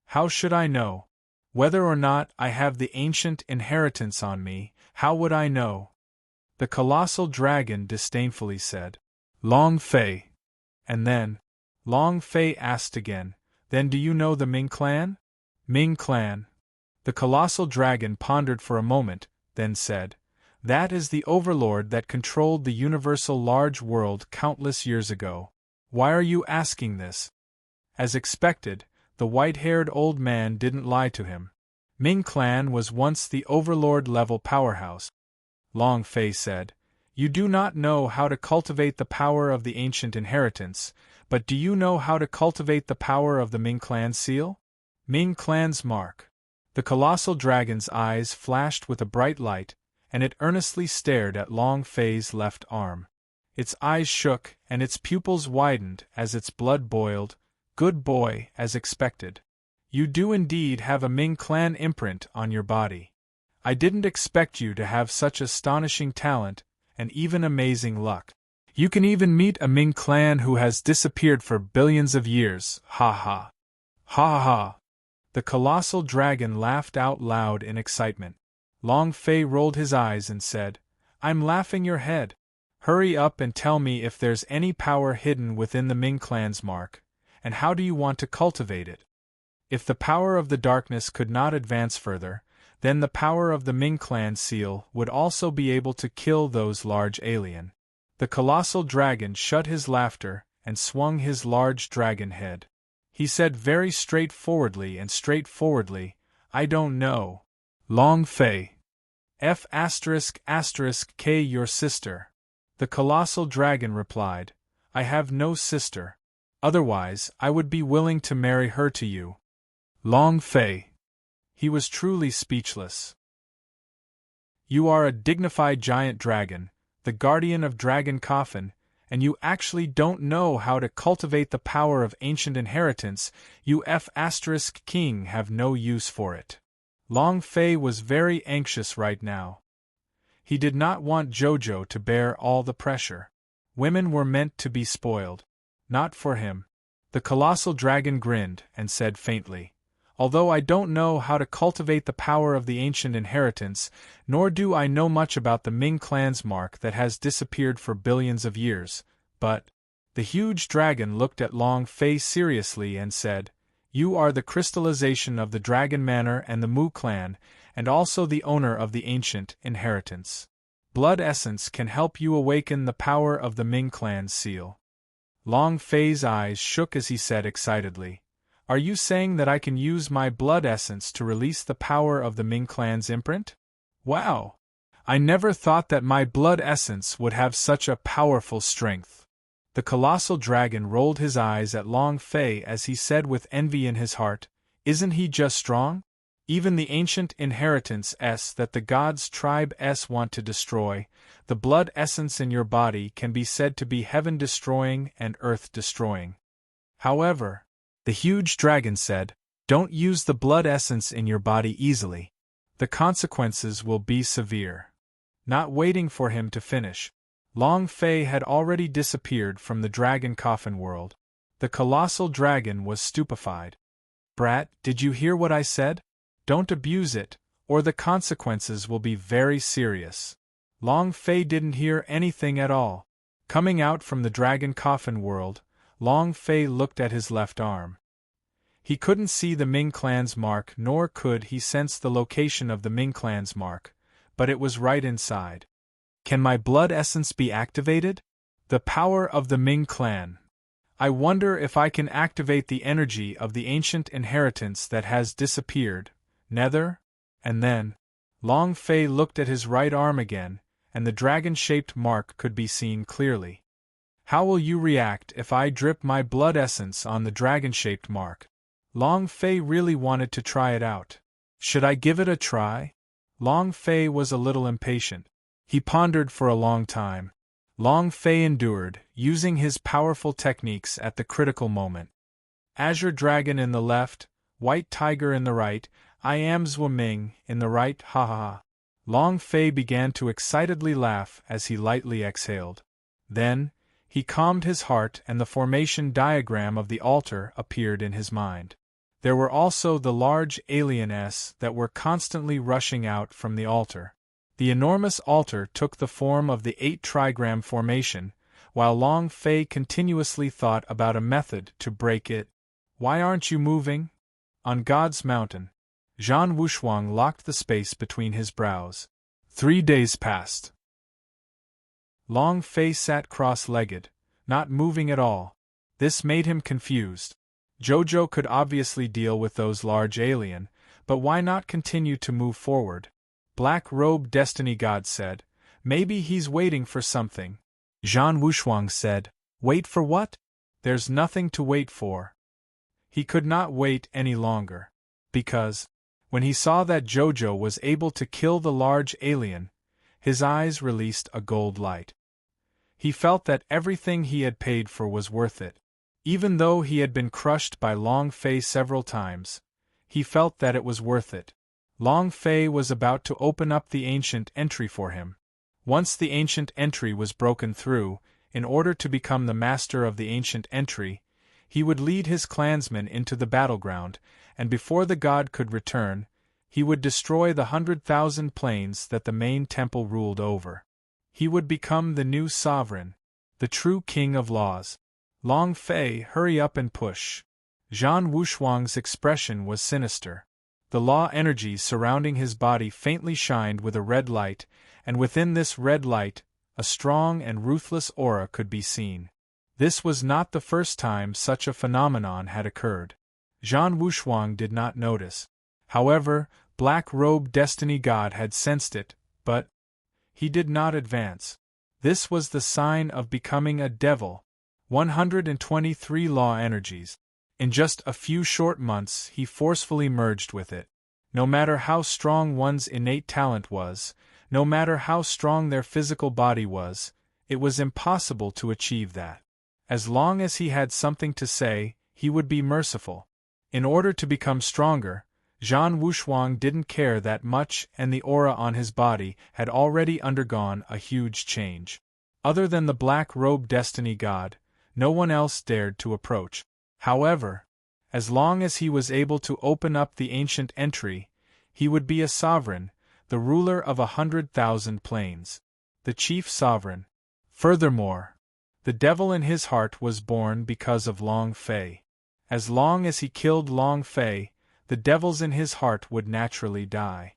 How should I know? Whether or not I have the ancient inheritance on me, how would I know? The colossal dragon disdainfully said. Long Fei. And then, Long Fei asked again, Then do you know the Ming clan? Ming clan. The colossal dragon pondered for a moment, then said, That is the overlord that controlled the universal large world countless years ago. Why are you asking this? As expected, the white-haired old man didn't lie to him. Ming clan was once the overlord-level powerhouse. Long Fei said, You do not know how to cultivate the power of the ancient inheritance, but do you know how to cultivate the power of the Ming clan seal? Ming clan's mark. The colossal dragon's eyes flashed with a bright light, and it earnestly stared at Long Fei's left arm. Its eyes shook and its pupils widened as its blood boiled. Good boy, as expected. You do indeed have a Ming clan imprint on your body. I didn't expect you to have such astonishing talent, and even amazing luck. You can even meet a Ming clan who has disappeared for billions of years, ha ha. Ha ha. The colossal dragon laughed out loud in excitement. Long Fei rolled his eyes and said, I'm laughing your head. Hurry up and tell me if there's any power hidden within the Ming clan's mark, and how do you want to cultivate it? If the power of the darkness could not advance further, then the power of the Ming clan seal would also be able to kill those large alien. The colossal dragon shut his laughter and swung his large dragon head. He said very straightforwardly, I don't know. Long Fei. F***k your sister. The colossal dragon replied, I have no sister. Otherwise, I would be willing to marry her to you. Long Fei. He was truly speechless. You are a dignified giant dragon, the guardian of Dragon Coffin, and you actually don't know how to cultivate the power of ancient inheritance. You king have no use for it. Long Fei was very anxious right now. He did not want Jojo to bear all the pressure. Women were meant to be spoiled. Not for him. The colossal dragon grinned and said faintly, Although I don't know how to cultivate the power of the ancient inheritance, nor do I know much about the Ming clan's mark that has disappeared for billions of years, but... The huge dragon looked at Long Fei seriously and said, You are the crystallization of the Dragon Manor and the Mu clan, and also the owner of the ancient inheritance. Blood essence can help you awaken the power of the Ming clan's seal. Long Fei's eyes shook as he said excitedly, Are you saying that I can use my blood essence to release the power of the Ming clan's imprint? Wow! I never thought that my blood essence would have such a powerful strength. The colossal dragon rolled his eyes at Long Fei as he said with envy in his heart, Isn't he just strong? Even the ancient inheritance that the gods' tribe want to destroy, the blood essence in your body can be said to be heaven-destroying and earth-destroying. However, the huge dragon said, Don't use the blood essence in your body easily. The consequences will be severe. Not waiting for him to finish, Long Fei had already disappeared from the Dragon Coffin world. The colossal dragon was stupefied. Brat, did you hear what I said? Don't abuse it, or the consequences will be very serious. Long Fei didn't hear anything at all. Coming out from the Dragon Coffin world, Long Fei looked at his left arm. He couldn't see the Ming clan's mark, nor could he sense the location of the Ming clan's mark, but it was right inside. Can my blood essence be activated? The power of the Ming clan. I wonder if I can activate the energy of the ancient inheritance that has disappeared. Nether? And then, Long Fei looked at his right arm again, and the dragon-shaped mark could be seen clearly. How will you react if I drip my blood essence on the dragon-shaped mark? Long Fei really wanted to try it out. Should I give it a try? Long Fei was a little impatient. He pondered for a long time. Long Fei endured, using his powerful techniques at the critical moment. Azure Dragon in the left, White Tiger in the right, I am Zhuo Ming in the right, ha ha ha. Long Fei began to excitedly laugh as he lightly exhaled. Then, he calmed his heart and the formation diagram of the altar appeared in his mind. There were also the large aliens that were constantly rushing out from the altar. The enormous altar took the form of the 8-trigram formation, while Long Fei continuously thought about a method to break it. Why aren't you moving? On God's mountain. Zhan Wushuang locked the space between his brows. 3 days passed. Long Fei sat cross-legged, not moving at all. This made him confused. Jojo could obviously deal with those large alien, but why not continue to move forward? Black-robed destiny god said, Maybe he's waiting for something. Zhan Wushuang said, Wait for what? There's nothing to wait for. He could not wait any longer. Because, when he saw that Jojo was able to kill the large alien, his eyes released a gold light. He felt that everything he had paid for was worth it. Even though he had been crushed by Long Fei several times, he felt that it was worth it. Long Fei was about to open up the ancient entry for him. Once the ancient entry was broken through, in order to become the master of the ancient entry, he would lead his clansmen into the battleground, and before the god could return, he would destroy the 100,000 planes that the main temple ruled over. He would become the new sovereign, the true king of laws. Long Fei, hurry up and push. Zhan Wushuang's expression was sinister. The law energies surrounding his body faintly shined with a red light, and within this red light, a strong and ruthless aura could be seen. This was not the first time such a phenomenon had occurred. Zhan Wushuang did not notice. However, Black-robed Destiny God had sensed it, but he did not advance. This was the sign of becoming a devil. 123 law energies. In just a few short months he forcefully merged with it. No matter how strong one's innate talent was, no matter how strong their physical body was, it was impossible to achieve that. As long as he had something to say, he would be merciful. In order to become stronger, Zhan Wushuang didn't care that much, and the aura on his body had already undergone a huge change. Other than the black-robed destiny god, no one else dared to approach. However, as long as he was able to open up the ancient entry, he would be a sovereign, the ruler of 100,000 planes. The chief sovereign. Furthermore, the devil in his heart was born because of Long Fei. As long as he killed Long Fei, the devils in his heart would naturally die.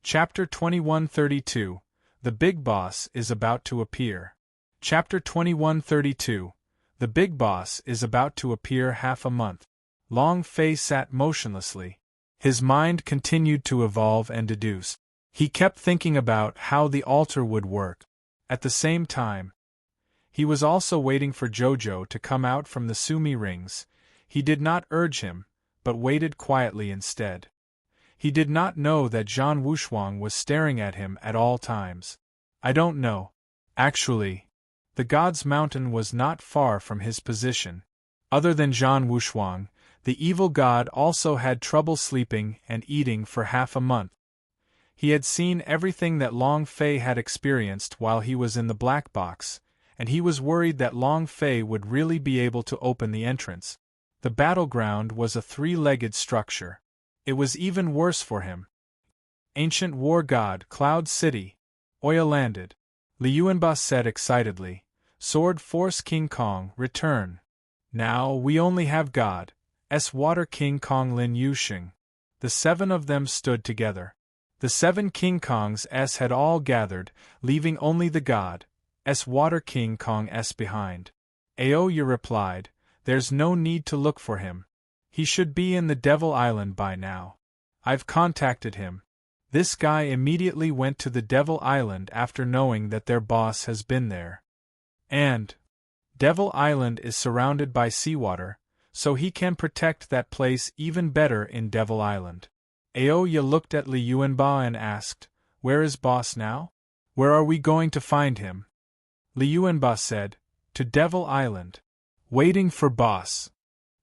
Chapter 2132. The Big Boss is about to appear. Chapter 2132. The Big Boss is about to appear. Half a month. Long Fei sat motionlessly. His mind continued to evolve and deduce. He kept thinking about how the altar would work. At the same time, he was also waiting for Jojo to come out from the Sumi rings. He did not urge him, but waited quietly instead. He did not know that Zhan Wushuang was staring at him at all times. I don't know. Actually, the God's Mountain was not far from his position. Other than Zhan Wushuang, the evil god also had trouble sleeping and eating for half a month. He had seen everything that Long Fei had experienced while he was in the black box, and he was worried that Long Fei would really be able to open the entrance. The battleground was a three-legged structure. It was even worse for him. Ancient war god, Cloud City. Oya landed. Li Yuanba said excitedly. Sword Force King Kong, return. Now we only have God. Water King Kong Lin Yuxing. The seven of them stood together. The 7 King Kongs had all gathered, leaving only the god, Water King Kong behind. Aoya replied, there's no need to look for him. He should be in the Devil Island by now. I've contacted him. This guy immediately went to the Devil Island after knowing that their boss has been there. And Devil Island is surrounded by seawater, so he can protect that place even better in Devil Island. Aoya looked at Li Yuanba and asked, where is boss now? Where are we going to find him? Li Yuanba said, to Devil Island. Waiting for boss.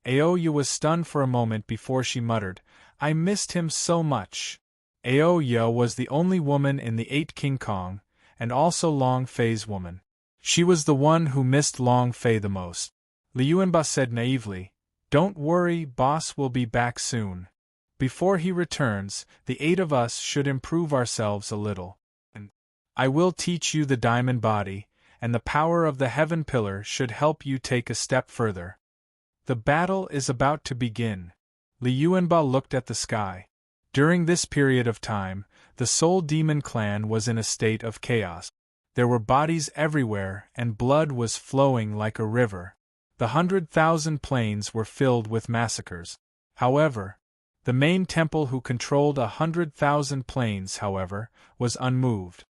Aoya was stunned for a moment before she muttered, I missed him so much. Aoya was the only woman in the 8 King Kong, and also Long Fei's woman. She was the one who missed Long Fei the most. Li Yuanba said naively, don't worry, boss will be back soon. Before he returns, the 8 of us should improve ourselves a little. I will teach you the diamond body, and the power of the heaven pillar should help you take a step further. The battle is about to begin. Li Yuanba looked at the sky. During this period of time, the Soul Demon clan was in a state of chaos. There were bodies everywhere and blood was flowing like a river. The 100,000 plains were filled with massacres. However, the main temple who controlled 100,000 plains, however, was unmoved.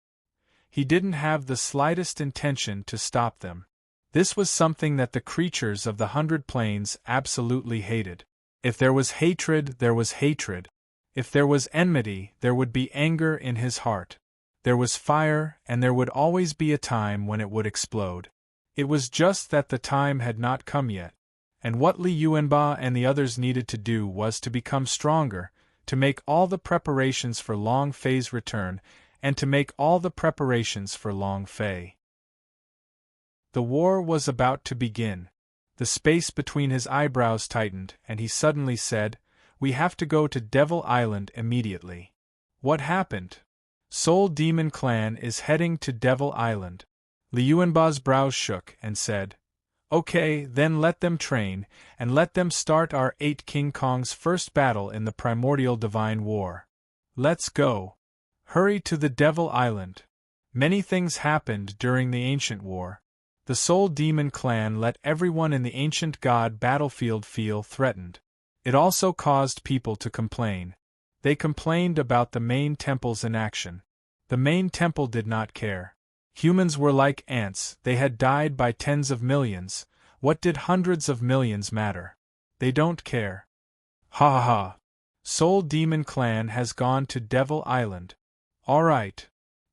He didn't have the slightest intention to stop them. This was something that the creatures of the 100 plains absolutely hated. If there was hatred, there was hatred. If there was enmity, there would be anger in his heart. There was fire, and there would always be a time when it would explode. It was just that the time had not come yet. And what Li Yuanba and the others needed to do was to become stronger, to make all the preparations for Long Fei's return, and to make all the preparations for Long Fei. The war was about to begin. The space between his eyebrows tightened, and he suddenly said, we have to go to Devil Island immediately. What happened? Soul Demon Clan is heading to Devil Island. Li Yuanba's brows shook and said, okay, then let them train, and let them start our 8 King Kong's first battle in the primordial divine war. Let's go. Hurry to the Devil Island. Many things happened during the ancient war. The Soul Demon clan let everyone in the ancient god battlefield feel threatened. It also caused people to complain. They complained about the main temple's inaction. The main temple did not care. Humans were like ants, they had died by tens of millions. What did hundreds of millions matter? They don't care. Ha ha ha. Soul Demon Clan has gone to Devil Island. Alright.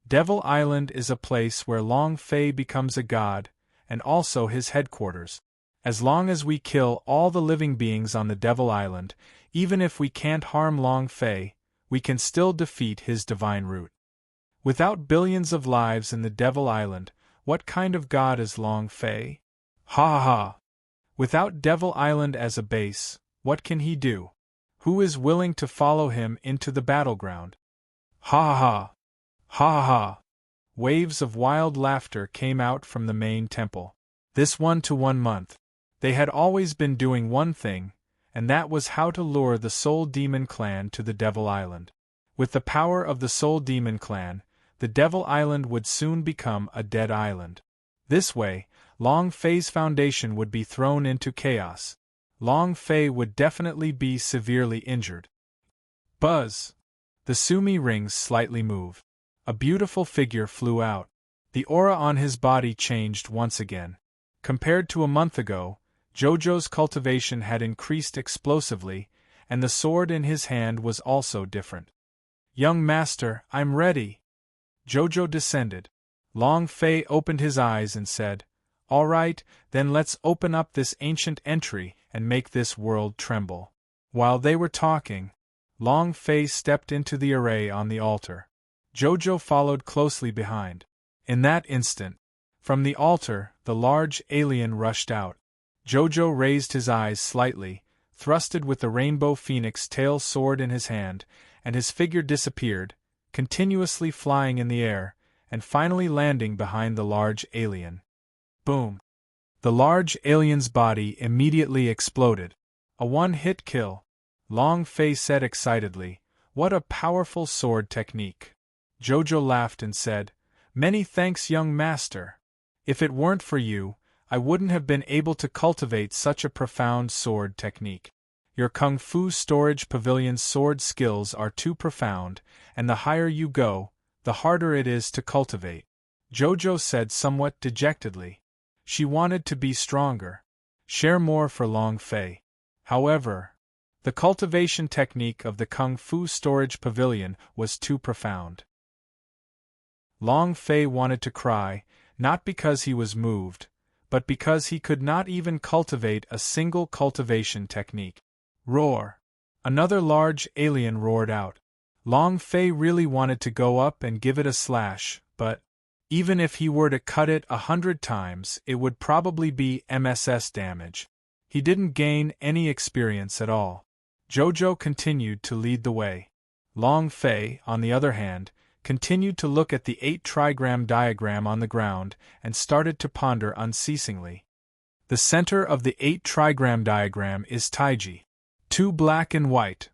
Devil Island is a place where Long Fei becomes a god, and also his headquarters. As long as we kill all the living beings on the Devil Island, even if we can't harm Long Fei, we can still defeat his divine root. Without billions of lives in the Devil Island, what kind of god is Long Fei? Ha ha ha! Without Devil Island as a base, what can he do? Who is willing to follow him into the battleground? Ha ha ha! Ha ha ha! Waves of wild laughter came out from the main temple. This 1-to-1 month. They had always been doing one thing, and that was how to lure the Soul Demon Clan to the Devil Island. With the power of the Soul Demon Clan, the Devil Island would soon become a dead island. This way, Long Fei's foundation would be thrown into chaos. Long Fei would definitely be severely injured. Buzz! The Sumi rings slightly moved. A beautiful figure flew out. The aura on his body changed once again. Compared to a month ago, Jojo's cultivation had increased explosively, and the sword in his hand was also different. Young master, I'm ready. Jojo descended. Long Fei opened his eyes and said, All right, then let's open up this ancient entry and make this world tremble. While they were talking, Long Fei stepped into the array on the altar. Jojo followed closely behind. In that instant, from the altar, the large alien rushed out. Jojo raised his eyes slightly, thrusted with the rainbow phoenix tail sword in his hand, and his figure disappeared, continuously flying in the air, and finally landing behind the large alien. Boom! The large alien's body immediately exploded. A one-hit kill. Long Fei said excitedly, What a powerful sword technique. Jojo laughed and said, Many thanks, young master. If it weren't for you, I wouldn't have been able to cultivate such a profound sword technique. Your Kung Fu Storage Pavilion's sword skills are too profound, and the higher you go, the harder it is to cultivate. Jojo said somewhat dejectedly. She wanted to be stronger. Share more for Long Fei. However, the cultivation technique of the Kung Fu Storage Pavilion was too profound. Long Fei wanted to cry, not because he was moved, but because he could not even cultivate a single cultivation technique. Roar! Another large alien roared out. Long Fei really wanted to go up and give it a slash, but even if he were to cut it 100 times, it would probably be MSS damage. He didn't gain any experience at all. Jojo continued to lead the way. Long Fei, on the other hand, continued to look at the 8-trigram diagram on the ground and started to ponder unceasingly. The center of the 8-trigram diagram is Taiji. 2 black and white.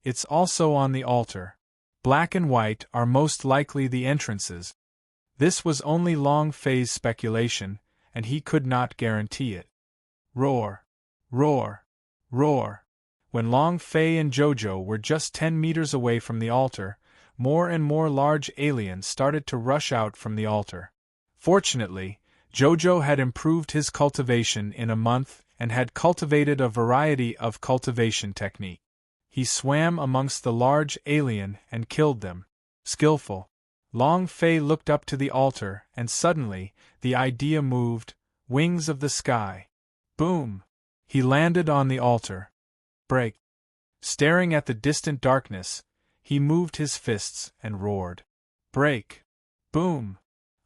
It's also on the altar. Black and white are most likely the entrances. This was only Long Fei's speculation, and he could not guarantee it. Roar! Roar! Roar! When Long Fei and Jojo were just 10 meters away from the altar, more and more large aliens started to rush out from the altar. Fortunately, Jojo had improved his cultivation in a month and had cultivated a variety of cultivation technique. He swam amongst the large alien and killed them. Skillful. Long Fei looked up to the altar and suddenly, the idea moved, wings of the sky. Boom! He landed on the altar. Break! Staring at the distant darkness, he moved his fists and roared. Break! Boom!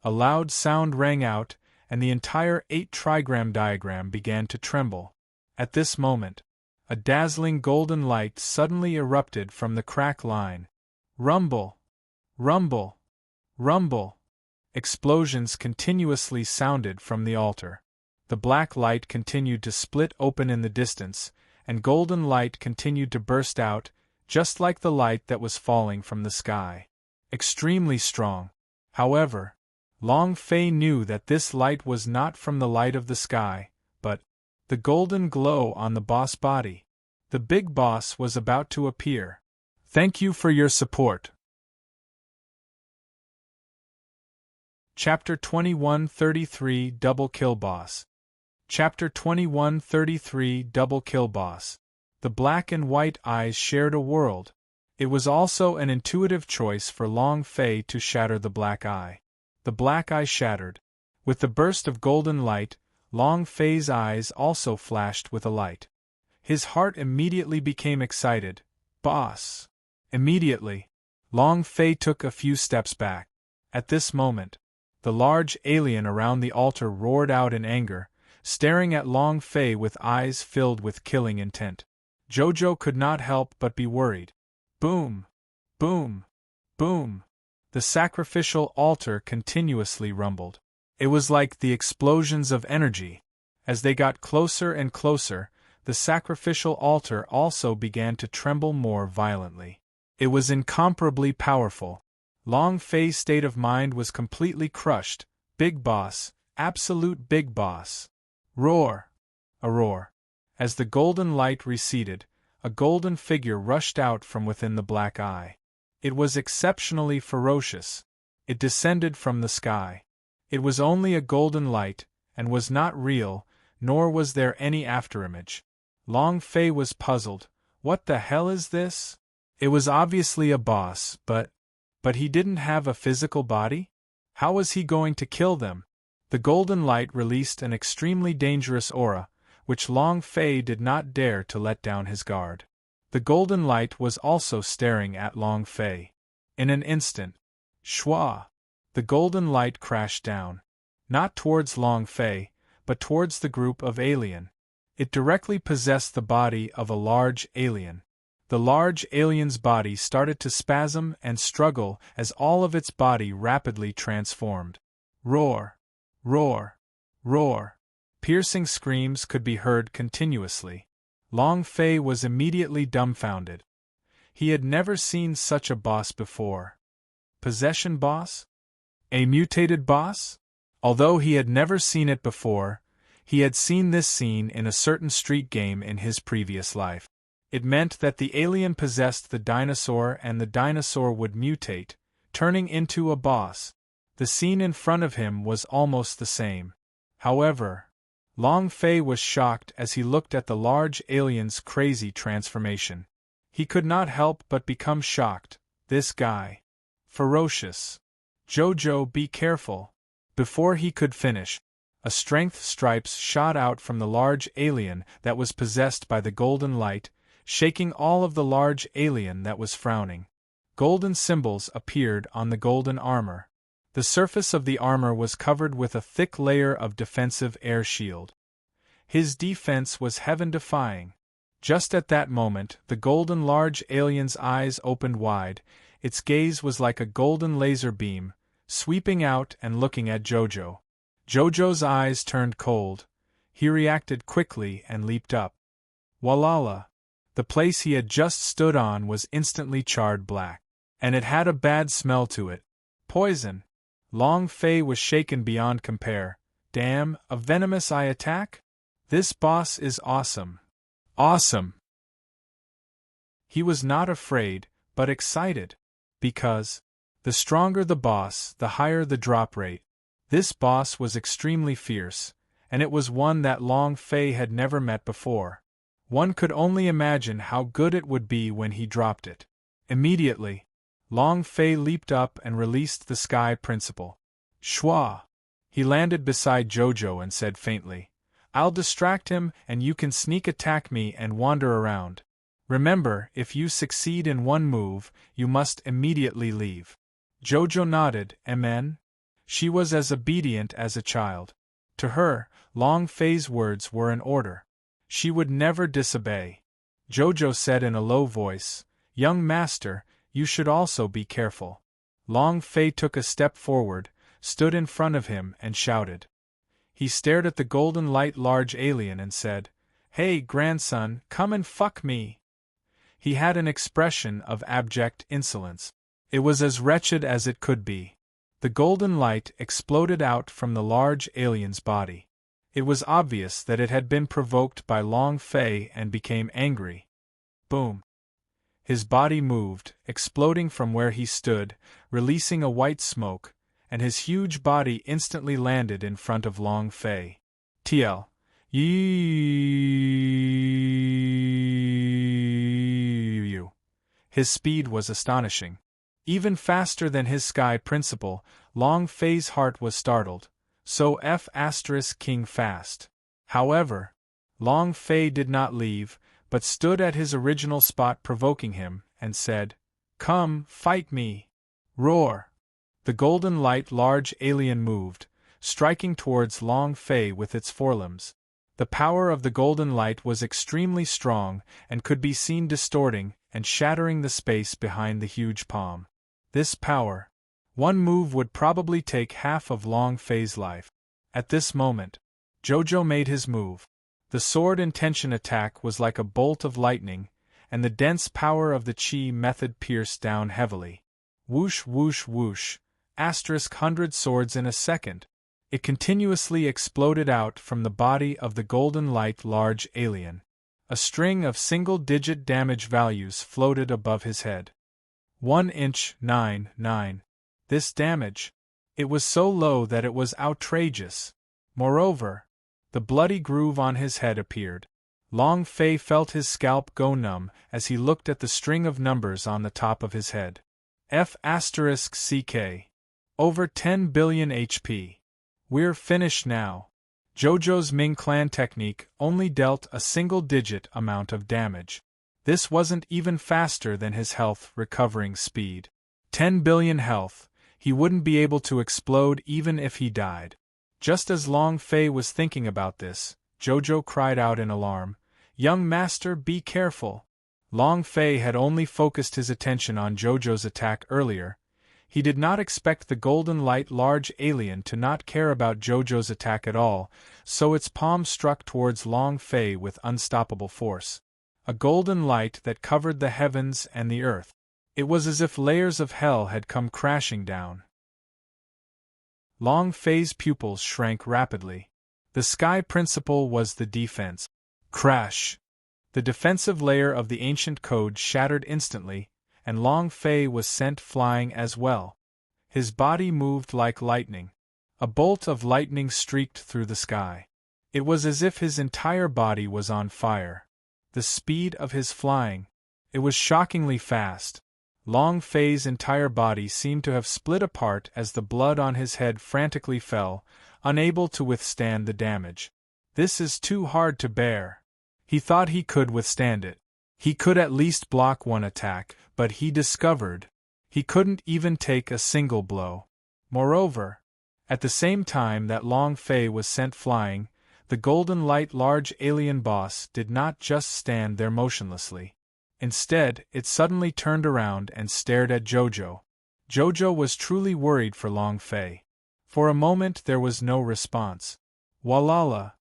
A loud sound rang out, and the entire 8-trigram diagram began to tremble. At this moment, a dazzling golden light suddenly erupted from the crack line. Rumble! Rumble! Rumble! Explosions continuously sounded from the altar. The black light continued to split open in the distance, and golden light continued to burst out, just like the light that was falling from the sky. Extremely strong. However, Long Fei knew that this light was not from the light of the sky, but the golden glow on the boss body. The big boss was about to appear. Thank you for your support. Chapter 2133 Double Kill Boss. Chapter 2133 Double Kill Boss. The black and white eyes shared a world. It was also an intuitive choice for Long Fei to shatter the black eye. The black eye shattered. With the burst of golden light, Long Fei's eyes also flashed with a light. His heart immediately became excited. Boss! Immediately, Long Fei took a few steps back. At this moment, the large alien around the altar roared out in anger, staring at Long Fei with eyes filled with killing intent. Jojo could not help but be worried. Boom! Boom! Boom! The sacrificial altar continuously rumbled. It was like the explosions of energy. As they got closer and closer, the sacrificial altar also began to tremble more violently. It was incomparably powerful. Long Fei's state of mind was completely crushed. Big boss, absolute big boss. Roar! A roar. As the golden light receded, a golden figure rushed out from within the black eye. It was exceptionally ferocious. It descended from the sky. It was only a golden light, and was not real, nor was there any afterimage. Long Fei was puzzled. What the hell is this? It was obviously a boss, but he didn't have a physical body? How was he going to kill them? The golden light released an extremely dangerous aura, which Long Fei did not dare to let down his guard. The golden light was also staring at Long Fei. In an instant, shwa! The golden light crashed down. Not towards Long Fei, but towards the group of alien. It directly possessed the body of a large alien. The large alien's body started to spasm and struggle as all of its body rapidly transformed. Roar! Roar! Roar! Piercing screams could be heard continuously. Long Fei was immediately dumbfounded. He had never seen such a boss before. Possession boss? A mutated boss? Although he had never seen it before, he had seen this scene in a certain street game in his previous life. It meant that the alien possessed the dinosaur and the dinosaur would mutate, turning into a boss. The scene in front of him was almost the same. However, Long Fei was shocked as he looked at the large alien's crazy transformation. He could not help but become shocked. This guy. Ferocious. Jojo, be careful. Before he could finish, a strength stripes shot out from the large alien that was possessed by the golden light, shaking all of the large alien that was frowning. Golden symbols appeared on the golden armor. The surface of the armor was covered with a thick layer of defensive air shield. His defense was heaven-defying. Just at that moment, the golden large alien's eyes opened wide. Its gaze was like a golden laser beam, sweeping out and looking at Jojo. Jojo's eyes turned cold. He reacted quickly and leaped up. Walala! The place he had just stood on was instantly charred black. And it had a bad smell to it. Poison! Long Fei was shaken beyond compare. Damn, a venomous eye attack? This boss is awesome. Awesome! He was not afraid, but excited. Because the stronger the boss, the higher the drop rate. This boss was extremely fierce, and it was one that Long Fei had never met before. One could only imagine how good it would be when he dropped it. Immediately, Long Fei leaped up and released the Sky Principle. Shwa! He landed beside Jojo and said faintly, I'll distract him and you can sneak attack me and wander around. Remember, if you succeed in one move, you must immediately leave. Jojo nodded, Amen. She was as obedient as a child. To her, Long Fei's words were an order. She would never disobey. Jojo said in a low voice, Young master, you should also be careful. Long Fei took a step forward, stood in front of him and shouted. He stared at the golden light large alien and said, Hey grandson, come and fuck me. He had an expression of abject insolence. It was as wretched as it could be. The golden light exploded out from the large alien's body. It was obvious that it had been provoked by Long Fei and became angry. Boom. His body moved, exploding from where he stood, releasing a white smoke, and his huge body instantly landed in front of Long Fei. TL. You. His speed was astonishing. Even faster than his sky principal, Long Fei's heart was startled. So King fast. However, Long Fei did not leave, but stood at his original spot provoking him, and said, "Come, fight me!" Roar! The golden light large alien moved, striking towards Long Fei with its forelimbs. The power of the golden light was extremely strong and could be seen distorting and shattering the space behind the huge palm. This power. One move would probably take half of Long Fei's life. At this moment, Jojo made his move. The sword intention attack was like a bolt of lightning, and the dense power of the Qi method pierced down heavily. Whoosh whoosh whoosh, *100 swords in a second. It continuously exploded out from the body of the golden light large alien. A string of single-digit damage values floated above his head. 1 inch 9. This damage. It was so low that it was outrageous. Moreover, the bloody groove on his head appeared. Long Fei felt his scalp go numb as he looked at the string of numbers on the top of his head. F***CK. Over 10 billion HP. We're finished now. Jojo's Ming Clan technique only dealt a single-digit amount of damage. This wasn't even faster than his health recovering speed. 10 billion health, he wouldn't be able to explode even if he died. Just as Long Fei was thinking about this, Jojo cried out in alarm, "Young master, be careful!" Long Fei had only focused his attention on Jojo's attack earlier. He did not expect the golden light large alien to not care about Jojo's attack at all, so its palm struck towards Long Fei with unstoppable force. A golden light that covered the heavens and the earth. It was as if layers of hell had come crashing down. Long Fei's pupils shrank rapidly. The sky principle was the defense. Crash! The defensive layer of the ancient code shattered instantly, and Long Fei was sent flying as well. His body moved like lightning. A bolt of lightning streaked through the sky. It was as if his entire body was on fire. The speed of his flying. It was shockingly fast. Long Fei's entire body seemed to have split apart as the blood on his head frantically fell, unable to withstand the damage. This is too hard to bear. He thought he could withstand it. He could at least block one attack, but he discovered he couldn't even take a single blow. Moreover, at the same time that Long Fei was sent flying, the golden light large alien boss did not just stand there motionlessly. Instead, it suddenly turned around and stared at Jojo. Jojo was truly worried for Long Fei. For a moment there was no response. Walala!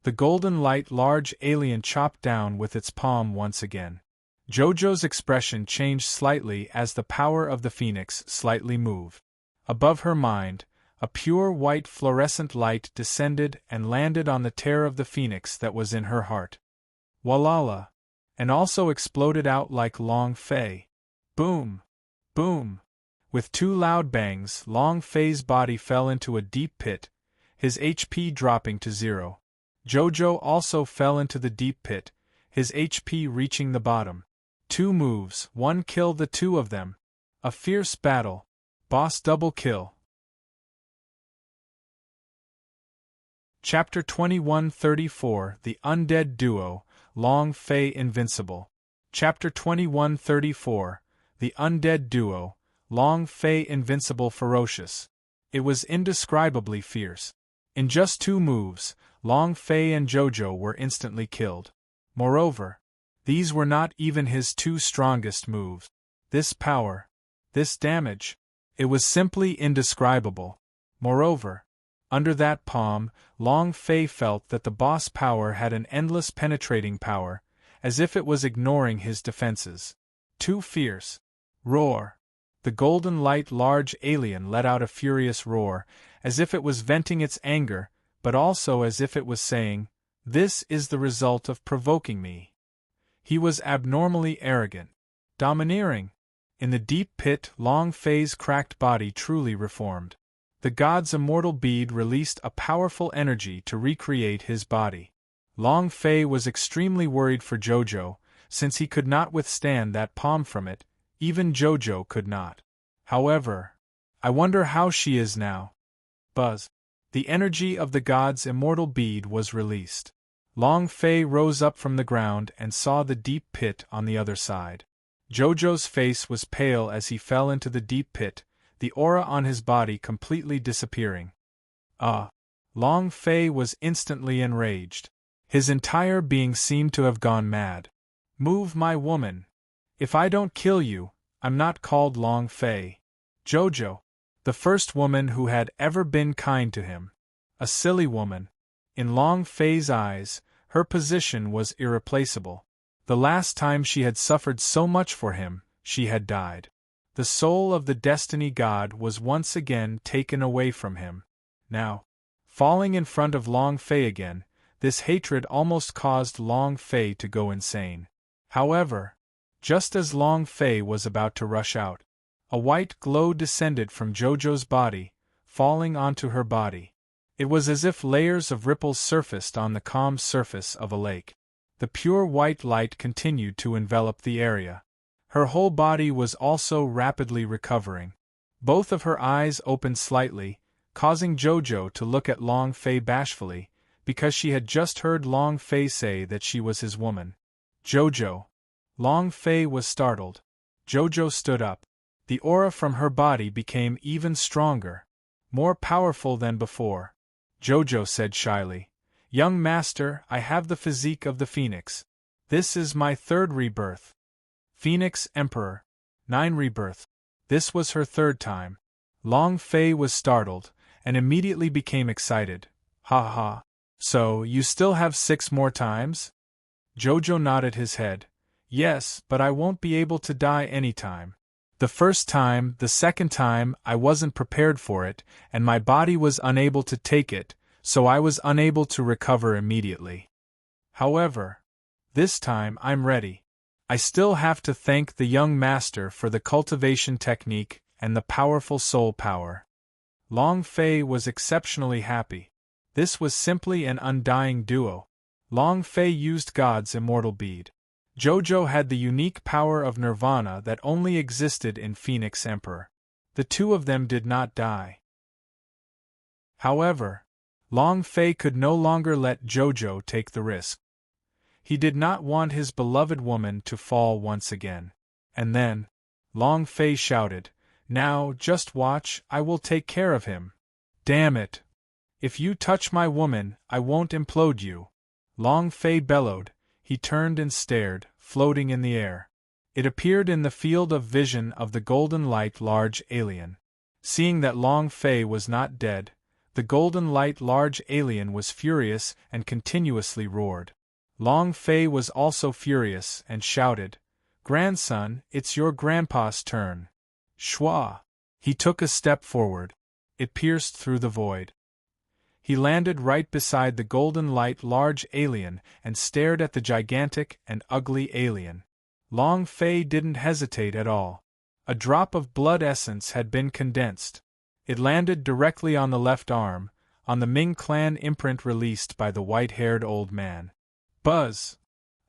The golden light large alien chopped down with its palm once again. Jojo's expression changed slightly as the power of the phoenix slightly moved. Above her mind, a pure white fluorescent light descended and landed on the tear of the phoenix that was in her heart. Walala! And also exploded out like Long Fei. Boom! Boom! With two loud bangs, Long Fei's body fell into a deep pit, his HP dropping to 0. Jojo also fell into the deep pit, his HP reaching the bottom. 2 moves, 1 kill the two of them. A fierce battle. Boss double kill. Chapter 2134 The Undead Duo, Long Fei Invincible. Chapter 2134 The Undead Duo, Long Fei Invincible Ferocious. It was indescribably fierce. In just 2 moves, Long Fei and Jojo were instantly killed. Moreover, these were not even his 2 strongest moves. This power, this damage, it was simply indescribable. Moreover, under that palm, Long Fei felt that the boss power had an endless penetrating power, as if it was ignoring his defenses. Too fierce. Roar! The golden light large alien let out a furious roar, as if it was venting its anger, but also as if it was saying, "This is the result of provoking me." He was abnormally arrogant. Domineering. In the deep pit, Long Fei's cracked body truly reformed. the god's immortal bead released a powerful energy to recreate his body. Long Fei was extremely worried for Jojo, since he could not withstand that palm from it, even Jojo could not. However, I wonder how she is now. Buzz. The energy of the god's immortal bead was released. Long Fei rose up from the ground and saw the deep pit on the other side. Jojo's face was pale as he fell into the deep pit, the aura on his body completely disappearing. Long Fei was instantly enraged. His entire being seemed to have gone mad. Move, my woman. If I don't kill you, I'm not called Long Fei. Jojo, the first woman who had ever been kind to him. A silly woman. In Long Fei's eyes, her position was irreplaceable. The last time she had suffered so much for him, she had died. The soul of the destiny god was once again taken away from him. Now, falling in front of Long Fei again, this hatred almost caused Long Fei to go insane. However, just as Long Fei was about to rush out, a white glow descended from Jojo's body, falling onto her body. It was as if layers of ripples surfaced on the calm surface of a lake. The pure white light continued to envelop the area. Her whole body was also rapidly recovering. Both of her eyes opened slightly, causing Jojo to look at Long Fei bashfully, because she had just heard Long Fei say that she was his woman. Jojo. Long Fei was startled. Jojo stood up. The aura from her body became even stronger, more powerful than before. Jojo said shyly, "Young master, I have the physique of the phoenix. This is my third rebirth." Phoenix Emperor. 9 rebirth. This was her third time. Long Fei was startled, and immediately became excited. Ha ha. So, you still have 6 more times? Jojo nodded his head. Yes, but I won't be able to die anytime. The first time, the second time, I wasn't prepared for it, and my body was unable to take it, so I was unable to recover immediately. However, this time I'm ready. I still have to thank the young master for the cultivation technique and the powerful soul power. Long Fei was exceptionally happy. This was simply an undying duo. Long Fei used God's immortal bead. Jojo had the unique power of nirvana that only existed in Phoenix Emperor. The two of them did not die. However, Long Fei could no longer let Jojo take the risk. He did not want his beloved woman to fall once again. And then, Long Fei shouted, "Now, just watch, I will take care of him. Damn it! If you touch my woman, I won't implode you." Long Fei bellowed. He turned and stared, floating in the air. It appeared in the field of vision of the golden light large alien. Seeing that Long Fei was not dead, the golden light large alien was furious and continuously roared. Long Fei was also furious and shouted, "Grandson, it's your grandpa's turn." Shwa! He took a step forward. It pierced through the void. He landed right beside the golden light large alien and stared at the gigantic and ugly alien. Long Fei didn't hesitate at all. A drop of blood essence had been condensed. It landed directly on the left arm, on the Ming clan imprint released by the white-haired old man. Buzz!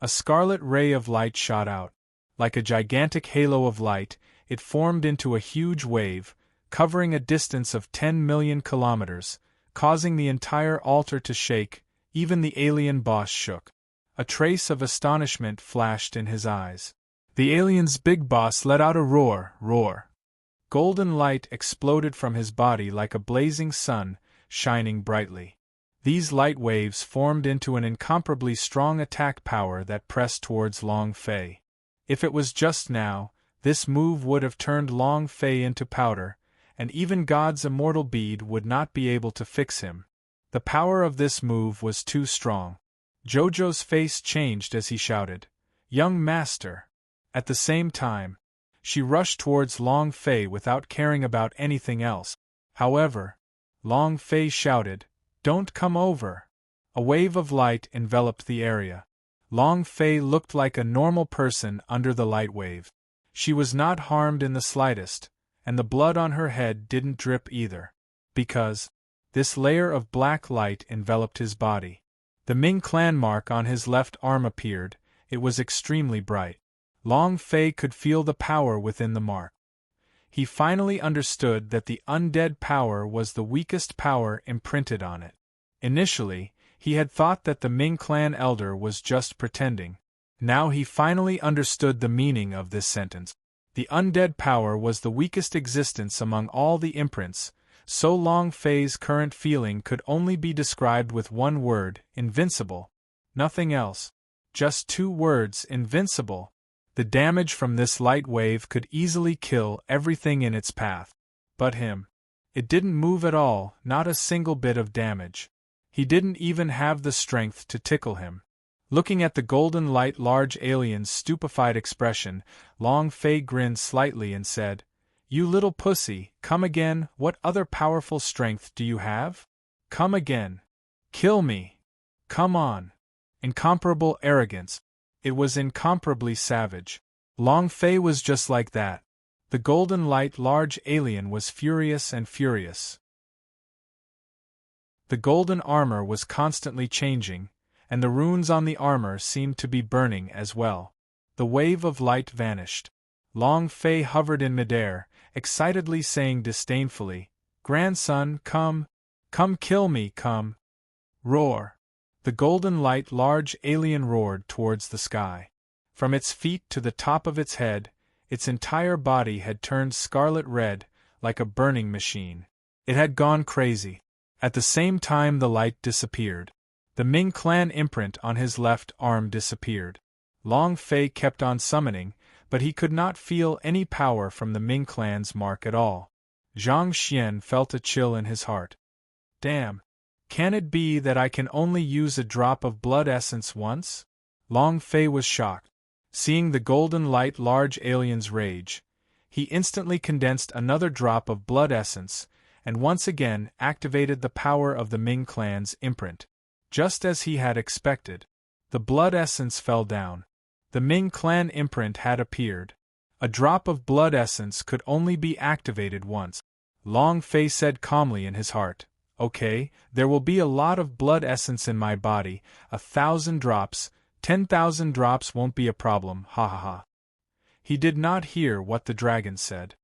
A scarlet ray of light shot out. Like a gigantic halo of light, it formed into a huge wave, covering a distance of 10 million kilometers, causing the entire altar to shake. Even the alien boss shook. A trace of astonishment flashed in his eyes. The alien's big boss let out a roar. Golden light exploded from his body like a blazing sun, shining brightly. These light waves formed into an incomparably strong attack power that pressed towards Long Fei. If it was just now, this move would have turned Long Fei into powder, and even God's immortal bead would not be able to fix him. The power of this move was too strong. Jojo's face changed as he shouted, "Young master!" At the same time, she rushed towards Long Fei without caring about anything else. However, Long Fei shouted, "Don't come over!" A wave of light enveloped the area. Long Fei looked like a normal person under the light wave. She was not harmed in the slightest, and the blood on her head didn't drip either. because this layer of black light enveloped his body. The Ming clan mark on his left arm appeared. It was extremely bright. Long Fei could feel the power within the mark. He finally understood that the undead power was the weakest power imprinted on it. Initially, he had thought that the Ming clan elder was just pretending. Now he finally understood the meaning of this sentence. The undead power was the weakest existence among all the imprints, so Long Fei's current feeling could only be described with one word: invincible. Nothing else. Just two words: invincible. The damage from this light wave could easily kill everything in its path. But him. It didn't move at all, not a single bit of damage. He didn't even have the strength to tickle him. Looking at the golden light large alien's stupefied expression, Long Fei grinned slightly and said, "You little pussy, come again. What other powerful strength do you have? Come again. Kill me. Come on." Incomparable arrogance. It was incomparably savage. Long Fei was just like that. The golden light large alien was furious and furious. The golden armor was constantly changing, and the runes on the armor seemed to be burning as well. The wave of light vanished. Long Fei hovered in midair, excitedly saying disdainfully, "Grandson, come! Come kill me, come!" Roar! The golden light large alien roared towards the sky. From its feet to the top of its head, its entire body had turned scarlet red, like a burning machine. It had gone crazy. At the same time the light disappeared. The Ming clan imprint on his left arm disappeared. Long Fei kept on summoning, but he could not feel any power from the Ming clan's mark at all. Zhang Xian felt a chill in his heart. Damn! Can it be that I can only use a drop of blood essence once? Long Fei was shocked. Seeing the golden light large alien's rage, he instantly condensed another drop of blood essence, and once again activated the power of the Ming clan's imprint. Just as he had expected, the blood essence fell down. The Ming clan imprint had appeared. A drop of blood essence could only be activated once. Long Fei said calmly in his heart, "Okay, there will be a lot of blood essence in my body, 1,000 drops, 10,000 drops won't be a problem, ha ha ha." He did not hear what the dragon said.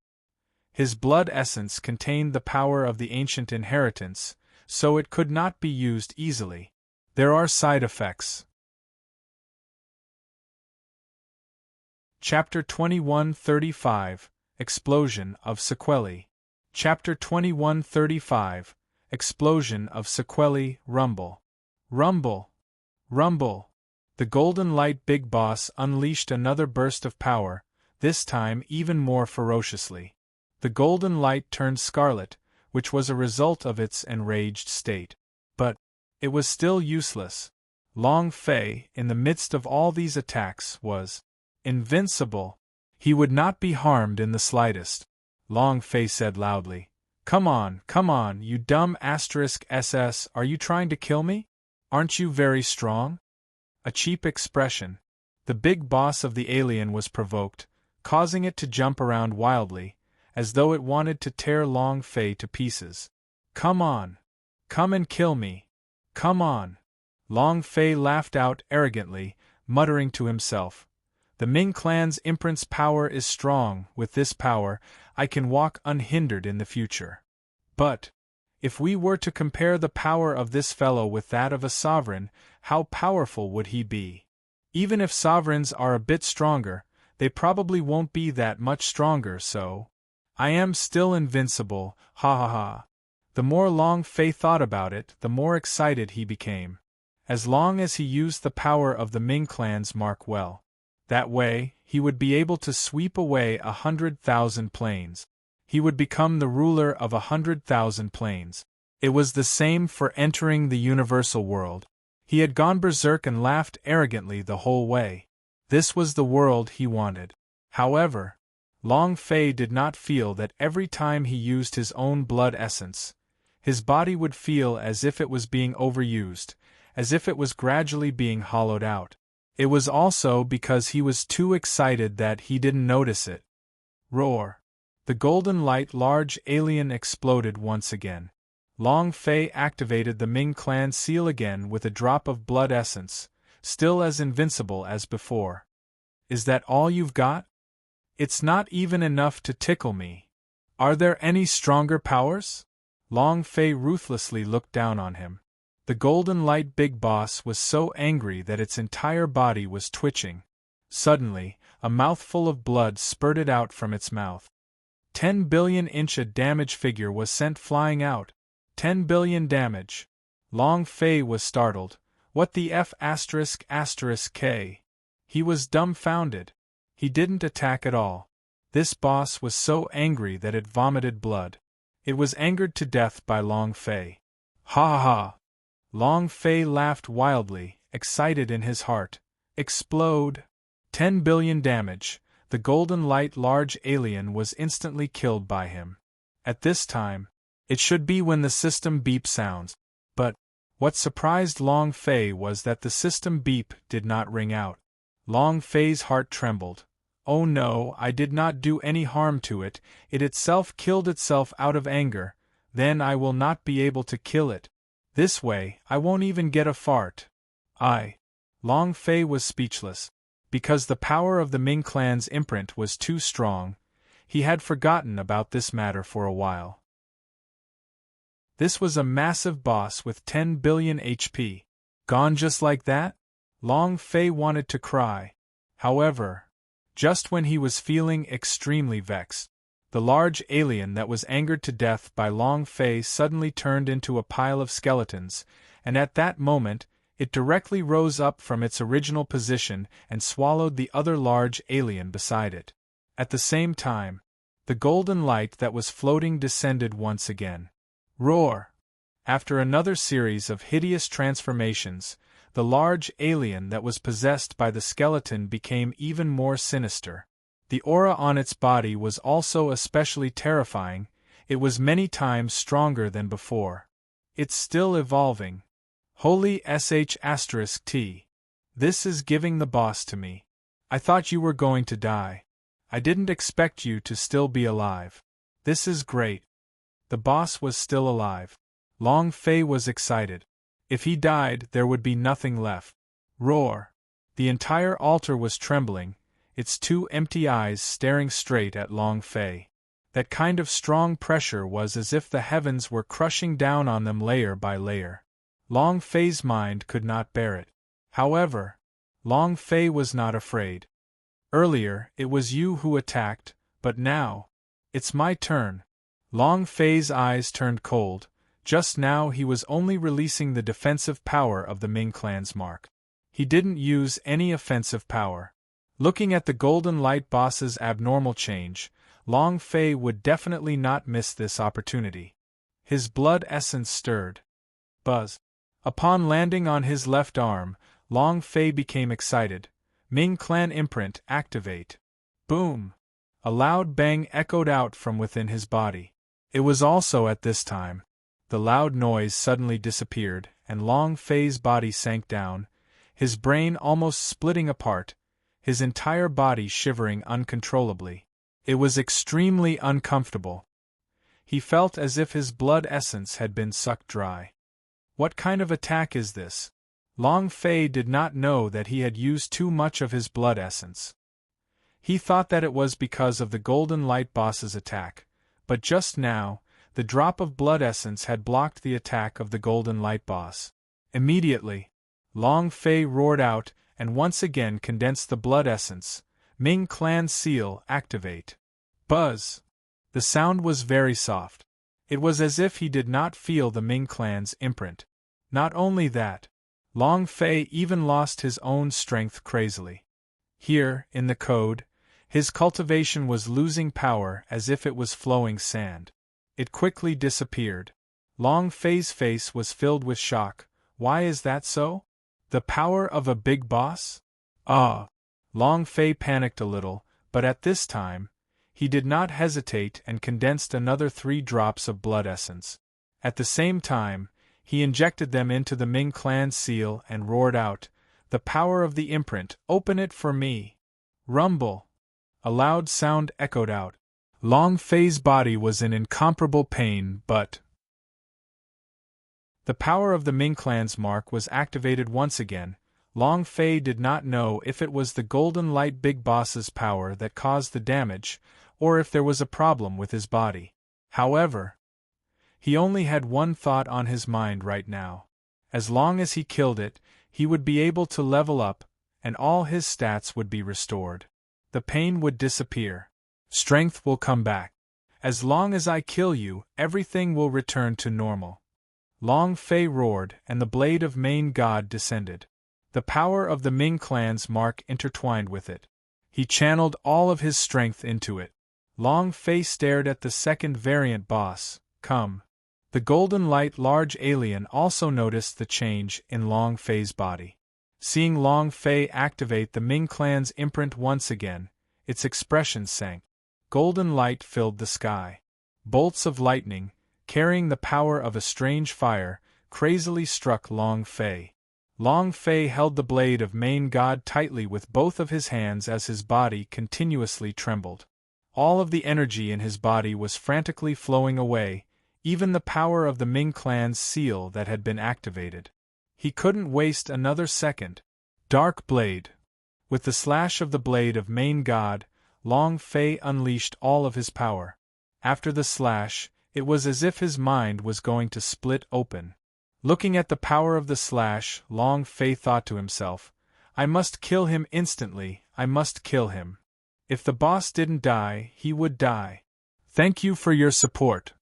His blood essence contained the power of the ancient inheritance, so it could not be used easily. There are side effects. Chapter 2135 Explosion of Sequelae. Chapter 2135 Explosion of Sequelae. Rumble. Rumble. Rumble. The golden light big boss unleashed another burst of power, this time even more ferociously. The golden light turned scarlet, which was a result of its enraged state. But it was still useless. Long Fei, in the midst of all these attacks, was invincible. He would not be harmed in the slightest. Long Fei said loudly, come on, you dumb *SS, are you trying to kill me? Aren't you very strong?" A cheap expression. The big boss of the alien was provoked, causing it to jump around wildly, as though it wanted to tear Long Fei to pieces. "Come on. Come and kill me. Come on." Long Fei laughed out arrogantly, muttering to himself, "The Ming clan's imprint's power is strong. With this power, I can walk unhindered in the future. But if we were to compare the power of this fellow with that of a sovereign, how powerful would he be? Even if sovereigns are a bit stronger, they probably won't be that much stronger, so I am still invincible, ha ha ha." The more Long Fei thought about it, the more excited he became. As long as he used the power of the Ming clan's mark well. That way, he would be able to sweep away 100,000 planes. He would become the ruler of 100,000 planes. It was the same for entering the universal world. He had gone berserk and laughed arrogantly the whole way. This was the world he wanted. However, Long Fei did not feel that every time he used his own blood essence, his body would feel as if it was being overused, as if it was gradually being hollowed out. It was also because he was too excited that he didn't notice it. Roar! The golden light large alien exploded once again. Long Fei activated the Ming Clan seal again with a drop of blood essence, still as invincible as before. Is that all you've got? It's not even enough to tickle me. Are there any stronger powers? Long Fei ruthlessly looked down on him. The golden light big boss was so angry that its entire body was twitching. Suddenly, a mouthful of blood spurted out from its mouth. 10 billion inch a damage figure was sent flying out. 10 billion damage. Long Fei was startled. What the F***? He was dumbfounded. He didn't attack at all. This boss was so angry that it vomited blood. It was angered to death by Long Fei. Ha ha! Long Fei laughed wildly, excited in his heart. Explode! 10 billion damage. The golden light large alien was instantly killed by him. At this time, it should be when the system beep sounds. But what surprised Long Fei was that the system beep did not ring out. Long Fei's heart trembled. Oh no, I did not do any harm to it, it itself killed itself out of anger, then I will not be able to kill it. This way, I won't even get a fart. Long Fei was speechless. Because the power of the Ming clan's imprint was too strong, he had forgotten about this matter for a while. This was a massive boss with 10 billion HP. Gone just like that? Long Fei wanted to cry. However, just when he was feeling extremely vexed, the large alien that was angered to death by Long Fei suddenly turned into a pile of skeletons, and at that moment, it directly rose up from its original position and swallowed the other large alien beside it. At the same time, the golden light that was floating descended once again. Roar! After another series of hideous transformations, the large alien that was possessed by the skeleton became even more sinister. The aura on its body was also especially terrifying, it was many times stronger than before. It's still evolving. Holy **T. This is giving the boss to me. I thought you were going to die. I didn't expect you to still be alive. This is great. The boss was still alive. Long Fei was excited. If he died, there would be nothing left. Roar! The entire altar was trembling, its two empty eyes staring straight at Long Fei. That kind of strong pressure was as if the heavens were crushing down on them layer by layer. Long Fei's mind could not bear it. However, Long Fei was not afraid. Earlier, it was you who attacked, but now, it's my turn. Long Fei's eyes turned cold. Just now he was only releasing the defensive power of the Ming clan's mark. He didn't use any offensive power. Looking at the golden light boss's abnormal change, Long Fei would definitely not miss this opportunity. His blood essence stirred. Buzz. Upon landing on his left arm, Long Fei became excited. Ming clan imprint activate. Boom! A loud bang echoed out from within his body. It was also at this time. The loud noise suddenly disappeared, and Long Fei's body sank down, his brain almost splitting apart, his entire body shivering uncontrollably. It was extremely uncomfortable. He felt as if his blood essence had been sucked dry. What kind of attack is this? Long Fei did not know that he had used too much of his blood essence. He thought that it was because of the golden light boss's attack, but just now, the drop of blood essence had blocked the attack of the golden light boss. Immediately, Long Fei roared out and once again condensed the blood essence. Ming clan seal activate. Buzz! The sound was very soft. It was as if he did not feel the Ming clan's imprint. Not only that, Long Fei even lost his own strength crazily. Here, in the code, his cultivation was losing power as if it was flowing sand. It quickly disappeared. Long Fei's face was filled with shock. Why is that so? The power of a big boss? Long Fei panicked a little, but at this time, he did not hesitate and condensed another 3 drops of blood essence. At the same time, he injected them into the Ming clan seal and roared out, "The power of the imprint, open it for me!" Rumble! A loud sound echoed out. Long Fei's body was in incomparable pain, but The power of the Ming clan's mark was activated once again. Long Fei did not know if it was the Golden Light Big Boss's power that caused the damage, or if there was a problem with his body. However, he only had one thought on his mind right now. As long as he killed it, he would be able to level up, and all his stats would be restored. The pain would disappear. Strength will come back. As long as I kill you, everything will return to normal. Long Fei roared, and the blade of Main God descended. The power of the Ming clan's mark intertwined with it. He channeled all of his strength into it. Long Fei stared at the second variant boss, Come. The Golden Light Large Alien also noticed the change in Long Fei's body. Seeing Long Fei activate the Ming clan's imprint once again, its expression sank. Golden light filled the sky. Bolts of lightning, carrying the power of a strange fire, crazily struck Long Fei. Long Fei held the blade of Main God tightly with both of his hands as his body continuously trembled. All of the energy in his body was frantically flowing away, even the power of the Ming clan's seal that had been activated. He couldn't waste another second. Dark Blade. With the slash of the blade of Main God, Long Fei unleashed all of his power. After the slash, it was as if his mind was going to split open. Looking at the power of the slash, Long Fei thought to himself, I must kill him instantly, I must kill him. If the boss didn't die, he would die. Thank you for your support.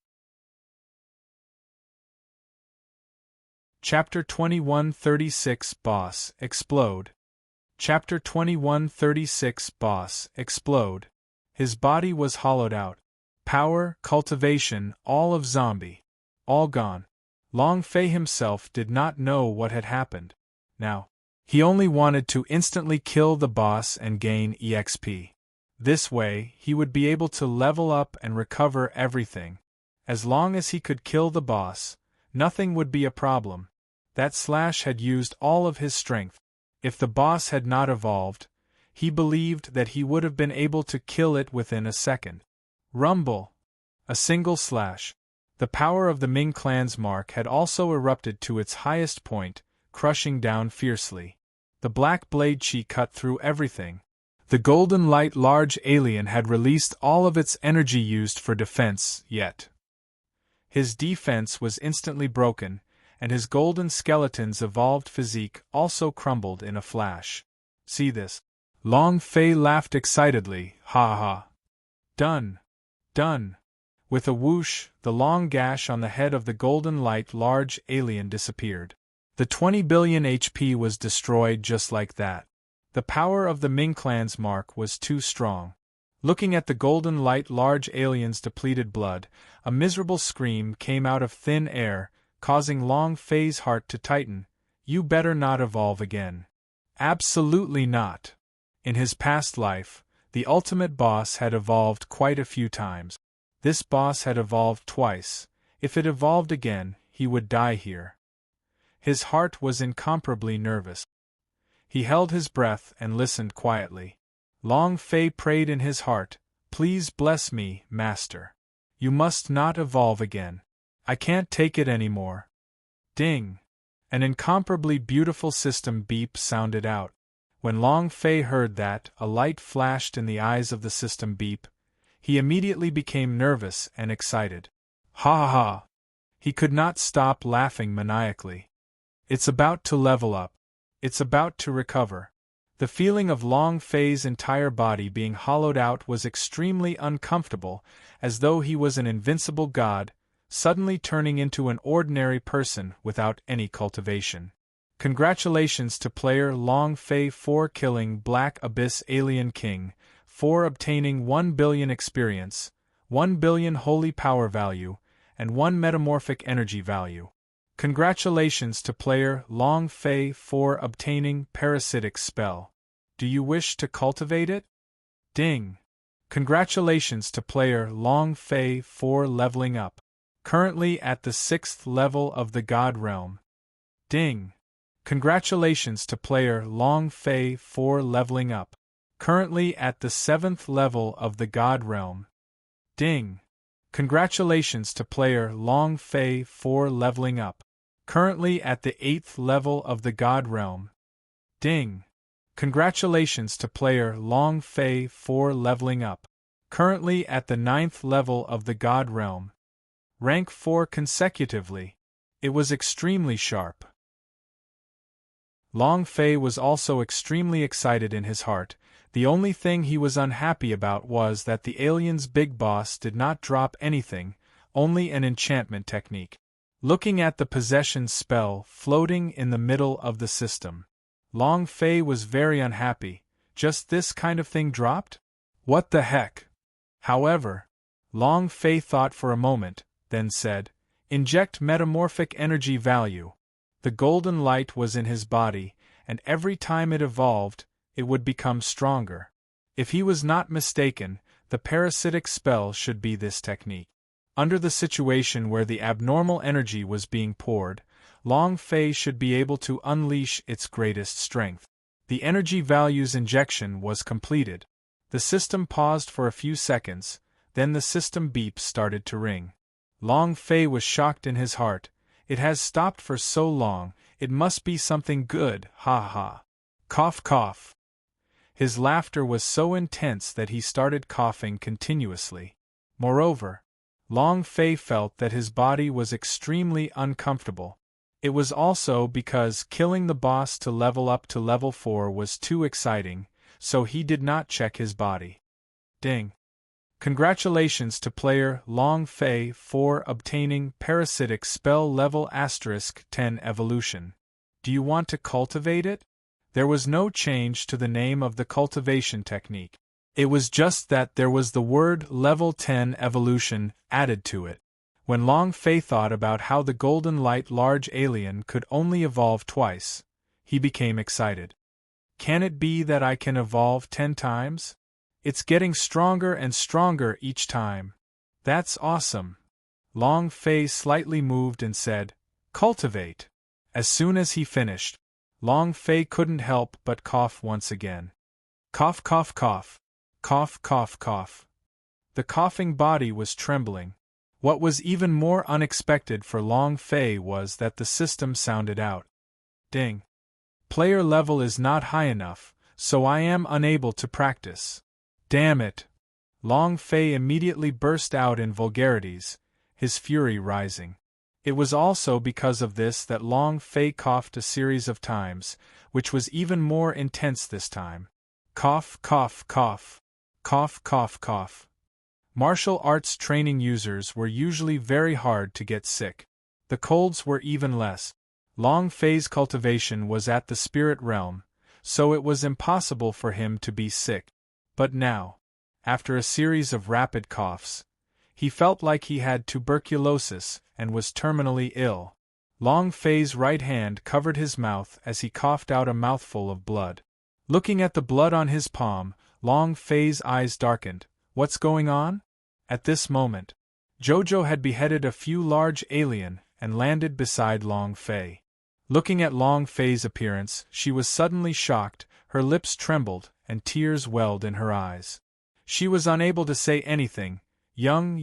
Chapter 2136 Boss Explode. Chapter 2136 Boss Explode. His body was hollowed out. Power, cultivation, all of zombie. All gone. Long Fei himself did not know what had happened. Now, he only wanted to instantly kill the boss and gain EXP. This way, he would be able to level up and recover everything. As long as he could kill the boss, nothing would be a problem. That slash had used all of his strength. If the boss had not evolved, he believed that he would have been able to kill it within a second. Rumble. A single slash. The power of the Ming clan's mark had also erupted to its highest point, crushing down fiercely. The black blade chi cut through everything. The Golden Light Large Alien had released all of its energy used for defense, yet his defense was instantly broken, and his golden skeleton's evolved physique also crumbled in a flash. See this? Long Fei laughed excitedly, ha ha. Done. Done. With a whoosh, the long gash on the head of the Golden Light Large Alien disappeared. The 20 billion HP was destroyed just like that. The power of the Ming clan's mark was too strong. Looking at the Golden Light Large Alien's depleted blood, a miserable scream came out of thin air, causing Long Fei's heart to tighten. You better not evolve again. Absolutely not. In his past life, the ultimate boss had evolved quite a few times. This boss had evolved twice. If it evolved again, he would die here. His heart was incomparably nervous. He held his breath and listened quietly. Long Fei prayed in his heart, Please bless me, Master. You must not evolve again. I can't take it anymore. Ding! An incomparably beautiful system beep sounded out. When Long Fei heard that, a light flashed in the eyes of the system beep. He immediately became nervous and excited. Ha ha ha! He could not stop laughing maniacally. It's about to level up. It's about to recover. The feeling of Long Fei's entire body being hollowed out was extremely uncomfortable, as though he was an invincible god, suddenly turning into an ordinary person without any cultivation. Congratulations to player Long Fei for killing Black Abyss Alien King, for obtaining 1 billion experience, 1 billion holy power value, and 1 metamorphic energy value. Congratulations to player Long Fei for obtaining Parasitic Spell. Do you wish to cultivate it? Ding! Congratulations to player Long Fei for leveling up. Currently at the 6th level of the God Realm. Ding! Congratulations to player Long Fei for leveling up. Currently at the 7th level of the God Realm. Ding! Congratulations to player Long Fei for leveling up. Currently at the 8th level of the God Realm. Ding! Congratulations to player Long Fei for leveling up. Currently at the 9th level of the God Realm. Rank 4 consecutively. It was extremely sharp. Long Fei was also extremely excited in his heart. The only thing he was unhappy about was that the alien's big boss did not drop anything, only an enchantment technique. Looking at the possession spell floating in the middle of the system, Long Fei was very unhappy. Just this kind of thing dropped? What the heck? However, Long Fei thought for a moment, then said, "Inject metamorphic energy value." The golden light was in his body, and every time it evolved, it would become stronger. If he was not mistaken, the parasitic spell should be this technique. Under the situation where the abnormal energy was being poured, Long Fei should be able to unleash its greatest strength. The energy value's injection was completed. The system paused for a few seconds, then the system beep started to ring. Long Fei was shocked in his heart. It has stopped for so long, it must be something good, ha ha. Cough cough. His laughter was so intense that he started coughing continuously. Moreover, Long Fei felt that his body was extremely uncomfortable. It was also because killing the boss to level up to level 4 was too exciting, so he did not check his body. Ding! Congratulations to player Long Fei for obtaining parasitic spell level *10 evolution. Do you want to cultivate it? There was no change to the name of the cultivation technique. It was just that there was the word level 10 evolution added to it. When Long Fei thought about how the golden light large alien could only evolve twice, he became excited. Can it be that I can evolve 10 times? It's getting stronger and stronger each time. That's awesome. Long Fei slightly moved and said, "Cultivate." As soon as he finished, Long Fei couldn't help but cough once again. Cough cough cough. Cough cough cough. The coughing body was trembling. What was even more unexpected for Long Fei was that the system sounded out. Ding. Player level is not high enough, so I am unable to practice. Damn it! Long Fei immediately burst out in vulgarities, his fury rising. It was also because of this that Long Fei coughed a series of times, which was even more intense this time. Cough cough cough. Cough cough cough. Martial arts training users were usually very hard to get sick. The colds were even less. Long Fei's cultivation was at the spirit realm, so it was impossible for him to be sick. But now, after a series of rapid coughs, he felt like he had tuberculosis and was terminally ill. Long Fei's right hand covered his mouth as he coughed out a mouthful of blood. Looking at the blood on his palm, Long Fei's eyes darkened. What's going on? At this moment, Jojo had beheaded a few large alien and landed beside Long Fei. Looking at Long Fei's appearance, she was suddenly shocked, her lips trembled, and tears welled in her eyes. She was unable to say anything. Young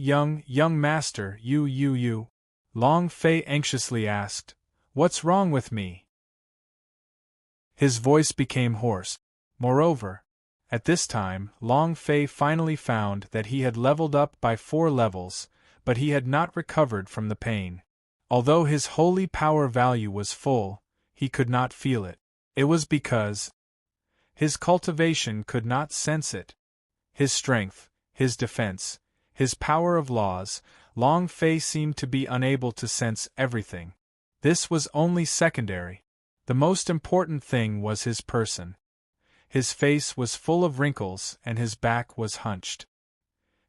master, you. Long Fei anxiously asked, "What's wrong with me?" His voice became hoarse. Moreover, at this time, Long Fei finally found that he had leveled up by 4 levels, but he had not recovered from the pain. Although his holy power value was full, he could not feel it. It was because his cultivation could not sense it. His strength, his defense, his power of laws, Long Fei seemed to be unable to sense everything. This was only secondary. The most important thing was his person. His face was full of wrinkles and his back was hunched.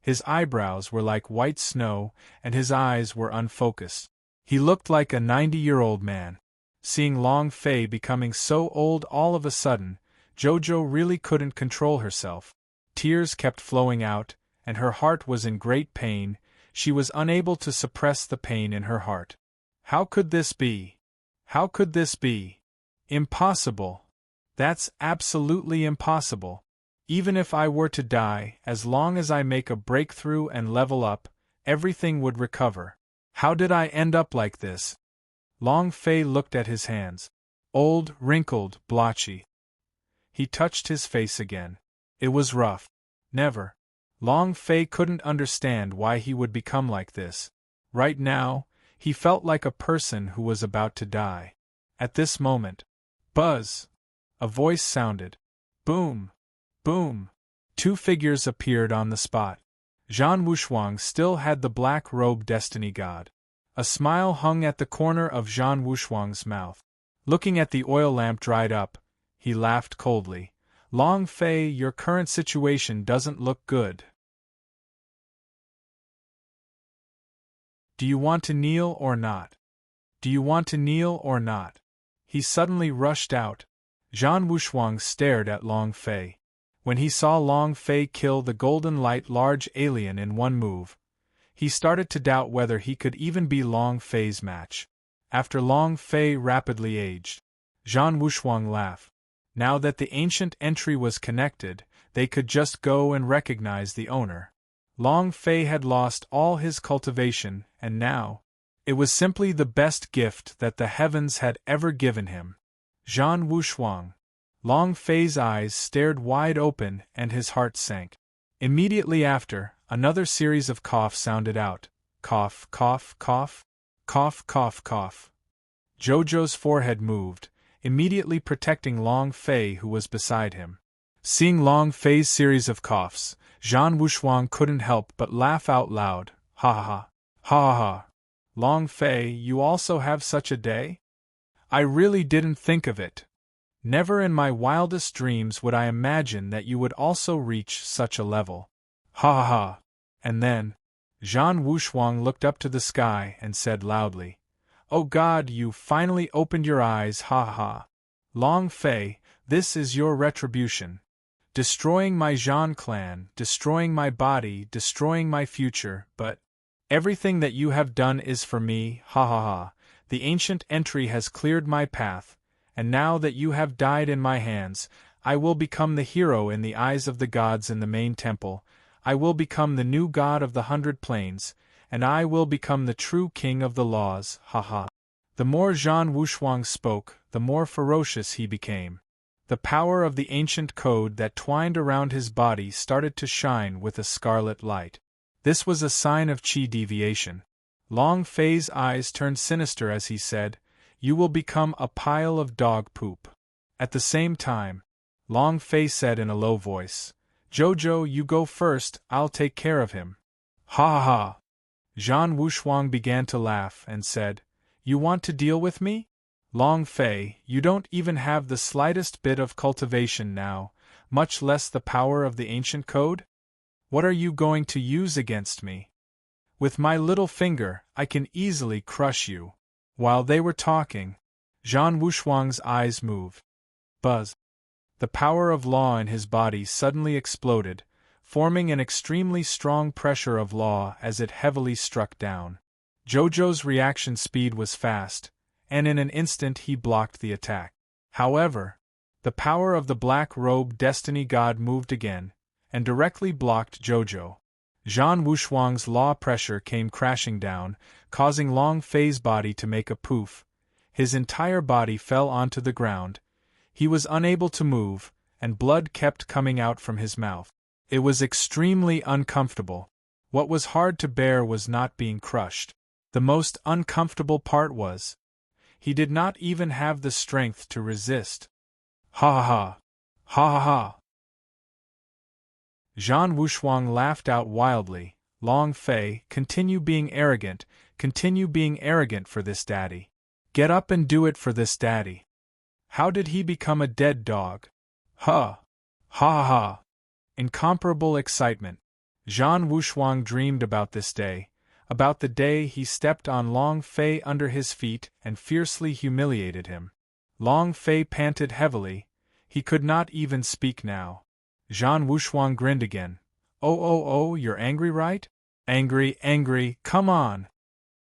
His eyebrows were like white snow and his eyes were unfocused. He looked like a 90-year-old man. Seeing Long Fei becoming so old all of a sudden, Jojo really couldn't control herself. Tears kept flowing out, and her heart was in great pain. She was unable to suppress the pain in her heart. How could this be? How could this be? Impossible. That's absolutely impossible. Even if I were to die, as long as I make a breakthrough and level up, everything would recover. How did I end up like this? Long Fei looked at his hands. Old, wrinkled, blotchy. He touched his face again. It was rough. Never. Long Fei couldn't understand why he would become like this. Right now, he felt like a person who was about to die. At this moment, buzz! A voice sounded. Boom! Boom! Two figures appeared on the spot. Zhan Wushuang still had the black-robed destiny god. A smile hung at the corner of Zhan Wushuang's mouth. Looking at the oil lamp dried up, he laughed coldly. Long Fei, your current situation doesn't look good. Do you want to kneel or not? Do you want to kneel or not? He suddenly rushed out. Zhan Wushuang stared at Long Fei. When he saw Long Fei kill the golden light large alien in one move, he started to doubt whether he could even be Long Fei's match. After Long Fei rapidly aged, Zhan Wushuang laughed. Now that the ancient entry was connected, they could just go and recognize the owner. Long Fei had lost all his cultivation, and now, it was simply the best gift that the heavens had ever given him. Zhan Wushuang. Long Fei's eyes stared wide open and his heart sank. Immediately after, another series of coughs sounded out. Cough, cough, cough. Cough, cough, cough. Jojo's forehead moved, immediately protecting Long Fei who was beside him. Seeing Long Fei's series of coughs, Zhan Wushuang couldn't help but laugh out loud. Ha ha ha. Ha ha ha. Long Fei, you also have such a day? I really didn't think of it. Never in my wildest dreams would I imagine that you would also reach such a level. Ha ha ha. And then, Zhan Wushuang looked up to the sky and said loudly, Oh God, you finally opened your eyes, ha ha ha. Long Fei, this is your retribution. Destroying my Zhan clan, destroying my body, destroying my future, but everything that you have done is for me, ha ha ha. The ancient entry has cleared my path, and now that you have died in my hands, I will become the hero in the eyes of the gods in the main temple. I will become the new god of the 100 Plains, and I will become the true king of the laws, ha ha. The more Zhan Wushuang spoke, the more ferocious he became. The power of the ancient code that twined around his body started to shine with a scarlet light. This was a sign of chi deviation. Long Fei's eyes turned sinister as he said, You will become a pile of dog poop. At the same time, Long Fei said in a low voice, Jojo, you go first, I'll take care of him. Ha ha ha. Zhan Wushuang began to laugh and said, You want to deal with me? Long Fei, you don't even have the slightest bit of cultivation now, much less the power of the ancient code? What are you going to use against me? With my little finger, I can easily crush you. While they were talking, Zhan Wushuang's eyes moved. Buzz. The power of law in his body suddenly exploded, forming an extremely strong pressure of law as it heavily struck down. Jojo's reaction speed was fast, and in an instant he blocked the attack. However, the power of the black-robed destiny god moved again, and directly blocked Jojo. Zhan Wushuang's law pressure came crashing down, causing Long Fei's body to make a poof. His entire body fell onto the ground. He was unable to move, and blood kept coming out from his mouth. It was extremely uncomfortable. What was hard to bear was not being crushed. The most uncomfortable part was, he did not even have the strength to resist. Ha ha ha. Ha ha ha. Zhan Wushuang laughed out wildly. Long Fei, continue being arrogant for this daddy. Get up and do it for this daddy. How did he become a dead dog? Ha! Ha ha! Incomparable excitement. Zhan Wushuang dreamed about this day, about the day he stepped on Long Fei under his feet and fiercely humiliated him. Long Fei panted heavily. He could not even speak now. Zhan Wushuang grinned again. Oh, you're angry, right? Angry, come on!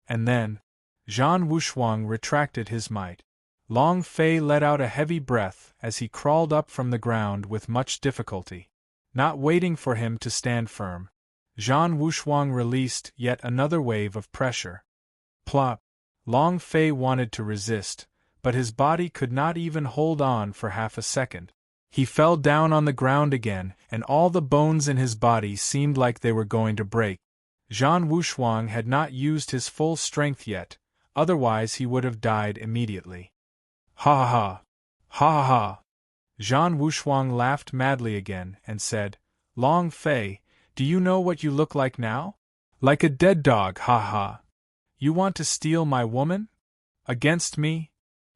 And then, Zhan Wushuang retracted his might. Long Fei let out a heavy breath as he crawled up from the ground with much difficulty. Not waiting for him to stand firm, Zhan Wushuang released yet another wave of pressure. Plop! Long Fei wanted to resist, but his body could not even hold on for half a second. He fell down on the ground again, and all the bones in his body seemed like they were going to break. Zhan Wushuang had not used his full strength yet, otherwise he would have died immediately. Ha ha ha! Ha ha ha! Zhan Wushuang laughed madly again and said, Long Fei, do you know what you look like now? Like a dead dog, ha ha! You want to steal my woman? Against me?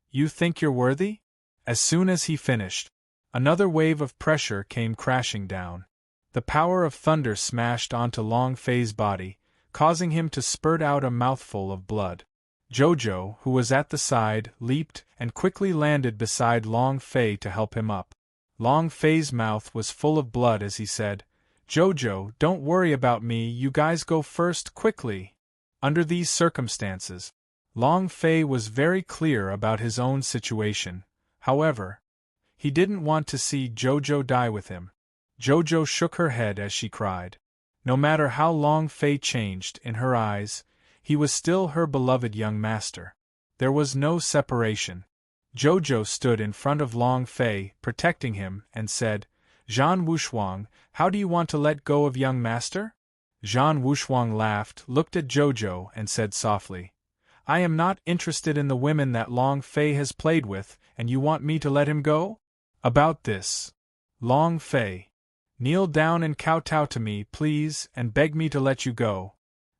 You think you're worthy? As soon as he finished, another wave of pressure came crashing down. The power of thunder smashed onto Long Fei's body, causing him to spurt out a mouthful of blood. Jojo, who was at the side, leaped and quickly landed beside Long Fei to help him up. Long Fei's mouth was full of blood as he said, Jojo, don't worry about me, you guys go first, quickly. Under these circumstances, Long Fei was very clear about his own situation. However, he didn't want to see Jojo die with him. Jojo shook her head as she cried. No matter how Long Fei changed in her eyes, he was still her beloved young master. There was no separation. Jojo stood in front of Long Fei, protecting him, and said, Zhan Wushuang, how do you want to let go of young master? Zhan Wushuang laughed, looked at Jojo, and said softly, I am not interested in the women that Long Fei has played with, and you want me to let him go? About this. Long Fei, kneel down and kowtow to me, please, and beg me to let you go.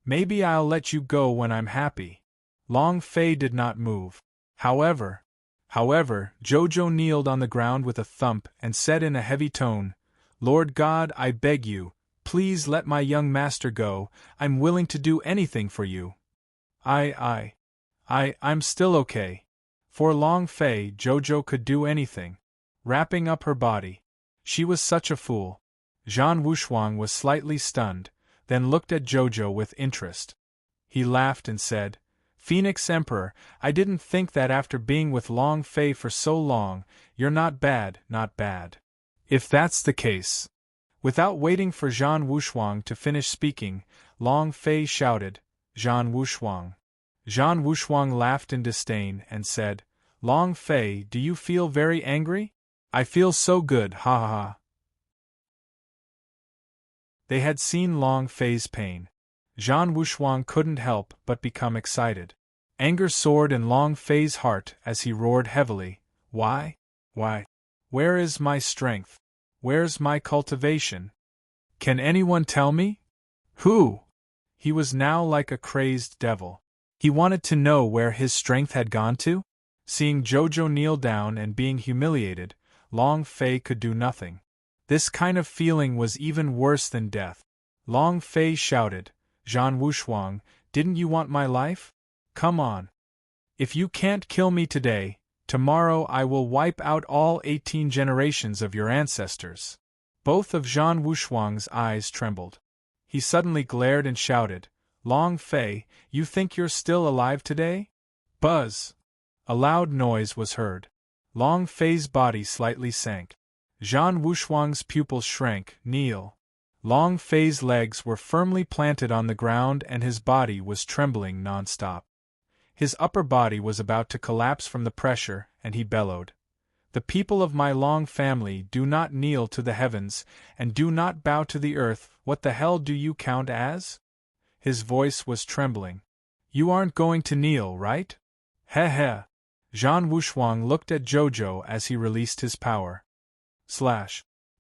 Maybe I'll let you go when I'm happy. Long Fei did not move. However, Jojo kneeled on the ground with a thump and said in a heavy tone, Lord God, I beg you, please let my young master go, I'm willing to do anything for you. I'm still okay. For Long Fei, Jojo could do anything. Wrapping up her body. She was such a fool. Zhan Wushuang was slightly stunned, then looked at Jojo with interest. He laughed and said, Phoenix Emperor, I didn't think that after being with Long Fei for so long, you're not bad, not bad. If that's the case. Without waiting for Zhan Wushuang to finish speaking, Long Fei shouted, Zhan Wushuang. Zhan Wushuang laughed in disdain and said, Long Fei, do you feel very angry? I feel so good, ha ha ha. They had seen Long Fei's pain. Zhan Wushuang couldn't help but become excited. Anger soared in Long Fei's heart as he roared heavily, Why? Where is my strength? Where's my cultivation? Can anyone tell me? Who? He was now like a crazed devil. He wanted to know where his strength had gone to? Seeing Jojo kneel down and being humiliated, Long Fei could do nothing. This kind of feeling was even worse than death. Long Fei shouted, Zhan Wushuang, didn't you want my life? Come on. If you can't kill me today, tomorrow I will wipe out all 18 generations of your ancestors. Both of Zhan Wushuang's eyes trembled. He suddenly glared and shouted, Long Fei, you think you're still alive today? Buzz! A loud noise was heard. Long Fei's body slightly sank. Zhan Wushuang's pupils shrank, kneel. Long Fei's legs were firmly planted on the ground and his body was trembling non-stop. His upper body was about to collapse from the pressure, and he bellowed, The people of my Long family do not kneel to the heavens, and do not bow to the earth, what the hell do you count as? His voice was trembling. You aren't going to kneel, right? Heh heh. Zhan Wushuang looked at Jojo as he released his power.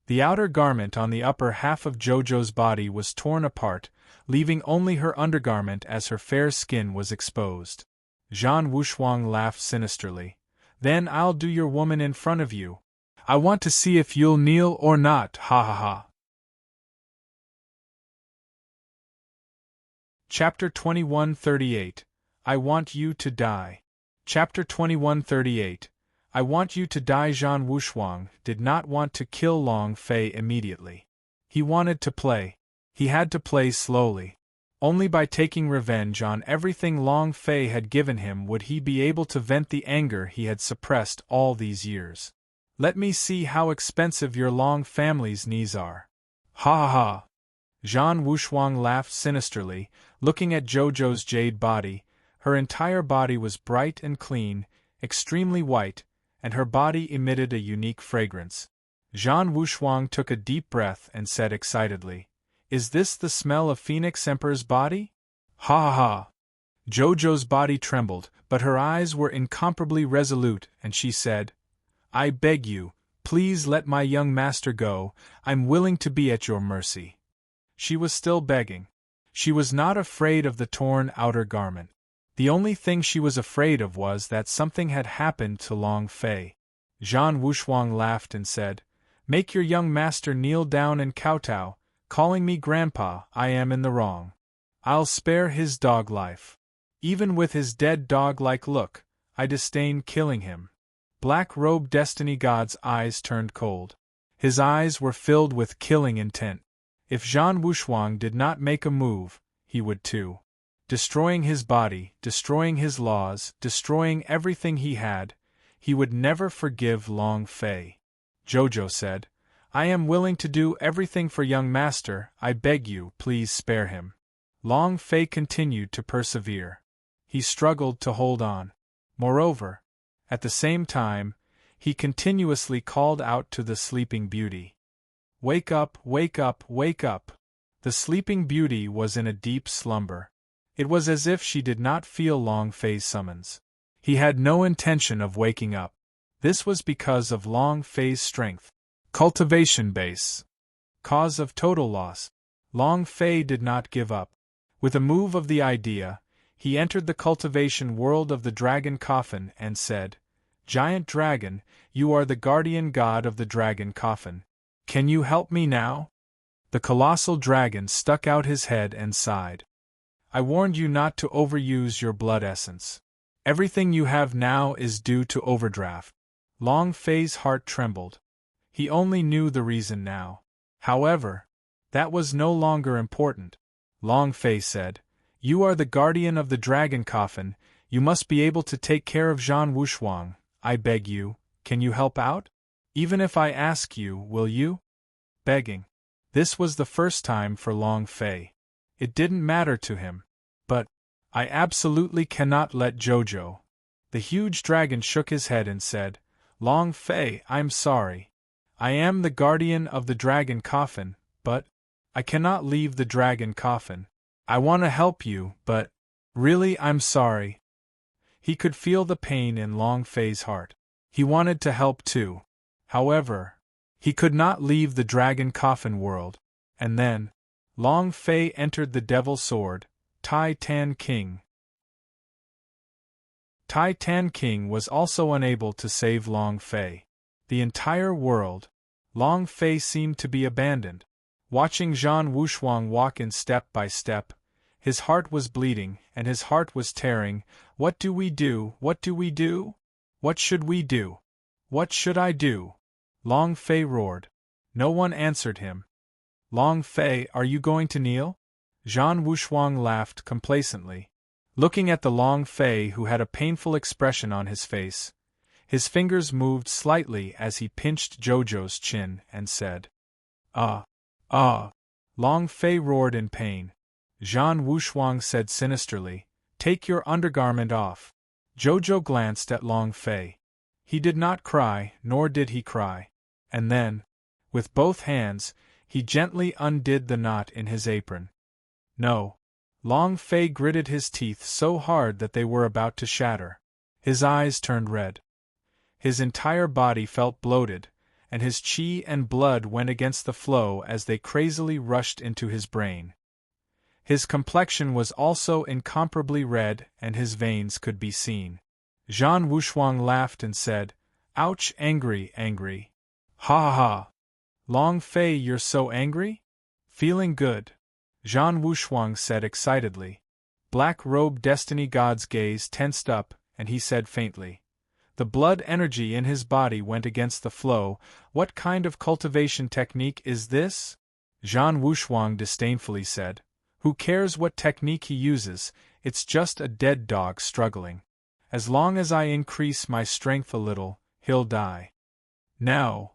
The outer garment on the upper half of Jojo's body was torn apart, leaving only her undergarment as her fair skin was exposed. Zhan Wushuang laughed sinisterly. Then I'll do your woman in front of you. I want to see if you'll kneel or not, ha ha ha. Chapter 2138. I Want You to Die. Chapter 2138. I want you to die. Zhan Wushuang did not want to kill Long Fei immediately. He wanted to play. He had to play slowly. Only by taking revenge on everything Long Fei had given him would he be able to vent the anger he had suppressed all these years. Let me see how expensive your Long family's knees are. Ha ha ha. Zhan Wushuang laughed sinisterly, looking at Jojo's jade body. Her entire body was bright and clean, extremely white, and her body emitted a unique fragrance. Zhan Wushuang took a deep breath and said excitedly, "Is this the smell of Phoenix Emperor's body?" Ha ha ha! Jojo's body trembled, but her eyes were incomparably resolute, and she said, "I beg you, please let my young master go, I'm willing to be at your mercy." She was still begging. She was not afraid of the torn outer garment. The only thing she was afraid of was that something had happened to Long Fei. Zhan Wushuang laughed and said, "Make your young master kneel down and kowtow, calling me grandpa, I am in the wrong. I'll spare his dog life. Even with his dead dog-like look, I disdain killing him." Black-robed destiny god's eyes turned cold. His eyes were filled with killing intent. If Zhan Wushuang did not make a move, he would too. Destroying his body, destroying his laws, destroying everything he had, he would never forgive Long Fei. Jojo said, "I am willing to do everything for young master, I beg you, please spare him." Long Fei continued to persevere. He struggled to hold on. Moreover, at the same time, he continuously called out to the sleeping beauty. "Wake up, wake up, wake up!" The sleeping beauty was in a deep slumber. It was as if she did not feel Long Fei's summons. He had no intention of waking up. This was because of Long Fei's strength. Cultivation base. Cause of total loss. Long Fei did not give up. With a move of the idea, he entered the cultivation world of the dragon coffin and said, "Giant dragon, you are the guardian god of the dragon coffin. Can you help me now?" The colossal dragon stuck out his head and sighed. "I warned you not to overuse your blood essence. Everything you have now is due to overdraft." Long Fei's heart trembled. He only knew the reason now. However, that was no longer important. Long Fei said, "You are the guardian of the dragon coffin, you must be able to take care of Zhan Wushuang, I beg you, can you help out? Even if I ask you, will you?" Begging. This was the first time for Long Fei. It didn't matter to him. "But I absolutely cannot let Jojo." The huge dragon shook his head and said, "Long Fei, I'm sorry. I am the guardian of the dragon coffin, but I cannot leave the dragon coffin. I want to help you, but really I'm sorry." He could feel the pain in Long Fei's heart. He wanted to help too. However, he could not leave the dragon coffin world. And then, Long Fei entered the Devil Sword, Tai Tan King. Tai Tan King was also unable to save Long Fei. The entire world, Long Fei seemed to be abandoned. Watching Zhan Wushuang walk in step by step, his heart was bleeding and his heart was tearing. "What do we do? What do we do? What should we do? What should I do?" Long Fei roared. No one answered him. "Long Fei, are you going to kneel?" Zhan Wushuang laughed complacently. Looking at the Long Fei who had a painful expression on his face, his fingers moved slightly as he pinched Jojo's chin and said, "Ah! Ah!" Long Fei roared in pain. Zhan Wushuang said sinisterly, "Take your undergarment off." Jojo glanced at Long Fei. He did not cry, nor did he cry. And then, with both hands, he gently undid the knot in his apron. No. Long Fei gritted his teeth so hard that they were about to shatter. His eyes turned red. His entire body felt bloated, and his qi and blood went against the flow as they crazily rushed into his brain. His complexion was also incomparably red and his veins could be seen. Zhan Wushuang laughed and said, "Ouch, angry, angry. Ha ha ha. Long Fei, you're so angry? Feeling good?" Zhan Wushuang said excitedly. Black-robed destiny god's gaze tensed up, and he said faintly. The blood energy in his body went against the flow. "What kind of cultivation technique is this?" Zhan Wushuang disdainfully said. "Who cares what technique he uses, it's just a dead dog struggling. As long as I increase my strength a little, he'll die." "Now."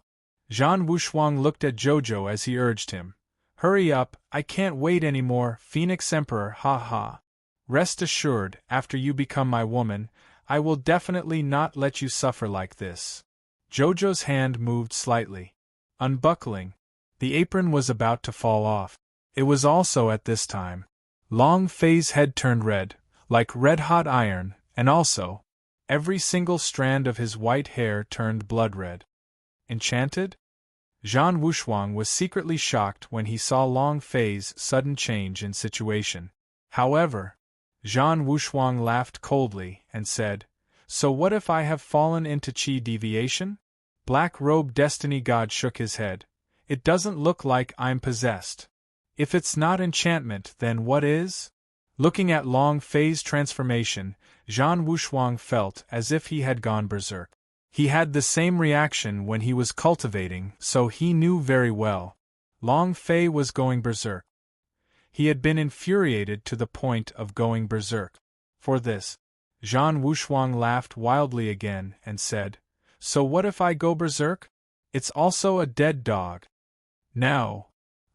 Zhan Wushuang looked at Jojo as he urged him. "Hurry up, I can't wait anymore, Phoenix Emperor, ha ha." Rest assured, after you become my woman, I will definitely not let you suffer like this. Jojo's hand moved slightly. Unbuckling. The apron was about to fall off. It was also at this time. Long Fei's head turned red, like red-hot iron, and also, every single strand of his white hair turned blood-red. Enchanted? Zhan Wushuang was secretly shocked when he saw Long Fei's sudden change in situation. However, Zhan Wushuang laughed coldly and said, "So what if I have fallen into qi deviation?" Black-robed destiny god shook his head. "It doesn't look like I'm possessed. If it's not enchantment, then what is?" Looking at Long Fei's transformation, Zhan Wushuang felt as if he had gone berserk. He had the same reaction when he was cultivating, so he knew very well. Long Fei was going berserk. He had been infuriated to the point of going berserk. For this, Zhan Wushuang laughed wildly again and said, "So what if I go berserk? It's also a dead dog." "Now,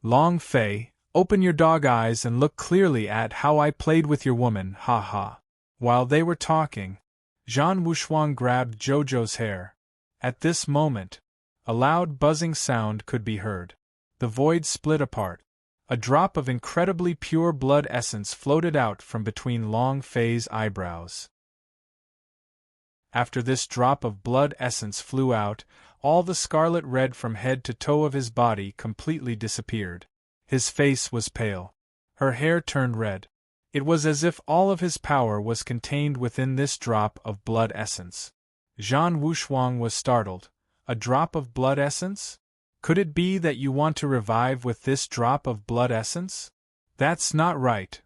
Long Fei, open your dog eyes and look clearly at how I played with your woman, ha ha." While they were talking, Zhan Wushuang grabbed Jojo's hair. At this moment, a loud buzzing sound could be heard. The void split apart. A drop of incredibly pure blood essence floated out from between Long Fei's eyebrows. After this drop of blood essence flew out, all the scarlet red from head to toe of his body completely disappeared. His face was pale. Her hair turned red. It was as if all of his power was contained within this drop of blood essence. Zhan Wushuang was startled. A drop of blood essence? Could it be that you want to revive with this drop of blood essence? That's not right.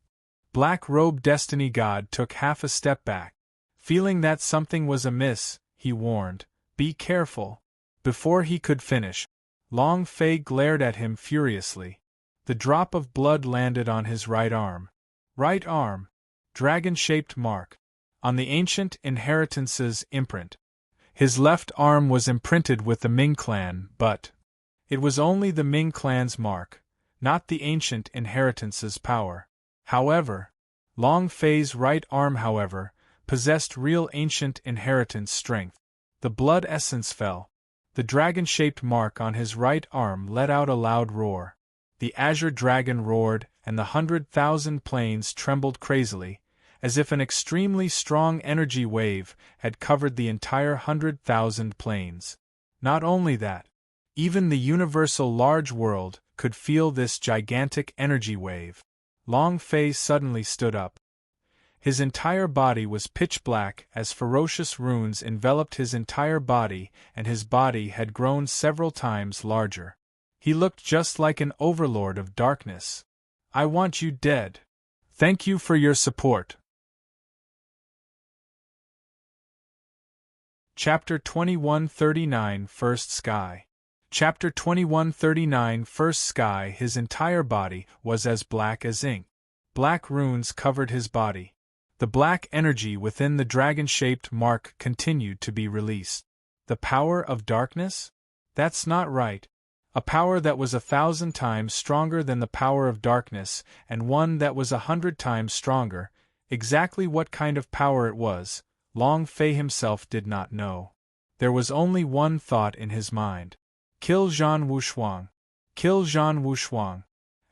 Black-robed destiny god took half a step back. Feeling that something was amiss, he warned, "Be careful." Before he could finish, Long Fei glared at him furiously. The drop of blood landed on his right arm. Right arm. Dragon-shaped mark. On the ancient inheritance's imprint. His left arm was imprinted with the Ming clan, but it was only the Ming clan's mark, not the ancient inheritance's power. However, Long Fei's right arm, however, possessed real ancient inheritance strength. The blood essence fell. The dragon-shaped mark on his right arm let out a loud roar. The azure dragon roared, and the 100,000 planes trembled crazily, as if an extremely strong energy wave had covered the entire 100,000 planes. Not only that, even the universal large world could feel this gigantic energy wave. Long Fei suddenly stood up. His entire body was pitch black as ferocious runes enveloped his entire body, and his body had grown several times larger. He looked just like an overlord of darkness. "I want you dead. Thank you for your support." Chapter 2139 First Sky. Chapter 2139 First Sky. His entire body was as black as ink. Black runes covered his body. The black energy within the dragon-shaped mark continued to be released. The power of darkness? That's not right. A power that was 1,000 times stronger than the power of darkness, and one that was 100 times stronger. Exactly what kind of power it was, Long Fei himself did not know. There was only one thought in his mind. Kill Zhan Wushuang. Kill Zhan Wushuang.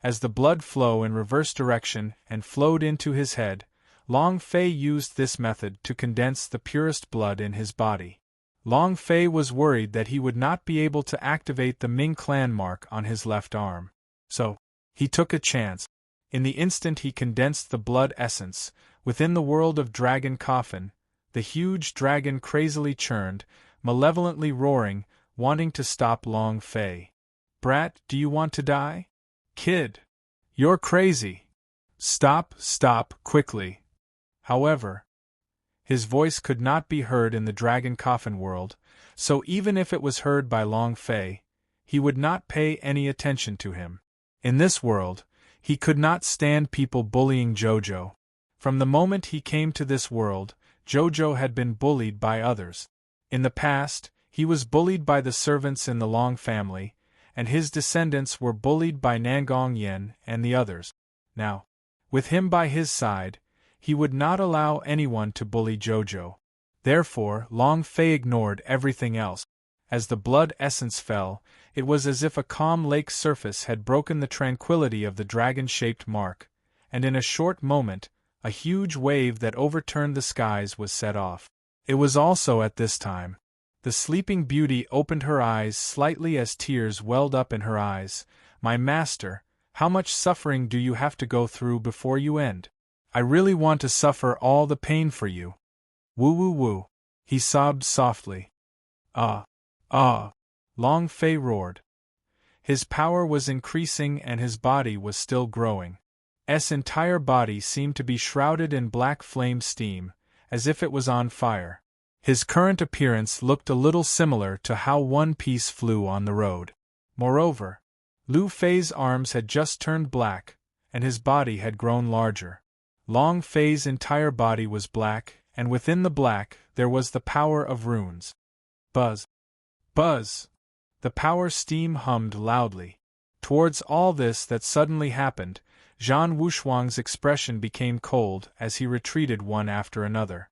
As the blood flowed in reverse direction and flowed into his head, Long Fei used this method to condense the purest blood in his body. Long Fei was worried that he would not be able to activate the Ming clan mark on his left arm. So, he took a chance. In the instant he condensed the blood essence, within the world of Dragon Coffin, the huge dragon crazily churned, malevolently roaring, wanting to stop Long Fei. "Brat, do you want to die? Kid, you're crazy. Stop, quickly." However, his voice could not be heard in the Dragon Coffin world, so even if it was heard by Long Fei, he would not pay any attention to him. In this world, he could not stand people bullying Jojo. From the moment he came to this world, Jojo had been bullied by others. In the past, he was bullied by the servants in the Long family, and his descendants were bullied by Nangong Yen and the others. Now, with him by his side, He would not allow anyone to bully Jojo. Therefore, Long Fei ignored everything else. As the blood essence fell, it was as if a calm lake's surface had broken the tranquility of the dragon-shaped mark, and in a short moment, a huge wave that overturned the skies was set off. It was also at this time. The sleeping beauty opened her eyes slightly as tears welled up in her eyes. "My master, how much suffering do you have to go through before you end? I really want to suffer all the pain for you." "Woo woo woo," he sobbed softly. "Ah! Ah!" Long Fei roared. His power was increasing and his body was still growing. S entire body seemed to be shrouded in black flame steam, as if it was on fire. His current appearance looked a little similar to how One Piece flew on the road. Moreover, Lu Fei's arms had just turned black, and his body had grown larger. Long Fei's entire body was black, and within the black there was the power of runes. Buzz! Buzz! The power steam hummed loudly. Towards all this that suddenly happened, Zhan Wushuang's expression became cold as he retreated one after another.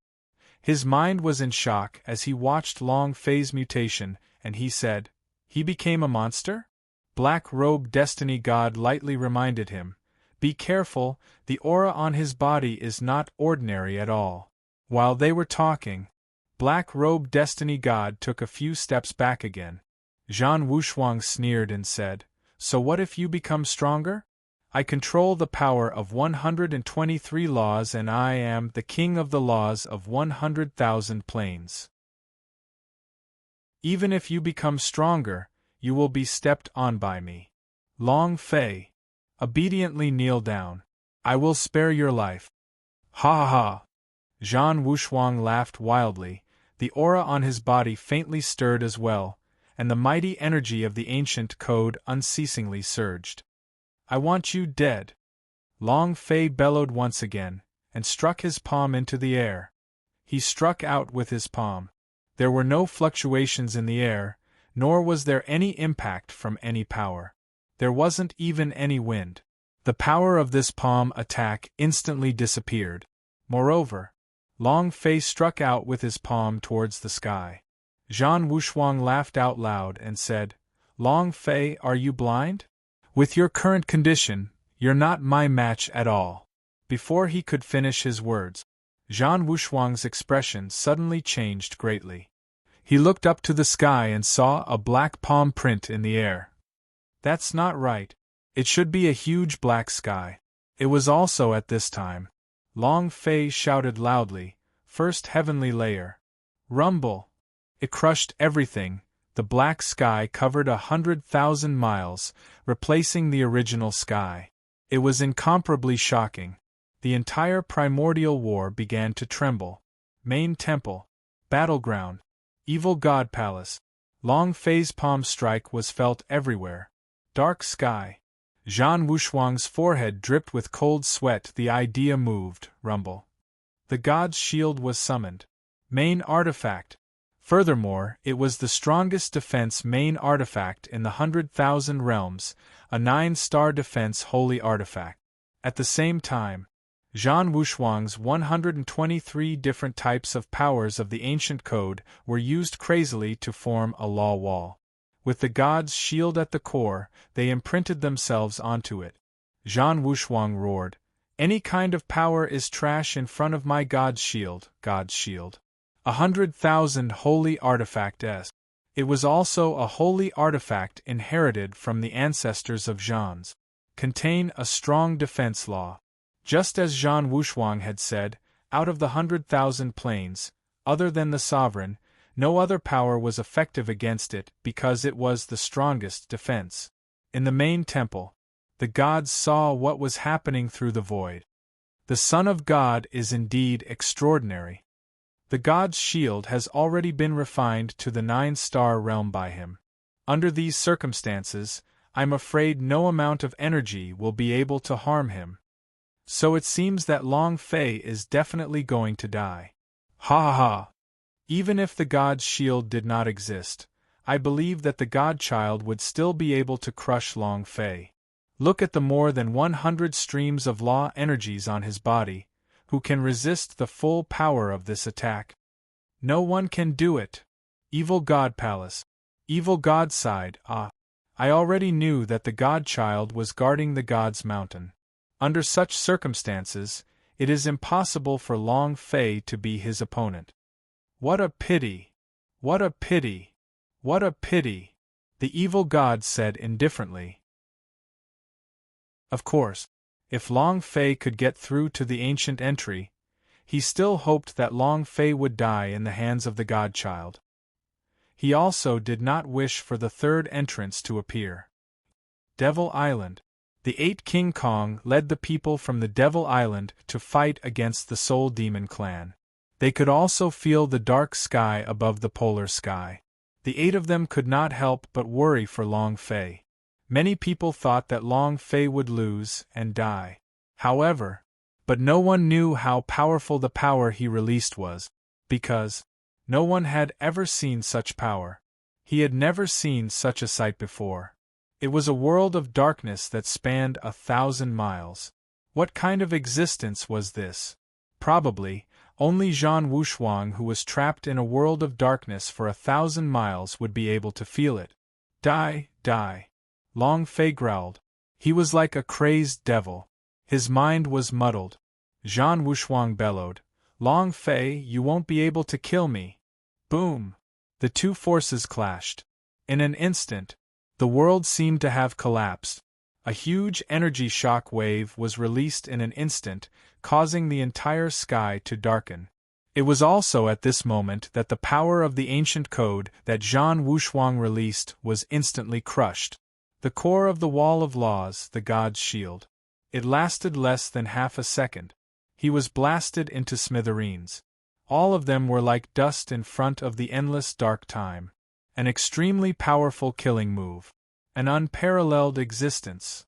His mind was in shock as he watched Long Fei's mutation, and he said, "He became a monster?" Black-robed Destiny God lightly reminded him, "Be careful, the aura on his body is not ordinary at all." While they were talking, Black-robed Destiny God took a few steps back again. Zhan Wushuang sneered and said, "So what if you become stronger? I control the power of 123 laws and I am the king of the laws of 100,000 planes. Even if you become stronger, you will be stepped on by me. Long Fei, obediently kneel down. I will spare your life." "Ha ha ha!" Zhan Wushuang laughed wildly. The aura on his body faintly stirred as well, and the mighty energy of the ancient code unceasingly surged. "I want you dead." Long Fei bellowed once again, and struck his palm into the air. He struck out with his palm. There were no fluctuations in the air, nor was there any impact from any power. There wasn't even any wind. The power of this palm attack instantly disappeared. Moreover, Long Fei struck out with his palm towards the sky. Zhan Wushuang laughed out loud and said, "Long Fei, are you blind? With your current condition, you're not my match at all." Before he could finish his words, Zhan Wushuang's expression suddenly changed greatly. He looked up to the sky and saw a black palm print in the air. "That's not right. It should be a huge black sky." It was also at this time. Long Fei shouted loudly, "First heavenly layer. Rumble!" It crushed everything. The black sky covered 100,000 miles, replacing the original sky. It was incomparably shocking. The entire primordial war began to tremble. Main temple, battleground, evil god palace. Long Fei's palm strike was felt everywhere. Dark sky. Zhan Wushuang's forehead dripped with cold sweat. The idea moved. Rumble. The god's shield was summoned. Main artifact. Furthermore, it was the strongest defense main artifact in the 100,000 realms, a 9-star defense holy artifact. At the same time, Zhan Wushuang's 123 different types of powers of the ancient code were used crazily to form a law wall. With the god's shield at the core, they imprinted themselves onto it. Zhan Wushuang roared, "Any kind of power is trash in front of my god's shield, God's shield. 100,000 holy artifacts. It was also a holy artifact inherited from the ancestors of Zhan's. Contain a strong defense law. Just as Zhan Wushuang had said, out of the 100,000 planes, other than the sovereign, no other power was effective against it because it was the strongest defense. In the main temple, the gods saw what was happening through the void. The Son of God is indeed extraordinary. The god's shield has already been refined to the 9-star realm by him. Under these circumstances, I'm afraid no amount of energy will be able to harm him. So it seems that Long Fei is definitely going to die. Ha ha ha! Even if the god's shield did not exist, I believe that the godchild would still be able to crush Long Fei. Look at the more than 100 streams of law energies on his body, Who can resist the full power of this attack? No one can do it. Evil God Palace. Evil God sighed, ah. I already knew that the godchild was guarding the God's mountain. Under such circumstances, it is impossible for Long Fei to be his opponent. What a pity! What a pity! What a pity! The evil god said indifferently. Of course, if Long Fei could get through to the ancient entry, he still hoped that Long Fei would die in the hands of the godchild. He also did not wish for the third entrance to appear. Devil Island. The 8 King Kong led the people from the Devil Island to fight against the Soul Demon clan. They could also feel the dark sky above the polar sky. The 8 of them could not help but worry for Long Fei. Many people thought that Long Fei would lose and die. However, but no one knew how powerful the power he released was, because no one had ever seen such power. He had never seen such a sight before. It was a world of darkness that spanned 1,000 miles. What kind of existence was this? Probably, only Zhan Wushuang, who was trapped in a world of darkness for 1,000 miles, would be able to feel it. Die, die. Long Fei growled. He was like a crazed devil. His mind was muddled. Zhan Wushuang bellowed, Long Fei, you won't be able to kill me. Boom! The two forces clashed. In an instant, the world seemed to have collapsed. A huge energy shock wave was released in an instant, causing the entire sky to darken. It was also at this moment that the power of the ancient code that Zhan Wushuang released was instantly crushed. The core of the wall of laws, the god's shield. It lasted less than half a second. He was blasted into smithereens. All of them were like dust in front of the endless dark time. An extremely powerful killing move. An unparalleled existence.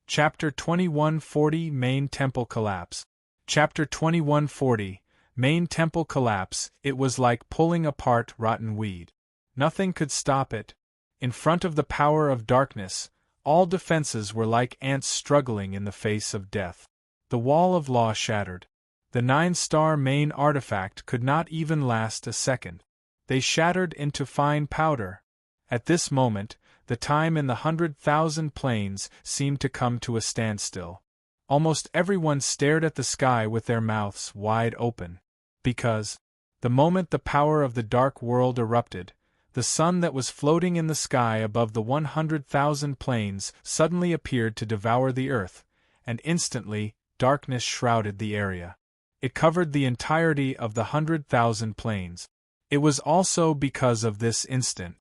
Chapter 2140 Main Temple Collapse. Chapter 2140 Main Temple Collapse. It was like pulling apart rotten weed. Nothing could stop it. In front of the power of darkness, all defenses were like ants struggling in the face of death. The wall of law shattered. The 9-star main artifact could not even last a second. They shattered into fine powder. At this moment, the time in the 100,000 planes seemed to come to a standstill. Almost everyone stared at the sky with their mouths wide open. Because, the moment the power of the dark world erupted, the sun that was floating in the sky above the 100,000 planes suddenly appeared to devour the earth, and instantly, darkness shrouded the area. It covered the entirety of the 100,000 planes. It was also because of this instant.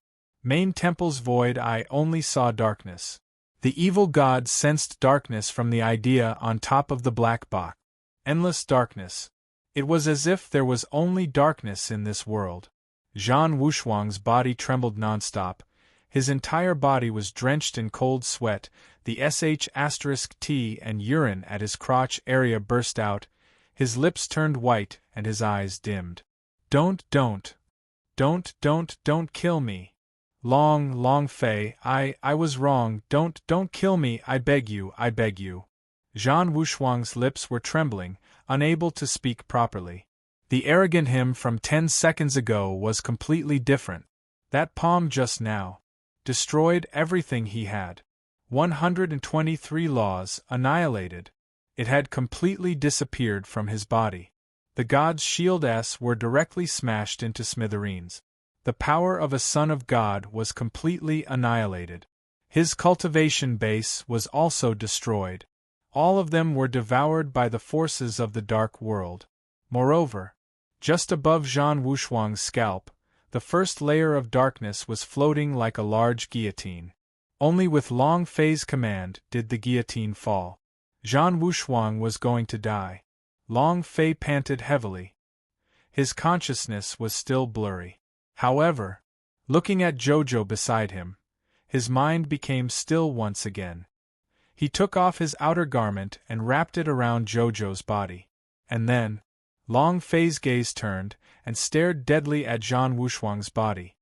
Main Temple's void eye only saw darkness. The evil god sensed darkness from the idea on top of the black box. Endless darkness. It was as if there was only darkness in this world. Zhan Wushuang's body trembled nonstop. His entire body was drenched in cold sweat. The *T and urine at his crotch area burst out. His lips turned white and his eyes dimmed. Don't kill me. Long Fei, I was wrong. Don't kill me, I beg you. Zhan Wushuang's lips were trembling, unable to speak properly. The arrogant him from 10 seconds ago was completely different. That palm just now destroyed everything he had. 123 laws annihilated. It had completely disappeared from his body. The god's shields were directly smashed into smithereens. The power of a son of God was completely annihilated. His cultivation base was also destroyed. All of them were devoured by the forces of the dark world. Moreover, just above Zhan Wushuang's scalp, the first layer of darkness was floating like a large guillotine. Only with Long Fei's command did the guillotine fall. Zhan Wushuang was going to die. Long Fei panted heavily. His consciousness was still blurry. However, looking at Jojo beside him, his mind became still once again. He took off his outer garment and wrapped it around Jojo's body. And then, Long Fei's gaze turned and stared deadly at Zhan Wushuang's body.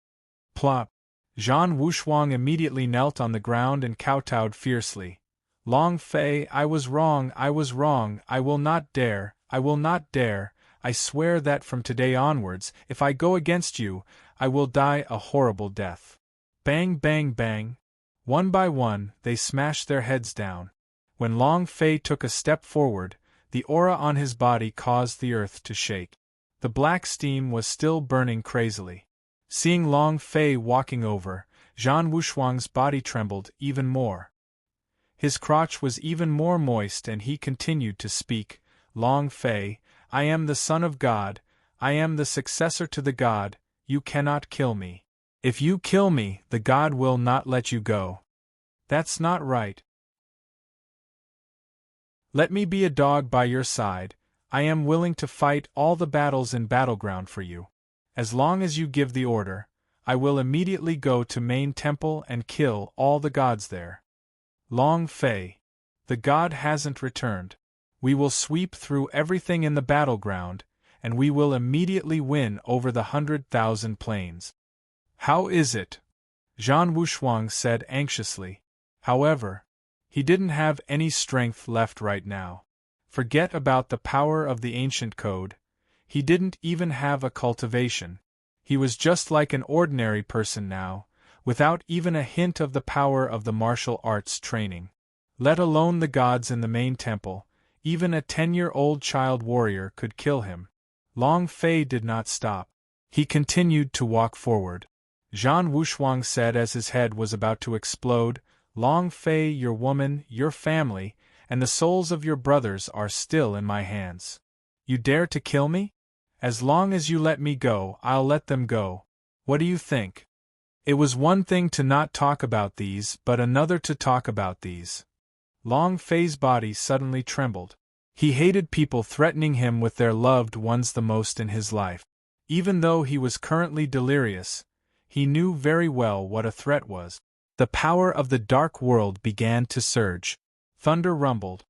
Plop! Zhan Wushuang immediately knelt on the ground and kowtowed fiercely. Long Fei, I was wrong, I was wrong, I will not dare, I will not dare, I swear that from today onwards, if I go against you, I will die a horrible death. Bang, bang, bang. One by one, they smashed their heads down. When Long Fei took a step forward, the aura on his body caused the earth to shake. The black steam was still burning crazily. Seeing Long Fei walking over, Zhan Wushuang's body trembled even more. His crotch was even more moist and he continued to speak, Long Fei, I am the son of God, I am the successor to the God, you cannot kill me. If you kill me, the God will not let you go. That's not right. Let me be a dog by your side, I am willing to fight all the battles in battleground for you. As long as you give the order, I will immediately go to main temple and kill all the gods there. Long Fei. The God hasn't returned. We will sweep through everything in the battleground, and we will immediately win over the 100,000 planes. How is it? Zhan Wushuang said anxiously. However, he didn't have any strength left right now. Forget about the power of the ancient code. He didn't even have a cultivation. He was just like an ordinary person now, without even a hint of the power of the martial arts training. Let alone the gods in the main temple, even a 10-year-old child warrior could kill him. Long Fei did not stop. He continued to walk forward. Zhan Wushuang said as his head was about to explode, Long Fei, your woman, your family, and the souls of your brothers are still in my hands. You dare to kill me? As long as you let me go, I'll let them go. What do you think? It was one thing to not talk about these, but another to talk about these. Long Fei's body suddenly trembled. He hated people threatening him with their loved ones the most in his life. Even though he was currently delirious, he knew very well what a threat was. The power of the dark world began to surge. Thunder rumbled.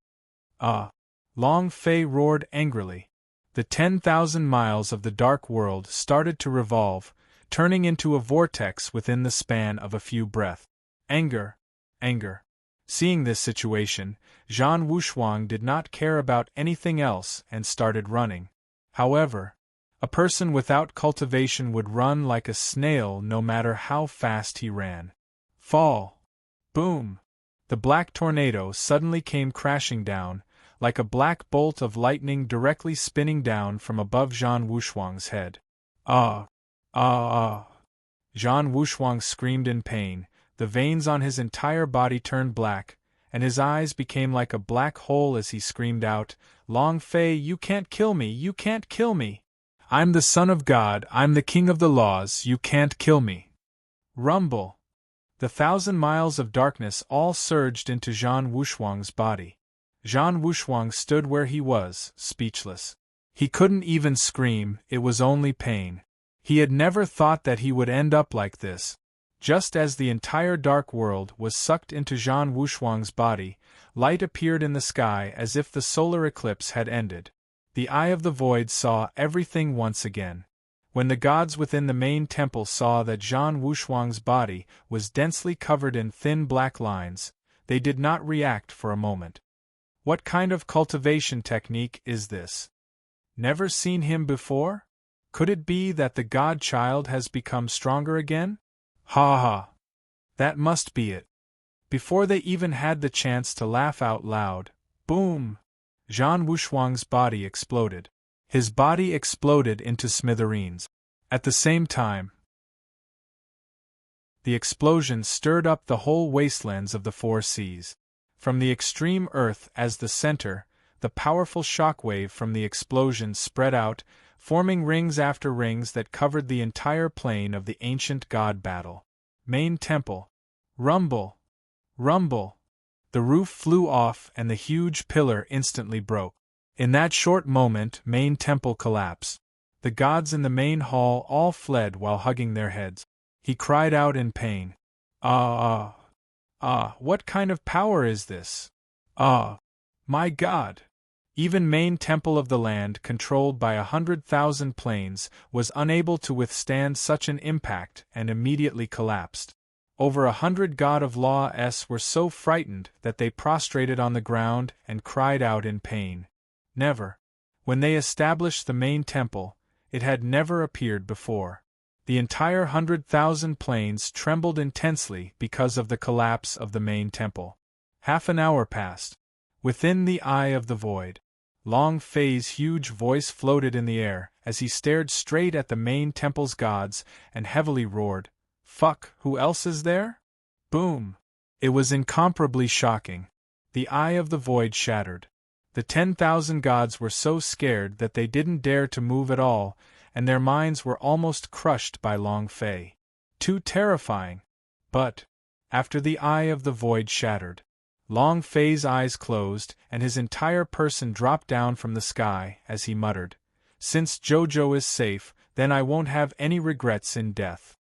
Ah! Long Fei roared angrily. The 10,000 miles of the dark world started to revolve, turning into a vortex within the span of a few breaths. Anger. Anger. Seeing this situation, Zhan Wushuang did not care about anything else and started running. However, a person without cultivation would run like a snail no matter how fast he ran. Fall. Boom. The black tornado suddenly came crashing down, like a black bolt of lightning directly spinning down from above Zhan Wushuang's head. Ah! Ah! Ah! Zhan Wushuang screamed in pain, the veins on his entire body turned black, and his eyes became like a black hole as he screamed out, Long Fei, you can't kill me, you can't kill me! I'm the son of God, I'm the king of the laws, you can't kill me! Rumble! The 1,000 miles of darkness all surged into Zhan Wushuang's body. Zhan Wushuang stood where he was, speechless. He couldn't even scream, it was only pain. He had never thought that he would end up like this. Just as the entire dark world was sucked into Zhan Wushuang's body, light appeared in the sky as if the solar eclipse had ended. The Eye of the Void saw everything once again. When the gods within the main temple saw that Zhan Wushuang's body was densely covered in thin black lines, they did not react for a moment. What kind of cultivation technique is this? Never seen him before? Could it be that the godchild has become stronger again? Ha ha! That must be it. Before they even had the chance to laugh out loud, boom! Zhan Wushuang's body exploded. His body exploded into smithereens. At the same time, the explosion stirred up the whole wastelands of the four seas. From the extreme Earth as the center, the powerful shockwave from the explosion spread out, forming rings after rings that covered the entire plane of the ancient god battle. Main temple. Rumble! Rumble! The roof flew off and the huge pillar instantly broke. In that short moment, main temple collapsed. The gods in the main hall all fled while hugging their heads. He cried out in pain. Ah! Ah! What kind of power is this? Ah! My God! Even main temple of the land, controlled by 100,000 planes, was unable to withstand such an impact and immediately collapsed. Over 100 God of Law-s were so frightened that they prostrated on the ground and cried out in pain. Never. When they established the main temple, it had never appeared before. The entire 100,000 planes trembled intensely because of the collapse of the main temple. Half an hour passed. Within the eye of the void, Long Fei's huge voice floated in the air as he stared straight at the main temple's gods and heavily roared, "Fuck, who else is there?" Boom! It was incomparably shocking. The eye of the void shattered. The 10,000 gods were so scared that they didn't dare to move at all, and their minds were almost crushed by Long Fei. Too terrifying. But, after the eye of the void shattered, Long Fei's eyes closed and his entire person dropped down from the sky as he muttered, "Since Jojo is safe, then I won't have any regrets in death."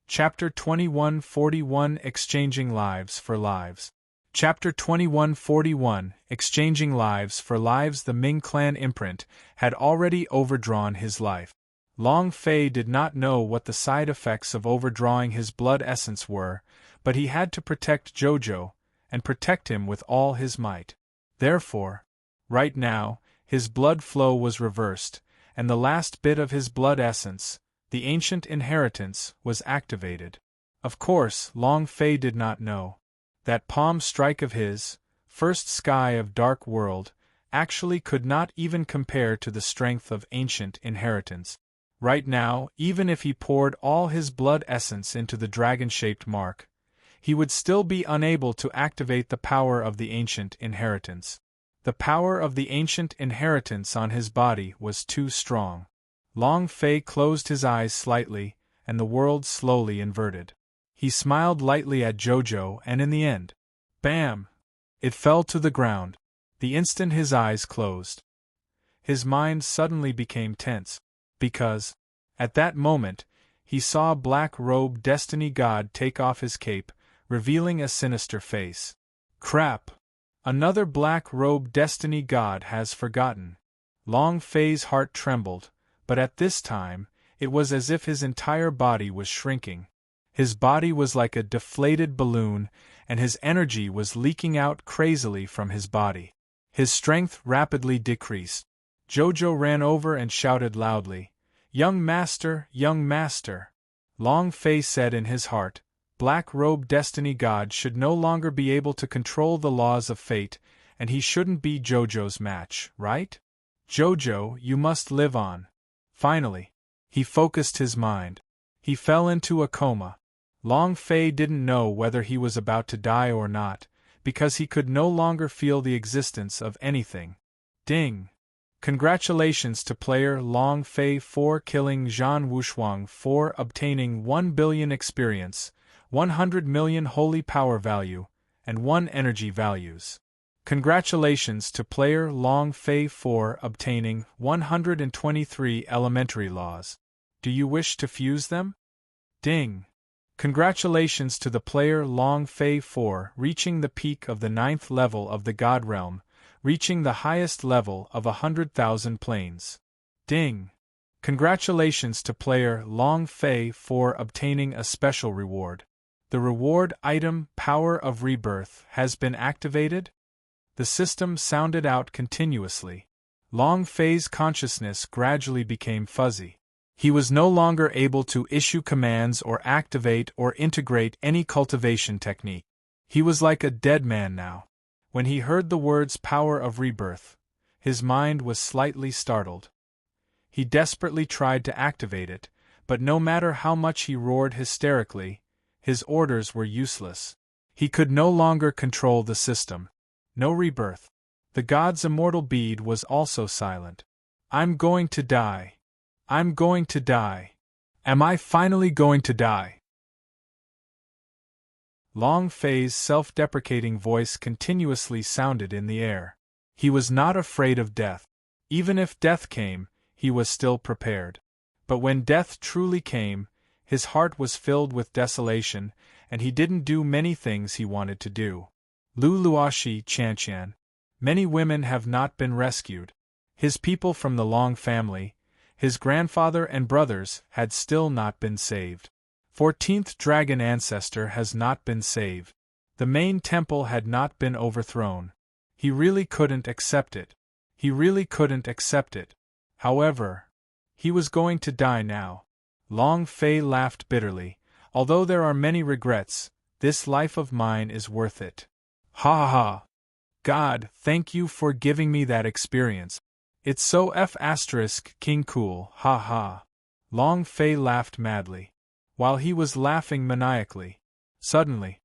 Chapter 2141 Exchanging Lives for Lives. Chapter 2141 Exchanging Lives for Lives. The Ming clan imprint had already overdrawn his life. Long Fei did not know what the side effects of overdrawing his blood essence were, but he had to protect Jojo, and protect him with all his might. Therefore, right now, his blood flow was reversed, and the last bit of his blood essence, the ancient inheritance, was activated. Of course, Long Fei did not know. That palm strike of his, first sky of dark world, actually could not even compare to the strength of ancient inheritance. Right now, even if he poured all his blood essence into the dragon-shaped mark, he would still be unable to activate the power of the ancient inheritance. The power of the ancient inheritance on his body was too strong. Long Fei closed his eyes slightly, and the world slowly inverted. He smiled lightly at Jojo, and in the end, bam! It fell to the ground, the instant his eyes closed. His mind suddenly became tense, because, at that moment, he saw a black-robed destiny god take off his cape, revealing a sinister face. Crap! Another black-robed destiny god has forgotten. Long Fei's heart trembled, but at this time, it was as if his entire body was shrinking. His body was like a deflated balloon, and his energy was leaking out crazily from his body. His strength rapidly decreased. Jojo ran over and shouted loudly, "Young master, young master!" Long Fei said in his heart, Black-robed destiny god should no longer be able to control the laws of fate, and he shouldn't be Jojo's match, right? Jojo, you must live on. Finally, he focused his mind. He fell into a coma. Long Fei didn't know whether he was about to die or not, because he could no longer feel the existence of anything. Ding! Congratulations to player Long Fei for killing Zhan Wushuang for obtaining 1 billion experience, 100 million holy power value, and 1 energy values. Congratulations to player Long Fei for obtaining 123 elementary laws. Do you wish to fuse them? Ding! Congratulations to the player Long Fei for reaching the peak of the 9th level of the God Realm, reaching the highest level of 100,000 planes. Ding! Congratulations to player Long Fei for obtaining a special reward. The reward item Power of Rebirth has been activated? The system sounded out continuously. Long Fei's consciousness gradually became fuzzy. He was no longer able to issue commands or activate or integrate any cultivation technique. He was like a dead man now. When he heard the words Power of Rebirth, his mind was slightly startled. He desperately tried to activate it, but no matter how much he roared hysterically, his orders were useless. He could no longer control the system. No rebirth. The god's immortal bead was also silent. I'm going to die. I'm going to die. Am I finally going to die? Long Fei's self-deprecating voice continuously sounded in the air. He was not afraid of death. Even if death came, he was still prepared. But when death truly came, his heart was filled with desolation, and he didn't do many things he wanted to do. Lu Luoshi Chanqian. Many women have not been rescued. His people from the Long family, His grandfather and brothers had still not been saved. 14th dragon ancestor has not been saved. The main temple had not been overthrown. He really couldn't accept it. He really couldn't accept it. However, he was going to die now. Long Fei laughed bitterly. Although there are many regrets, this life of mine is worth it. Ha ha ha. God, thank you for giving me that experience. It's so King cool, ha ha. Long Fei laughed madly. While he was laughing maniacally, suddenly,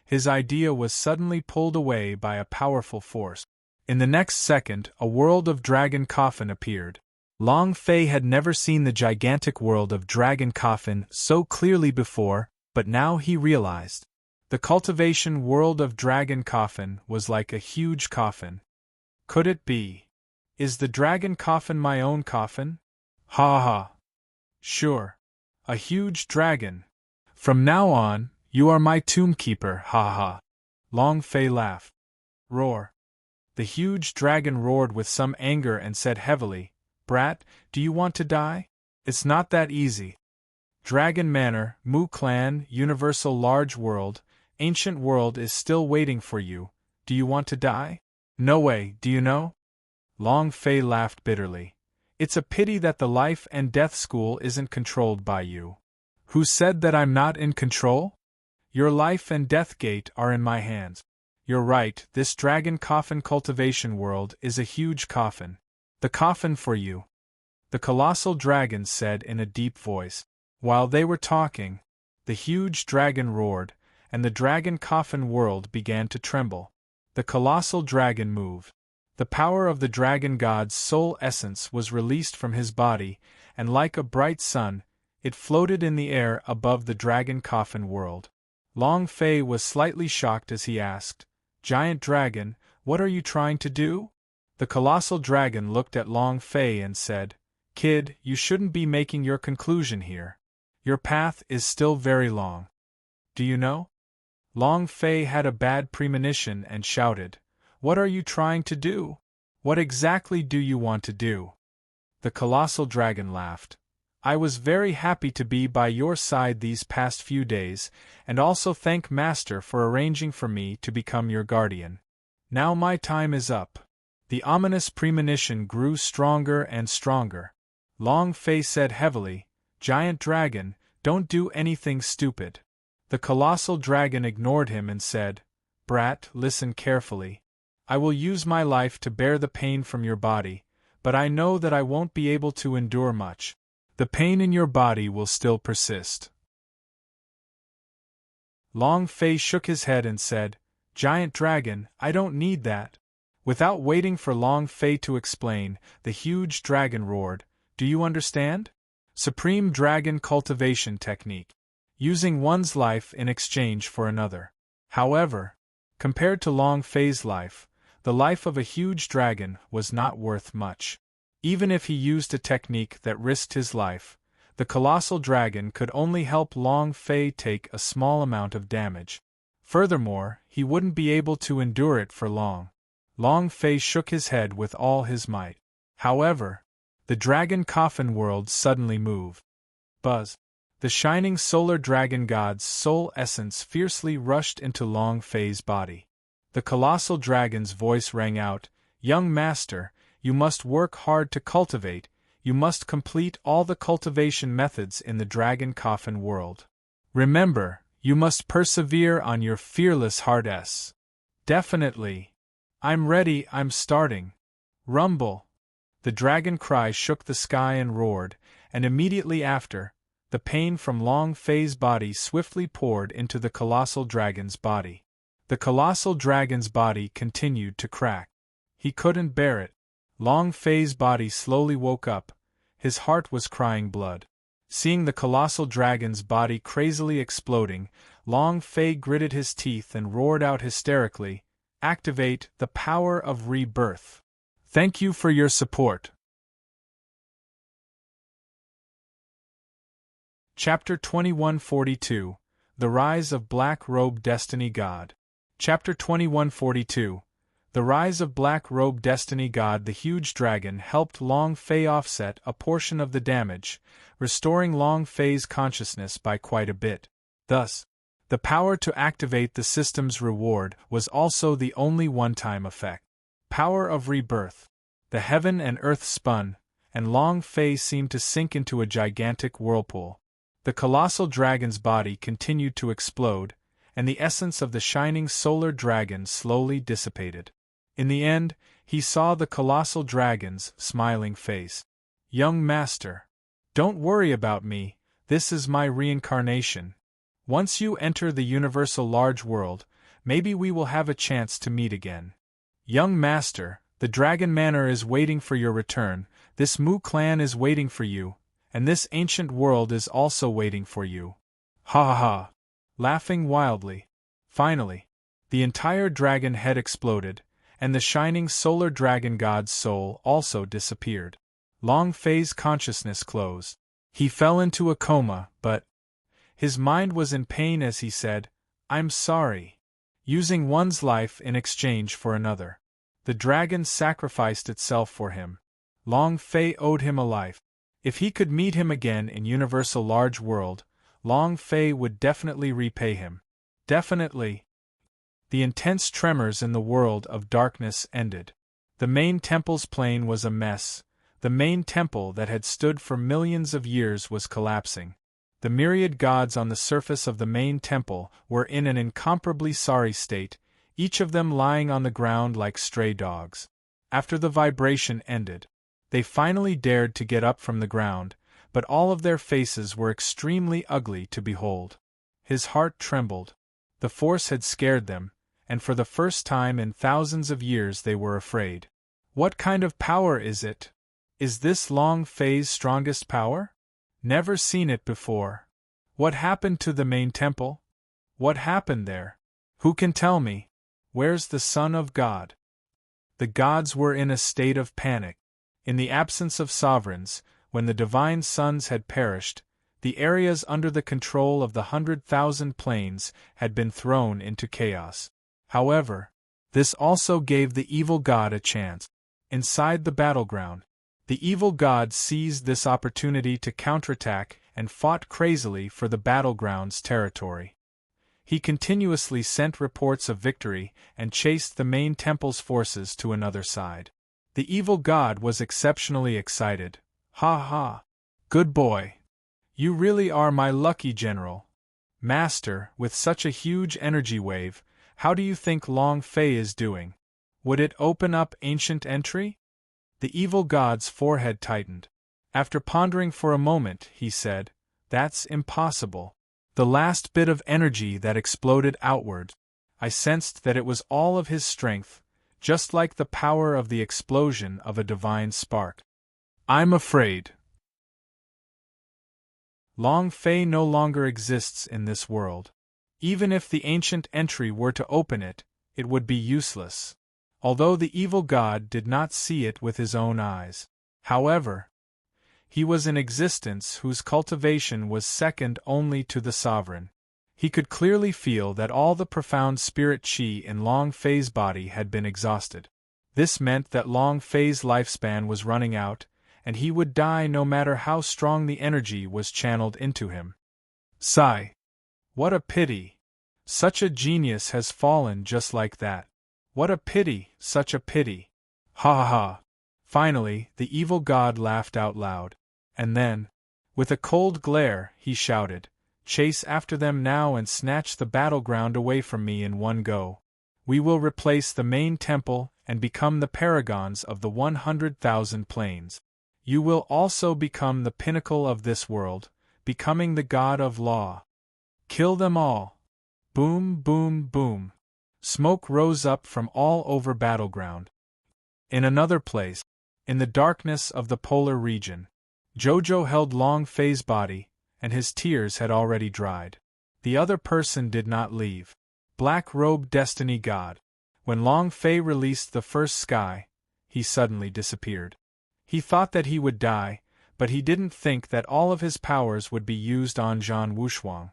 his idea was suddenly pulled away by a powerful force. In the next second, a world of dragon coffin appeared. Long Fei had never seen the gigantic world of dragon coffin so clearly before, but now he realized. The cultivation world of dragon coffin was like a huge coffin. Could it be? Is the dragon coffin my own coffin? Ha ha. Sure. A huge dragon. From now on, you are my tombkeeper, ha ha. Long Fei laughed. Roar. The huge dragon roared with some anger and said heavily, Brat, do you want to die? It's not that easy. Dragon Manor, Mu Clan, Universal Large World, Ancient World is still waiting for you. Do you want to die? No way, do you know? Long Fei laughed bitterly. It's a pity that the life and death school isn't controlled by you. Who said that I'm not in control? Your life and death gate are in my hands. You're right, this dragon coffin cultivation world is a huge coffin. The coffin for you. The colossal dragon said in a deep voice. While they were talking, the huge dragon roared, and the dragon coffin world began to tremble. The colossal dragon moved. The power of the dragon god's soul essence was released from his body, and like a bright sun, it floated in the air above the dragon coffin world. Long Fei was slightly shocked as he asked, Giant Dragon, what are you trying to do? The colossal dragon looked at Long Fei and said, Kid, you shouldn't be making your conclusion here. Your path is still very long. Do you know? Long Fei had a bad premonition and shouted, What are you trying to do? What exactly do you want to do? The colossal dragon laughed. I was very happy to be by your side these past few days, and also thank Master for arranging for me to become your guardian. Now my time is up. The ominous premonition grew stronger and stronger. Long Fei said heavily, Giant Dragon, don't do anything stupid. The colossal dragon ignored him and said, Brat, listen carefully. I will use my life to bear the pain from your body, but I know that I won't be able to endure much. The pain in your body will still persist. Long Fei shook his head and said, Giant Dragon, I don't need that. Without waiting for Long Fei to explain, the huge dragon roared, Do you understand? Supreme Dragon Cultivation Technique. Using one's life in exchange for another. However, compared to Long Fei's life, the life of a huge dragon was not worth much. Even if he used a technique that risked his life, the colossal dragon could only help Long Fei take a small amount of damage. Furthermore, he wouldn't be able to endure it for long. Long Fei shook his head with all his might. However, the dragon coffin world suddenly moved. Buzz! The shining solar dragon god's soul essence fiercely rushed into Long Fei's body. The colossal dragon's voice rang out, Young Master, you must work hard to cultivate, you must complete all the cultivation methods in the dragon coffin world. Remember, you must persevere on your fearless hard S. Definitely. I'm ready, I'm starting. Rumble. The dragon cry shook the sky and roared, and immediately after, the pain from Long Fei's body swiftly poured into the colossal dragon's body. The colossal dragon's body continued to crack. He couldn't bear it. Long Fei's body slowly woke up. His heart was crying blood. Seeing the colossal dragon's body crazily exploding, Long Fei gritted his teeth and roared out hysterically, Activate the power of rebirth. Thank you for your support. Chapter 2142 The Rise of Black Robe Destiny God. Chapter 2142 The rise of Black Robe Destiny God the huge dragon helped Long Fei offset a portion of the damage, restoring Long Fei's consciousness by quite a bit. Thus, the power to activate the system's reward was also the only one-time effect. Power of rebirth. The heaven and earth spun, and Long Fei seemed to sink into a gigantic whirlpool. The colossal dragon's body continued to explode, and the essence of the shining solar dragon slowly dissipated. In the end, he saw the colossal dragon's smiling face. "Young master, don't worry about me, this is my reincarnation. Once you enter the universal large world, maybe we will have a chance to meet again. Young master, the Dragon Manor is waiting for your return, this Mu clan is waiting for you, and this ancient world is also waiting for you." Ha ha ha! Laughing wildly. Finally, the entire dragon head exploded, and the shining solar dragon god's soul also disappeared. Long Fei's consciousness closed. He fell into a coma, but his mind was in pain as he said, "I'm sorry." Using one's life in exchange for another. The dragon sacrificed itself for him. Long Fei owed him a life. If he could meet him again in Universal Large World, Long Fei would definitely repay him. Definitely. The intense tremors in the world of darkness ended. The main temple's plane was a mess. The main temple that had stood for millions of years was collapsing. The myriad gods on the surface of the main temple were in an incomparably sorry state, each of them lying on the ground like stray dogs. After the vibration ended, they finally dared to get up from the ground, but all of their faces were extremely ugly to behold. His heart trembled. The force had scared them, and for the first time in thousands of years they were afraid. What kind of power is it? Is this Long Fei's strongest power? Never seen it before. What happened to the main temple? What happened there? Who can tell me? Where's the Son of God? The gods were in a state of panic. In the absence of sovereigns, when the divine sons had perished, the areas under the control of the 100,000 planes had been thrown into chaos. However, this also gave the evil god a chance. Inside the battleground, the evil god seized this opportunity to counterattack and fought crazily for the battleground's territory. He continuously sent reports of victory and chased the main temple's forces to another side. The evil god was exceptionally excited. "Ha ha! Good boy! You really are my lucky general. Master, with such a huge energy wave, how do you think Long Fei is doing? Would it open up ancient entry?" The evil god's forehead tightened. After pondering for a moment, he said, "That's impossible." The last bit of energy that exploded outward, I sensed that it was all of his strength, just like the power of the explosion of a divine spark. "I'm afraid Long Fei no longer exists in this world. Even if the ancient entry were to open it, it would be useless. Although the evil god did not see it with his own eyes. However, he was in existence whose cultivation was second only to the sovereign. He could clearly feel that all the profound spirit chi in Long Fei's body had been exhausted. This meant that Long Fei's lifespan was running out, and he would die no matter how strong the energy was channeled into him. Sigh. What a pity. Such a genius has fallen just like that. What a pity, such a pity. Ha ha ha. Finally, the evil god laughed out loud. And then, with a cold glare, he shouted, "Chase after them now and snatch the battleground away from me in one go. We will replace the main temple and become the paragons of the 100,000 planes. You will also become the pinnacle of this world, becoming the god of law. Kill them all." Boom, boom, boom. Smoke rose up from all over battleground. In another place, in the darkness of the polar region, Jojo held Long Fei's body, and his tears had already dried. The other person did not leave. Black Robe Destiny God. When Long Fei released the first sky, he suddenly disappeared. He thought that he would die, but he didn't think that all of his powers would be used on Zhan Wushuang.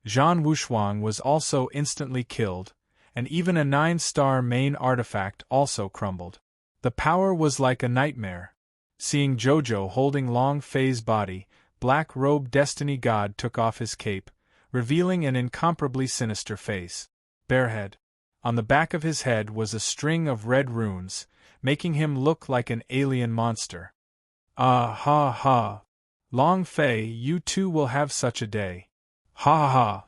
Zhan Wushuang was also instantly killed, and even a 9-star main artifact also crumbled. The power was like a nightmare. Seeing Jojo holding Long Fei's body, Black-robed Destiny God took off his cape, revealing an incomparably sinister face. Barehead. On the back of his head was a string of red runes, making him look like an alien monster. Ah ha ha! Long Fei, you too will have such a day. Ha ha ha!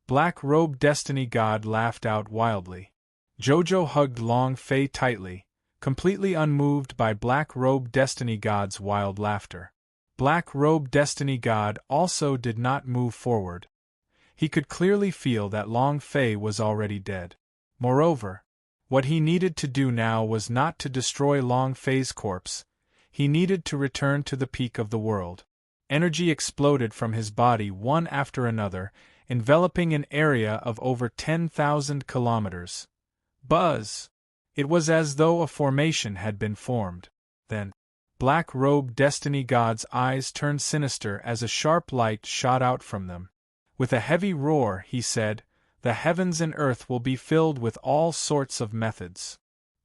Black-robed Destiny God laughed out wildly. Jojo hugged Long Fei tightly, completely unmoved by Black-robed Destiny God's wild laughter. Black-robed Destiny God also did not move forward. He could clearly feel that Long Fei was already dead. Moreover, what he needed to do now was not to destroy Long Fei's corpse. He needed to return to the peak of the world. Energy exploded from his body one after another, enveloping an area of over 10,000 kilometers. Buzz! It was as though a formation had been formed. Then, Black-robed Destiny God's eyes turned sinister as a sharp light shot out from them. With a heavy roar, he said, "The heavens and earth will be filled with all sorts of methods.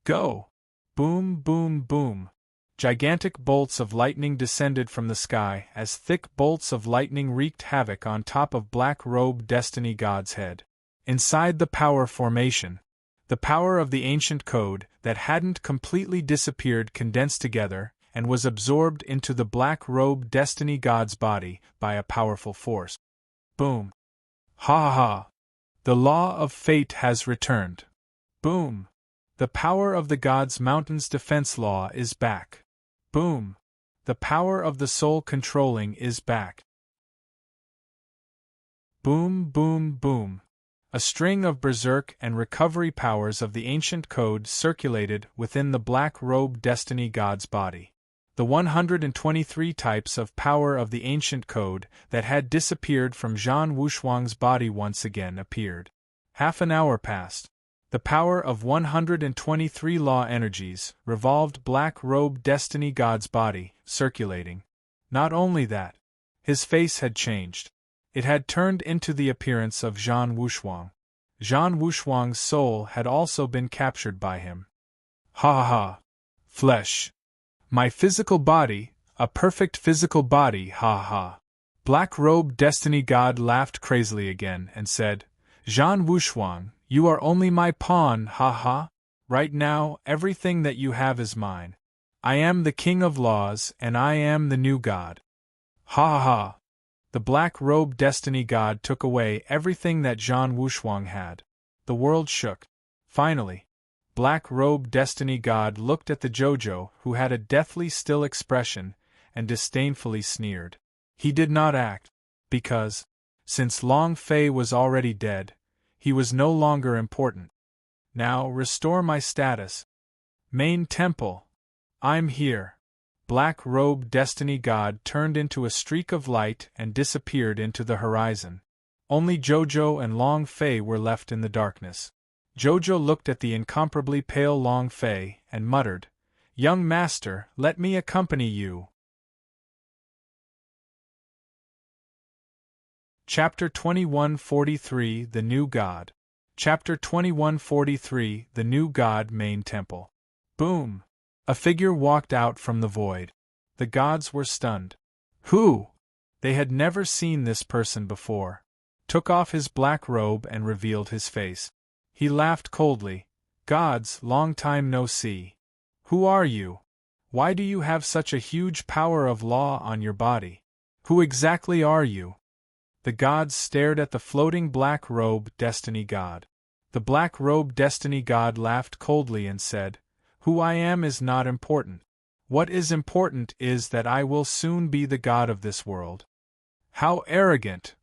Go!" Boom, boom, boom. Gigantic bolts of lightning descended from the sky as thick bolts of lightning wreaked havoc on top of Black-robed Destiny God's head. Inside the power formation, the power of the ancient code that hadn't completely disappeared condensed together and was absorbed into the Black-robed Destiny God's body by a powerful force. Boom. Ha ha! The law of fate has returned. Boom. The power of the God's Mountain's defense law is back. Boom. The power of the soul controlling is back. Boom, boom, boom. A string of berserk and recovery powers of the ancient code circulated within the Black-robed Destiny God's body. The 123 types of power of the ancient code that had disappeared from Zhan Wushuang's body once again appeared. Half an hour passed. The power of 123 law energies revolved Black-robed Destiny God's body, circulating. Not only that, his face had changed. It had turned into the appearance of Zhan Wushuang. Zhan Wushuang's soul had also been captured by him. Ha ha ha! Flesh! My physical body, a perfect physical body, ha ha! Black-robed Destiny God laughed crazily again and said, "Zhan Wushuang, you are only my pawn, ha ha! Right now, everything that you have is mine. I am the King of Laws, and I am the new God. Ha ha ha!" The Black-robed Destiny God took away everything that Zhan Wushuang had. The world shook. Finally, Black-robed Destiny God looked at the Jojo, who had a deathly still expression, and disdainfully sneered. He did not act, because, since Long Fei was already dead, he was no longer important. Now restore my status. Main Temple. I'm here. Black-robed Destiny God turned into a streak of light and disappeared into the horizon. Only Jojo and Long Fei were left in the darkness. Jojo looked at the incomparably pale Long Fei and muttered, "Young master, let me accompany you." Chapter 2143 The New God. Chapter 2143 The New God Main Temple. Boom! A figure walked out from the void. The gods were stunned. Who? They had never seen this person before. Took off his black robe and revealed his face. He laughed coldly. "Gods, long time no see. Who are you? Why do you have such a huge power of law on your body? Who exactly are you?" The gods stared at the floating black-robed Destiny God. The black-robed Destiny God laughed coldly and said, "Who I am is not important. What is important is that I will soon be the god of this world." How arrogant!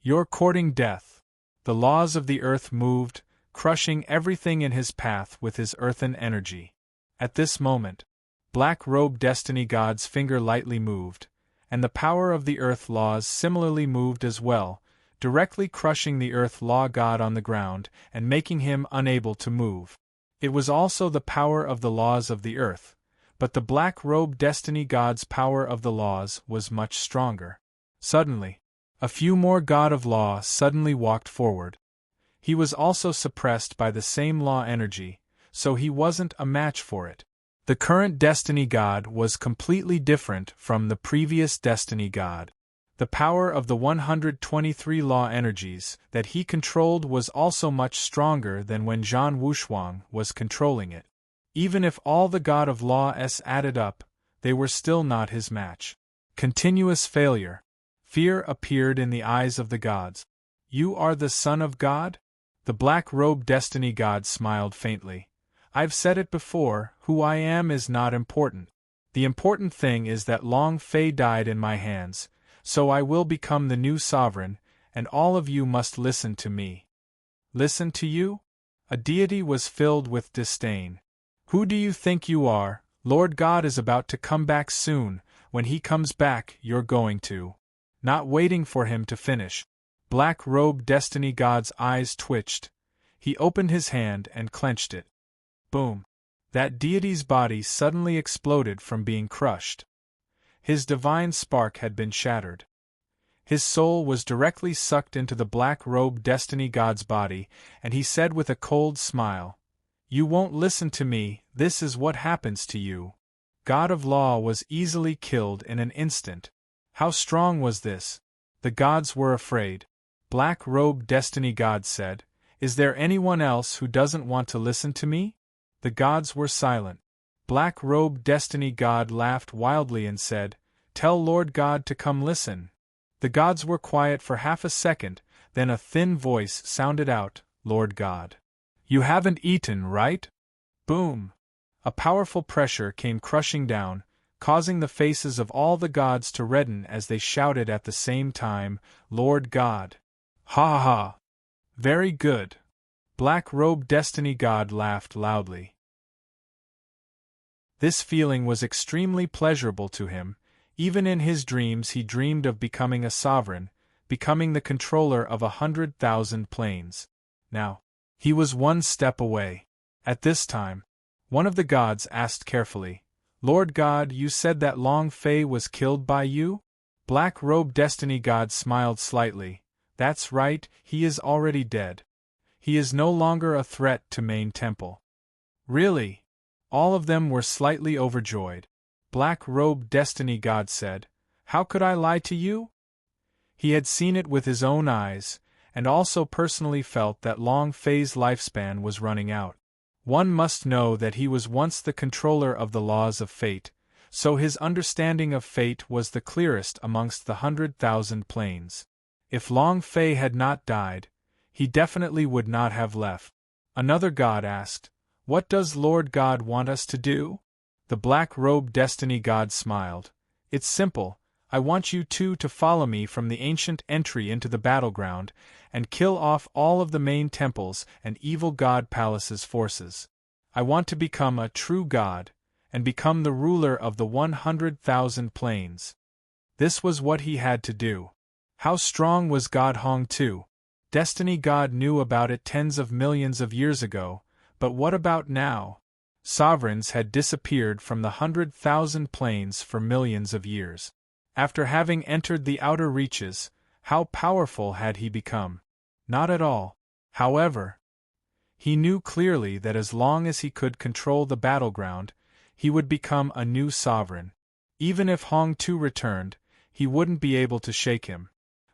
You're courting death. The laws of the earth moved, crushing everything in his path with his earthen energy. At this moment, Black-robed Destiny God's finger lightly moved, and the power of the earth laws similarly moved as well, directly crushing the earth law god on the ground and making him unable to move. It was also the power of the laws of the earth, but the black-robed Destiny God's power of the laws was much stronger. Suddenly, a few more God of Law suddenly walked forward. He was also suppressed by the same law energy, so he wasn't a match for it. The current Destiny God was completely different from the previous Destiny God. The power of the 123 law energies that he controlled was also much stronger than when Zhan Wushuang was controlling it. Even if all the God of Law added up, they were still not his match. Continuous failure. Fear appeared in the eyes of the gods. You are the son of God? The black-robed Destiny God smiled faintly. I've said it before, who I am is not important. The important thing is that Long Fei died in my hands, so I will become the new sovereign, and all of you must listen to me. Listen to you? A deity was filled with disdain. Who do you think you are? Lord God is about to come back soon. When he comes back, you're going to. Not waiting for him to finish. Black-robed Destiny God's eyes twitched. He opened his hand and clenched it. Boom. That deity's body suddenly exploded from being crushed. His divine spark had been shattered. His soul was directly sucked into the black-robed Destiny God's body, and he said with a cold smile, "You won't listen to me, this is what happens to you." God of Law was easily killed in an instant. How strong was this? The gods were afraid. Black-robed Destiny God said, "Is there anyone else who doesn't want to listen to me?" The gods were silent. Black-robed Destiny God laughed wildly and said, "Tell Lord God to come listen." The gods were quiet for half a second, then a thin voice sounded out, "Lord God. You haven't eaten, right?" Boom! A powerful pressure came crushing down, causing the faces of all the gods to redden as they shouted at the same time, "Lord God!" Ha ha! Very good. Black-robed Destiny God laughed loudly. This feeling was extremely pleasurable to him. Even in his dreams he dreamed of becoming a sovereign, becoming the controller of 100,000 planes. Now, he was one step away. At this time, one of the gods asked carefully, "Lord God, you said that Long Fei was killed by you?" Black-robed Destiny God smiled slightly. "That's right, he is already dead. He is no longer a threat to Main Temple." "Really?" All of them were slightly overjoyed. Black-robed Destiny God said, "How could I lie to you?" He had seen it with his own eyes, and also personally felt that Long Fei's lifespan was running out. One must know that he was once the controller of the laws of fate, so his understanding of fate was the clearest amongst the 100,000 planes. If Long Fei had not died, he definitely would not have left. Another god asked, "What does Lord God want us to do?" The black-robed Destiny God smiled. "It's simple. I want you two to follow me from the ancient entry into the battleground, and kill off all of the main temples and evil god palace's forces. I want to become a true god, and become the ruler of the 100,000 planes." This was what he had to do. How strong was God Hong too? Destiny God knew about it tens of millions of years ago, but what about now? Sovereigns had disappeared from the 100,000 planes for millions of years. After having entered the outer reaches, how powerful had he become? Not at all. However, he knew clearly that as long as he could control the battleground, he would become a new sovereign. Even if Hong Tu returned, he wouldn't be able to shake him.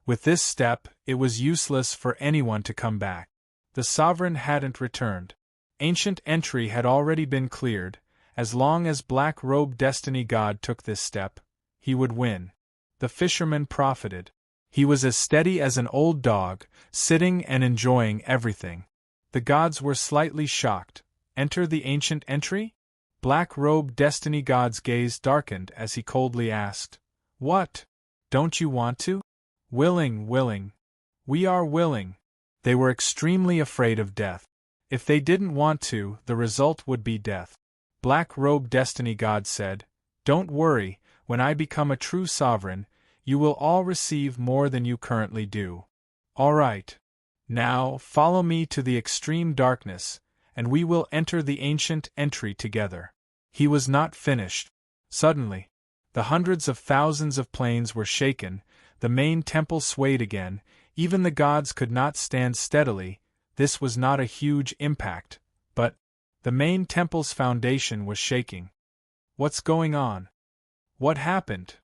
With this step, it was useless for anyone to come back. The sovereign hadn't returned. Ancient entry had already been cleared. As long as Black-robed Destiny God took this step, he would win. The fisherman profited. He was as steady as an old dog, sitting and enjoying everything. The gods were slightly shocked. Enter the ancient entry? Black-robed Destiny God's gaze darkened as he coldly asked, "What? Don't you want to?" Willing. We are willing." They were extremely afraid of death. If they didn't want to, the result would be death. Black-robed Destiny God said, "Don't worry, when I become a true sovereign, you will all receive more than you currently do. All right. Now, follow me to the extreme darkness, and we will enter the ancient entry together." He was not finished. Suddenly, the hundreds of thousands of planes were shaken, the main temple swayed again, even the gods could not stand steadily, this was not a huge impact, but the main temple's foundation was shaking. What's going on? What happened?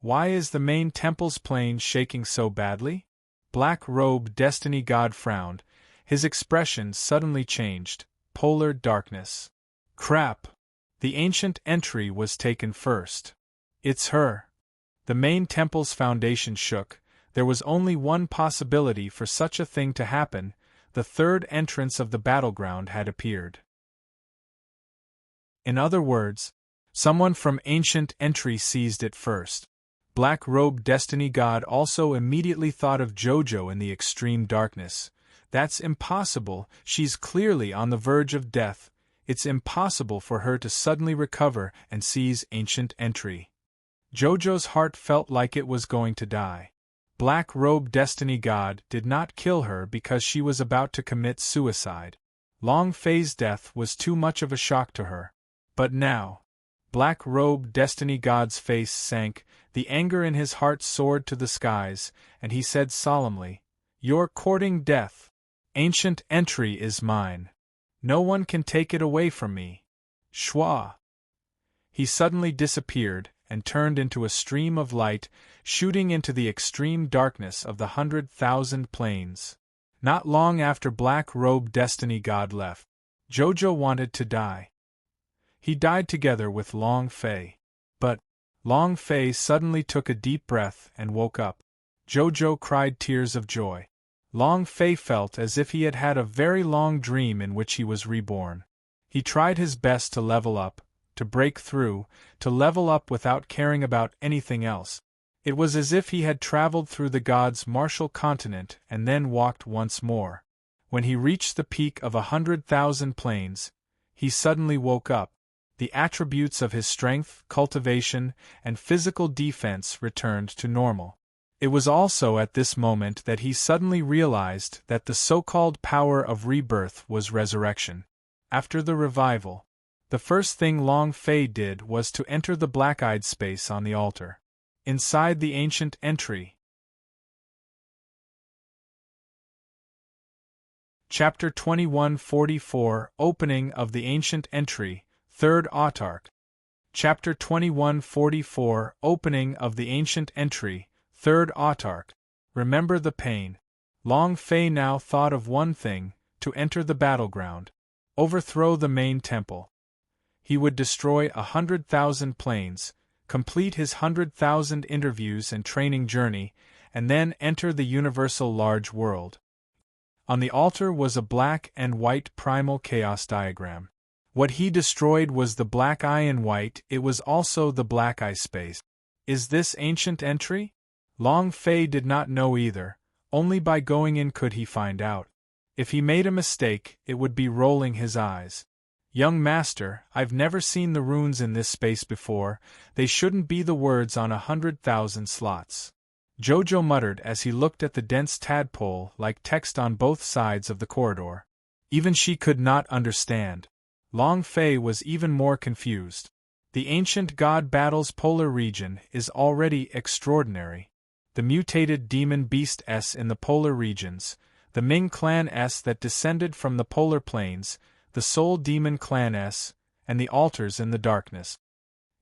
Why is the main temple's plane shaking so badly? Black-robed Destiny God frowned. His expression suddenly changed. Polar darkness. Crap! The ancient entry was taken first. It's her. The main temple's foundation shook. There was only one possibility for such a thing to happen. The third entrance of the battleground had appeared. In other words, someone from ancient entry seized it first. Black-robed Destiny God also immediately thought of JoJo in the extreme darkness. That's impossible, she's clearly on the verge of death. It's impossible for her to suddenly recover and seize ancient entry. JoJo's heart felt like it was going to die. Black-robed Destiny God did not kill her because she was about to commit suicide. Long Fei's death was too much of a shock to her. But now, Black-robed Destiny God's face sank, the anger in his heart soared to the skies, and he said solemnly, "You're courting death. Ancient entry is mine. No one can take it away from me." Shwa! He suddenly disappeared and turned into a stream of light, shooting into the extreme darkness of the 100,000 planes. Not long after Black-robed Destiny God left, JoJo wanted to die. He died together with Long Fei. But Long Fei suddenly took a deep breath and woke up. JoJo cried tears of joy. Long Fei felt as if he had had a very long dream in which he was reborn. He tried his best to level up, to break through, to level up without caring about anything else. It was as if he had traveled through the gods' martial continent and then walked once more. When he reached the peak of 100,000 planes, he suddenly woke up. The attributes of his strength, cultivation, and physical defense returned to normal. It was also at this moment that he suddenly realized that the so-called power of rebirth was resurrection. After the revival, the first thing Long Fei did was to enter the black-eyed space on the altar. Inside the ancient entry. Chapter 2144 Opening of the Ancient Entry, Third Autarch. Chapter 2144 Opening of the Ancient Entry, Third Autarch. Remember the pain. Long Fei now thought of one thing, to enter the battleground. Overthrow the main temple. He would destroy 100,000 planes, complete his 100,000 interviews and training journey, and then enter the universal large world. On the altar was a black and white primal chaos diagram. What he destroyed was the black eye in white, it was also the black eye space. Is this ancient entry? Long Fei did not know either, only by going in could he find out. If he made a mistake, it would be rolling his eyes. Young master, I've never seen the runes in this space before, they shouldn't be the words on 100,000 slots. JoJo muttered as he looked at the dense tadpole-like text on both sides of the corridor. Even she could not understand. Long Fei was even more confused. The ancient god battle's polar region is already extraordinary. The mutated demon beast S in the polar regions, the Ming clan S that descended from the polar plains, the soul demon clan S, and the altars in the darkness.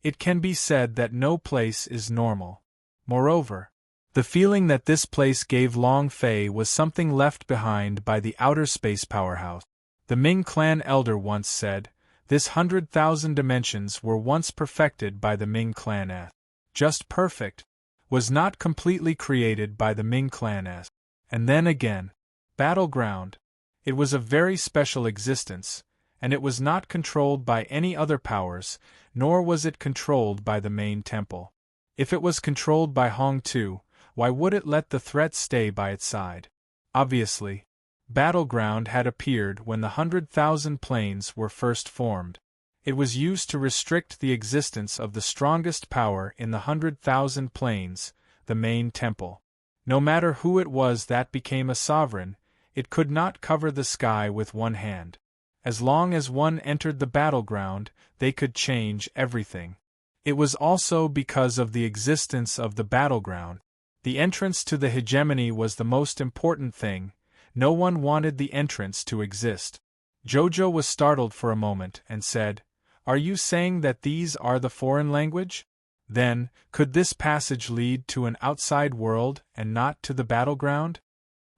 It can be said that no place is normal. Moreover, the feeling that this place gave Long Fei was something left behind by the outer space powerhouse. The Ming clan elder once said, this 100,000 dimensions were once perfected by the Ming clan S. Just perfect. Was not completely created by the Ming clan S. And then again. Battleground. It was a very special existence, and it was not controlled by any other powers, nor was it controlled by the main temple. If it was controlled by Hong Tu, why would it let the threat stay by its side? Obviously. Battleground had appeared when the 100,000 planes were first formed. It was used to restrict the existence of the strongest power in the 100,000 planes, the main temple. No matter who it was that became a sovereign, it could not cover the sky with one hand. As long as one entered the battleground, they could change everything. It was also because of the existence of the battleground. The entrance to the hegemony was the most important thing, no one wanted the entrance to exist. Jojo was startled for a moment and said, "Are you saying that these are the foreign language? Then, could this passage lead to an outside world and not to the battleground?"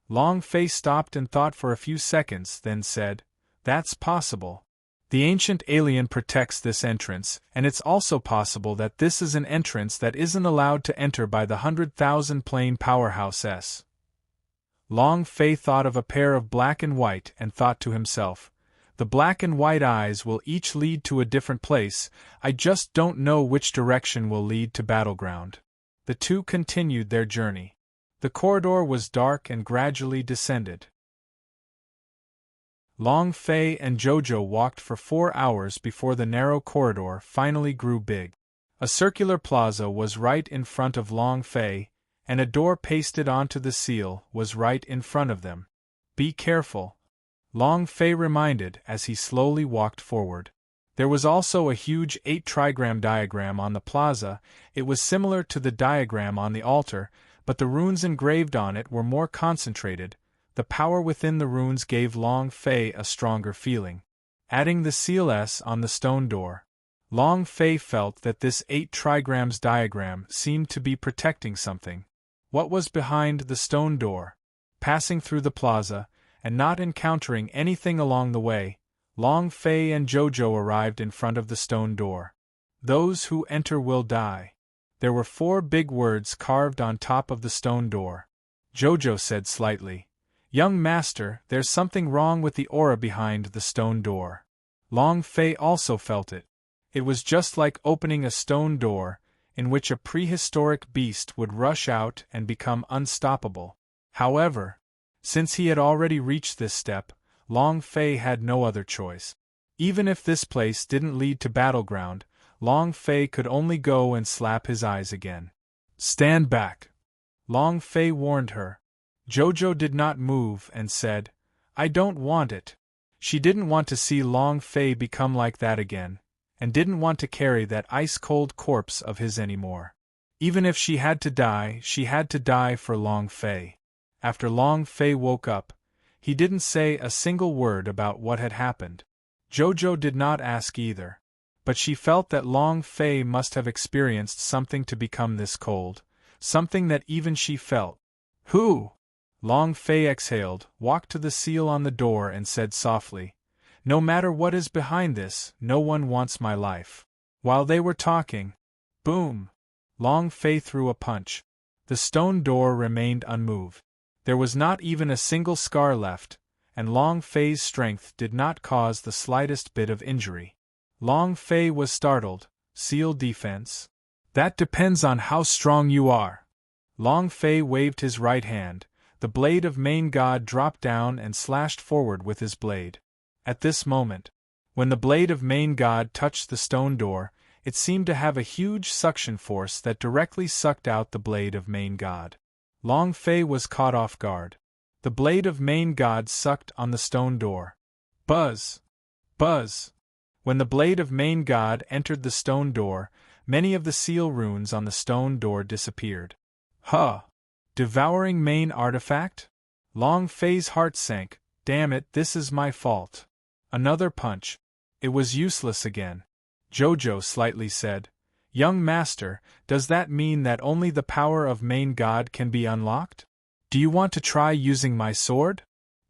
Long Fei stopped and thought for a few seconds, then said, "That's possible. The ancient alien protects this entrance, and it's also possible that this is an entrance that isn't allowed to enter by the 100,000 plane powerhouse. Long Fei thought of a pair of black and white and thought to himself, "The black and white eyes will each lead to a different place, I just don't know which direction will lead to battleground." The two continued their journey. The corridor was dark and gradually descended. Long Fei and Jojo walked for 4 hours before the narrow corridor finally grew big. A circular plaza was right in front of Long Fei, and a door pasted onto the seal was right in front of them. "Be careful," Long Fei reminded as he slowly walked forward. There was also a huge 8-trigram diagram on the plaza. It was similar to the diagram on the altar, but the runes engraved on it were more concentrated. The power within the runes gave Long Fei a stronger feeling. Adding the seal S on the stone door, Long Fei felt that this 8-trigrams diagram seemed to be protecting something. What was behind the stone door? Passing through the plaza, and not encountering anything along the way, Long Fei and Jojo arrived in front of the stone door. "Those who enter will die." There were 4 big words carved on top of the stone door. Jojo said slightly, "Young master, there's something wrong with the aura behind the stone door." Long Fei also felt it. It was just like opening a stone door, in which a prehistoric beast would rush out and become unstoppable. However, since he had already reached this step, Long Fei had no other choice. Even if this place didn't lead to battleground, Long Fei could only go and slap his eyes again. "Stand back," Long Fei warned her. Jojo did not move and said, "I don't want it." She didn't want to see Long Fei become like that again, and didn't want to carry that ice-cold corpse of his anymore. Even if she had to die for Long Fei. After Long Fei woke up, he didn't say a single word about what had happened. Jojo did not ask either. But she felt that Long Fei must have experienced something to become this cold, something that even she felt. "Who?" Long Fei exhaled, walked to the seal on the door and said softly, "No matter what is behind this, no one wants my life." While they were talking, boom! Long Fei threw a punch. The stone door remained unmoved. There was not even a single scar left, and Long Fei's strength did not cause the slightest bit of injury. Long Fei was startled. "Seal defense? That depends on how strong you are." Long Fei waved his right hand. The blade of Main God dropped down and slashed forward with his blade. At this moment, when the blade of Main God touched the stone door, it seemed to have a huge suction force that directly sucked out the blade of Main God. Long Fei was caught off guard. The blade of Main God sucked on the stone door. Buzz! Buzz! When the blade of Main God entered the stone door, many of the seal runes on the stone door disappeared. Huh! Devouring main artifact? Long Fei's heart sank. Damn it, this is my fault. Another punch. It was useless again. Jojo slightly said, "Young master, does that mean that only the power of Main God can be unlocked? Do you want to try using my sword?"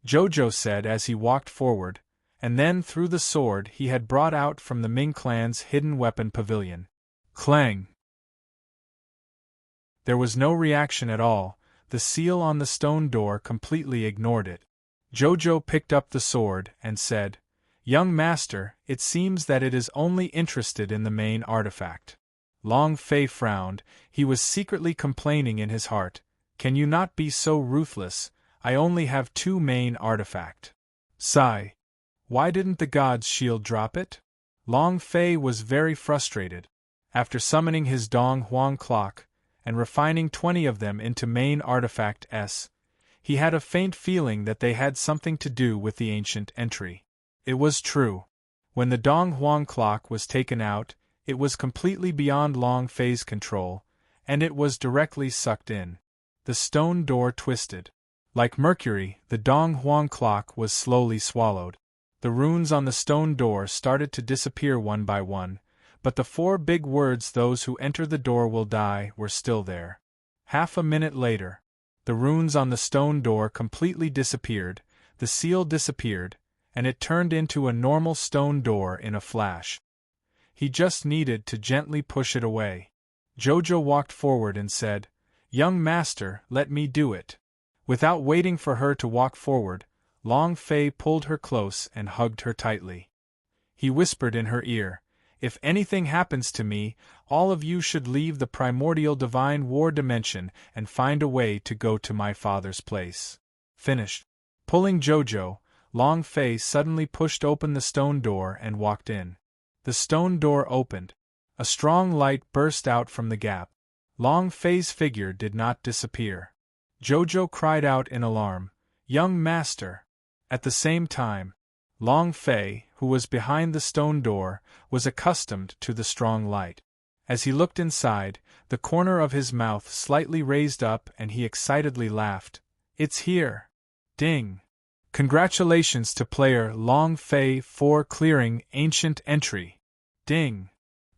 Jojo said as he walked forward, and then threw the sword he had brought out from the Ming clan's hidden weapon pavilion. Clang! There was no reaction at all. The seal on the stone door completely ignored it. Jojo picked up the sword and said, "Young master, it seems that it is only interested in the main artifact." Long Fei frowned. He was secretly complaining in his heart, "Can you not be so ruthless? I only have 2 main artifact." Sigh. Why didn't the god's shield drop it? Long Fei was very frustrated. After summoning his Dong Huang clock, and refining 20 of them into main artifact S, he had a faint feeling that they had something to do with the ancient entry. It was true. When the Dong Huang clock was taken out, it was completely beyond Long Fei's control, and it was directly sucked in. The stone door twisted. Like Mercury, the Dong Huang clock was slowly swallowed. The runes on the stone door started to disappear one by one, but the 4 big words "those who enter the door will die" were still there. Half a minute later, the runes on the stone door completely disappeared, the seal disappeared, and it turned into a normal stone door in a flash. He just needed to gently push it away. Jojo walked forward and said, "Young master, let me do it." Without waiting for her to walk forward, Long Fei pulled her close and hugged her tightly. He whispered in her ear, "If anything happens to me, all of you should leave the primordial divine war dimension and find a way to go to my father's place." Finished. Pulling Jojo, Long Fei suddenly pushed open the stone door and walked in. The stone door opened. A strong light burst out from the gap. Long Fei's figure did not disappear. Jojo cried out in alarm, "Young master!" At the same time, Long Fei, who was behind the stone door, was accustomed to the strong light. As he looked inside, the corner of his mouth slightly raised up and he excitedly laughed. "It's here!" Ding! Congratulations to player Long Fei for clearing ancient entry. Ding!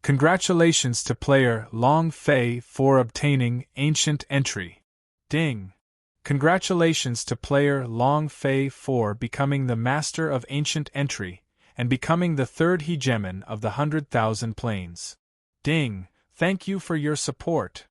Congratulations to player Long Fei for obtaining ancient entry. Ding! Congratulations to player Long Fei for becoming the master of ancient entry, and becoming the 3rd hegemon of the 100,000 planes. Ding! Thank you for your support.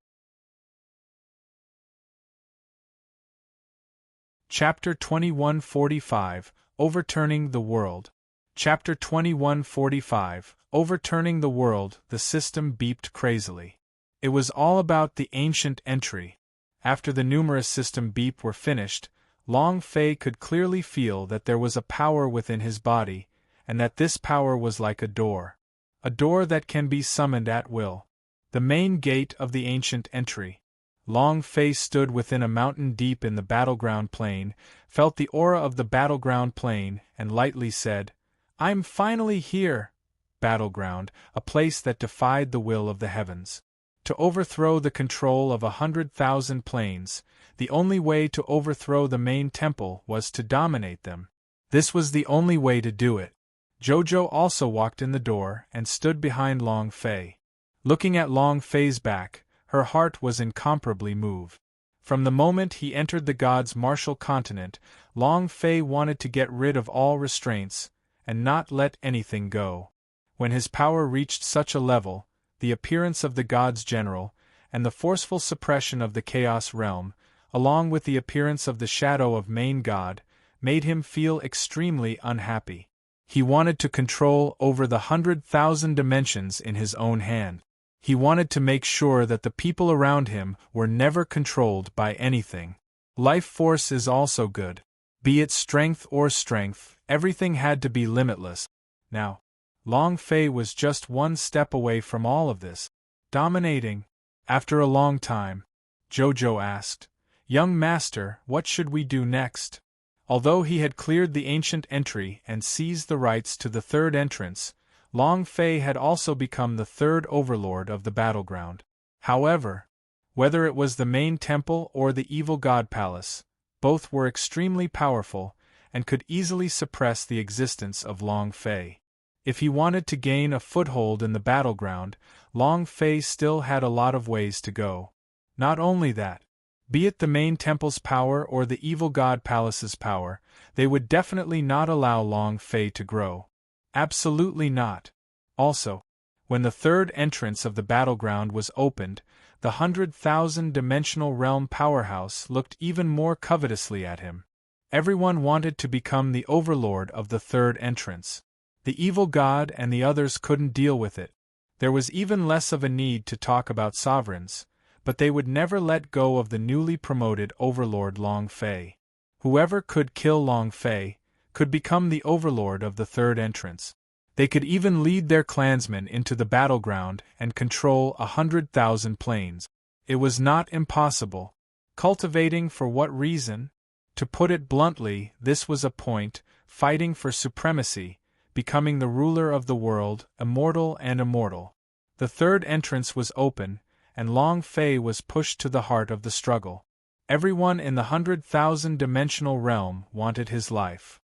Chapter 2145, Overturning the World. Chapter 2145, Overturning the World. The system beeped crazily. It was all about the ancient entry. After the numerous system beep were finished, Long Fei could clearly feel that there was a power within his body, and that this power was like a door that can be summoned at will. The main gate of the ancient entry. Long Fei stood within a mountain deep in the battleground plane, felt the aura of the battleground plane, and lightly said, "I'm finally here." Battleground, a place that defied the will of the heavens. To overthrow the control of 100,000 planes, the only way to overthrow the main temple was to dominate them. This was the only way to do it. Jojo also walked in the door and stood behind Long Fei. Looking at Long Fei's back, her heart was incomparably moved. From the moment he entered the gods' martial continent, Long Fei wanted to get rid of all restraints, and not let anything go. When his power reached such a level, the appearance of the gods general, and the forceful suppression of the chaos realm, along with the appearance of the shadow of main god, made him feel extremely unhappy. He wanted to control over the 100,000 dimensions in his own hand. He wanted to make sure that the people around him were never controlled by anything. Life force is also good. Be it strength or strength, everything had to be limitless. Now, Long Fei was just one step away from all of this. Dominating. After a long time, Jojo asked, "Young master, what should we do next?" Although he had cleared the ancient entry and seized the rights to the 3rd entrance, Long Fei had also become the 3rd overlord of the battleground. However, whether it was the main temple or the evil god palace, both were extremely powerful and could easily suppress the existence of Long Fei. If he wanted to gain a foothold in the battleground, Long Fei still had a lot of ways to go. Not only that, be it the main temple's power or the evil god palace's power, they would definitely not allow Long Fei to grow. Absolutely not. Also, when the 3rd entrance of the battleground was opened, the 100,000 dimensional realm powerhouse looked even more covetously at him. Everyone wanted to become the overlord of the 3rd entrance. The evil god and the others couldn't deal with it. There was even less of a need to talk about sovereigns, but they would never let go of the newly promoted overlord Long Fei. Whoever could kill Long Fei could become the overlord of the 3rd entrance. They could even lead their clansmen into the battleground and control 100,000 planes. It was not impossible. Cultivating for what reason? To put it bluntly, this was a point, fighting for supremacy, becoming the ruler of the world, immortal and immortal. The 3rd entrance was open, and Long Fei was pushed to the heart of the struggle. Everyone in the 100,000-dimensional realm wanted his life.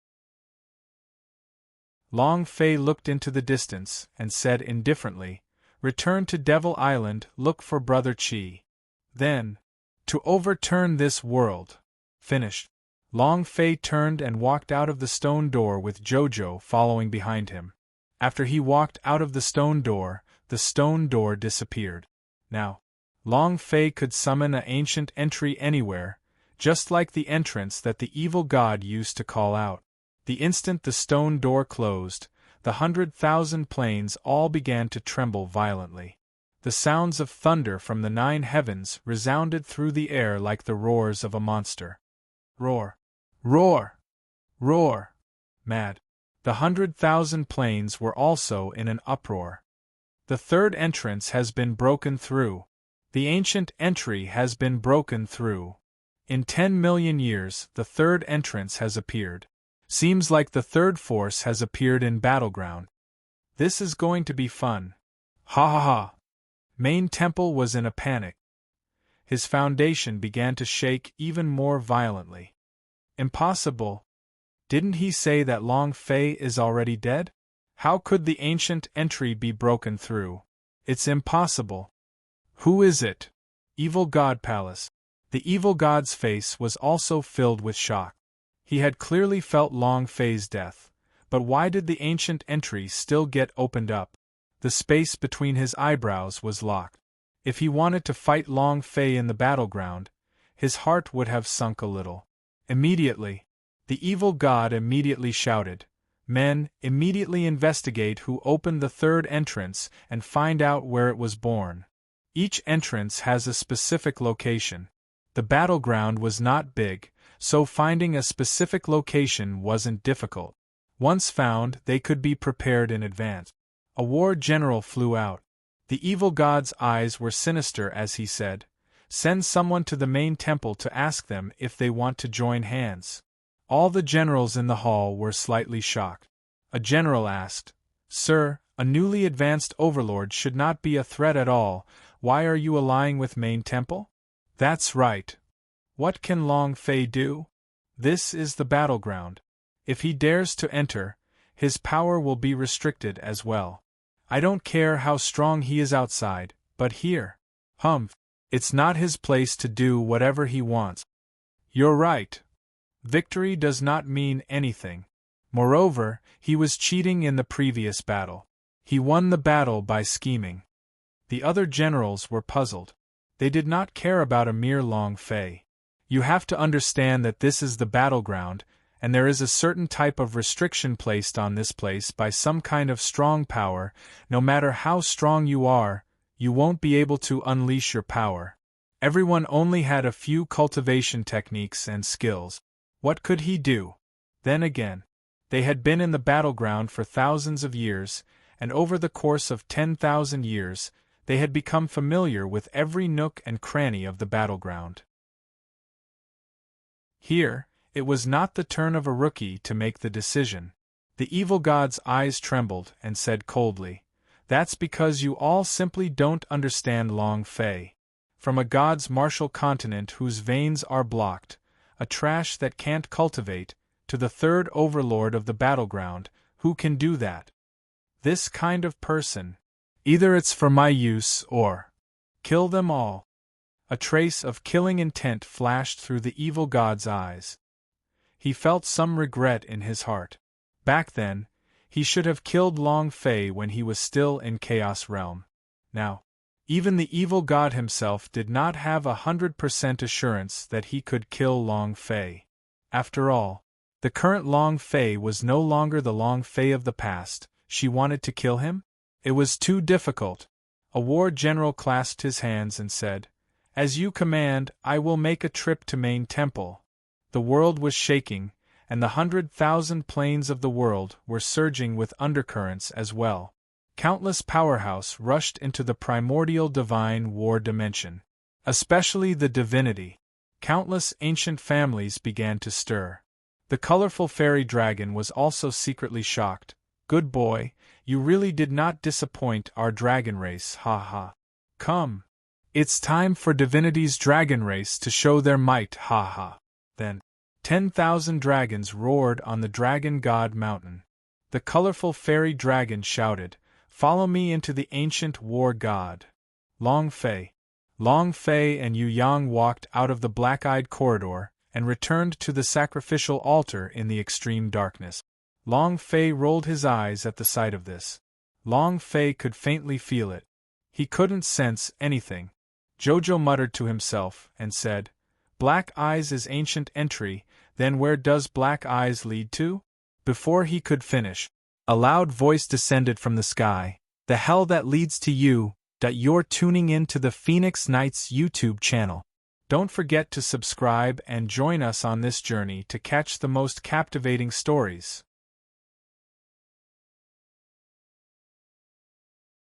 Long Fei looked into the distance and said indifferently, "Return to Devil Island, look for Brother Qi. Then, to overturn this world." Finished. Long Fei turned and walked out of the stone door with Jojo following behind him. After he walked out of the stone door disappeared. Now, Long Fei could summon an ancient entry anywhere, just like the entrance that the evil god used to call out. The instant the stone door closed, the 100,000 planes all began to tremble violently. The sounds of thunder from the 9 heavens resounded through the air like the roars of a monster. Roar! Roar! Roar! Mad! The 100,000 planes were also in an uproar. The third entrance has been broken through. The ancient entry has been broken through. In 10 million years, the third entrance has appeared. Seems like the third force has appeared in Battleground. This is going to be fun. Ha ha ha! Main Temple was in a panic. His foundation began to shake even more violently. Impossible! Didn't he say that Long Fei is already dead? How could the ancient entry be broken through? It's impossible. Who is it? Evil God Palace. The evil god's face was also filled with shock. He had clearly felt Long Fei's death, but why did the ancient entry still get opened up? The space between his eyebrows was locked. If he wanted to fight Long Fei in the battleground, his heart would have sunk a little. Immediately, the evil god immediately shouted, "Men, immediately investigate who opened the third entrance and find out where it was born." Each entrance has a specific location. The battleground was not big, so finding a specific location wasn't difficult. Once found, they could be prepared in advance. A war general flew out. The evil god's eyes were sinister as he said, "Send someone to the main temple to ask them if they want to join hands." All the generals in the hall were slightly shocked. A general asked, "Sir, a newly advanced overlord should not be a threat at all. Why are you allying with main temple?" "That's right. What can Long Fei do? This is the battleground. If he dares to enter, his power will be restricted as well. I don't care how strong he is outside, but here, humph, it's not his place to do whatever he wants." "You're right. Victory does not mean anything. Moreover, he was cheating in the previous battle. He won the battle by scheming." The other generals were puzzled. They did not care about a mere Long Fei. You have to understand that this is the battleground, and there is a certain type of restriction placed on this place by some kind of strong power. No matter how strong you are, you won't be able to unleash your power. Everyone only had a few cultivation techniques and skills. What could he do? Then again, they had been in the battleground for thousands of years, and over the course of 10,000 years, they had become familiar with every nook and cranny of the battleground. Here, it was not the turn of a rookie to make the decision. The evil god's eyes trembled and said coldly, "That's because you all simply don't understand Long Fei. From a god's martial continent whose veins are blocked, a trash that can't cultivate, to the third overlord of the battleground, who can do that? This kind of person. Either it's for my use or kill them all." A trace of killing intent flashed through the evil god's eyes. He felt some regret in his heart. Back then, he should have killed Long Fei when he was still in Chaos Realm. Now, even the evil god himself did not have 100% assurance that he could kill Long Fei. After all, the current Long Fei was no longer the Long Fei of the past. She wanted to kill him? It was too difficult. A war general clasped his hands and said, "As you command, I will make a trip to main temple." The world was shaking, and the 100,000 planes of the world were surging with undercurrents as well. Countless powerhouse rushed into the primordial divine war dimension. Especially the divinity. Countless ancient families began to stir. The colorful fairy dragon was also secretly shocked. "Good boy, you really did not disappoint our dragon race, ha ha. Come. It's time for Divinity's dragon race to show their might, ha ha. Then, 10,000 dragons roared on the Dragon God Mountain. The colorful fairy dragon shouted, "Follow me into the ancient war god." Long Fei and Yu Yang walked out of the black-eyed corridor and returned to the sacrificial altar in the extreme darkness. Long Fei rolled his eyes at the sight of this. Long Fei could faintly feel it. He couldn't sense anything. Jojo muttered to himself and said, "Black Eyes is ancient entry, then where does Black Eyes lead to?" Before he could finish, a loud voice descended from the sky. "The hell that leads to you, you're tuning in to the Phoenix Knights YouTube channel. Don't forget to subscribe and join us on this journey to catch the most captivating stories."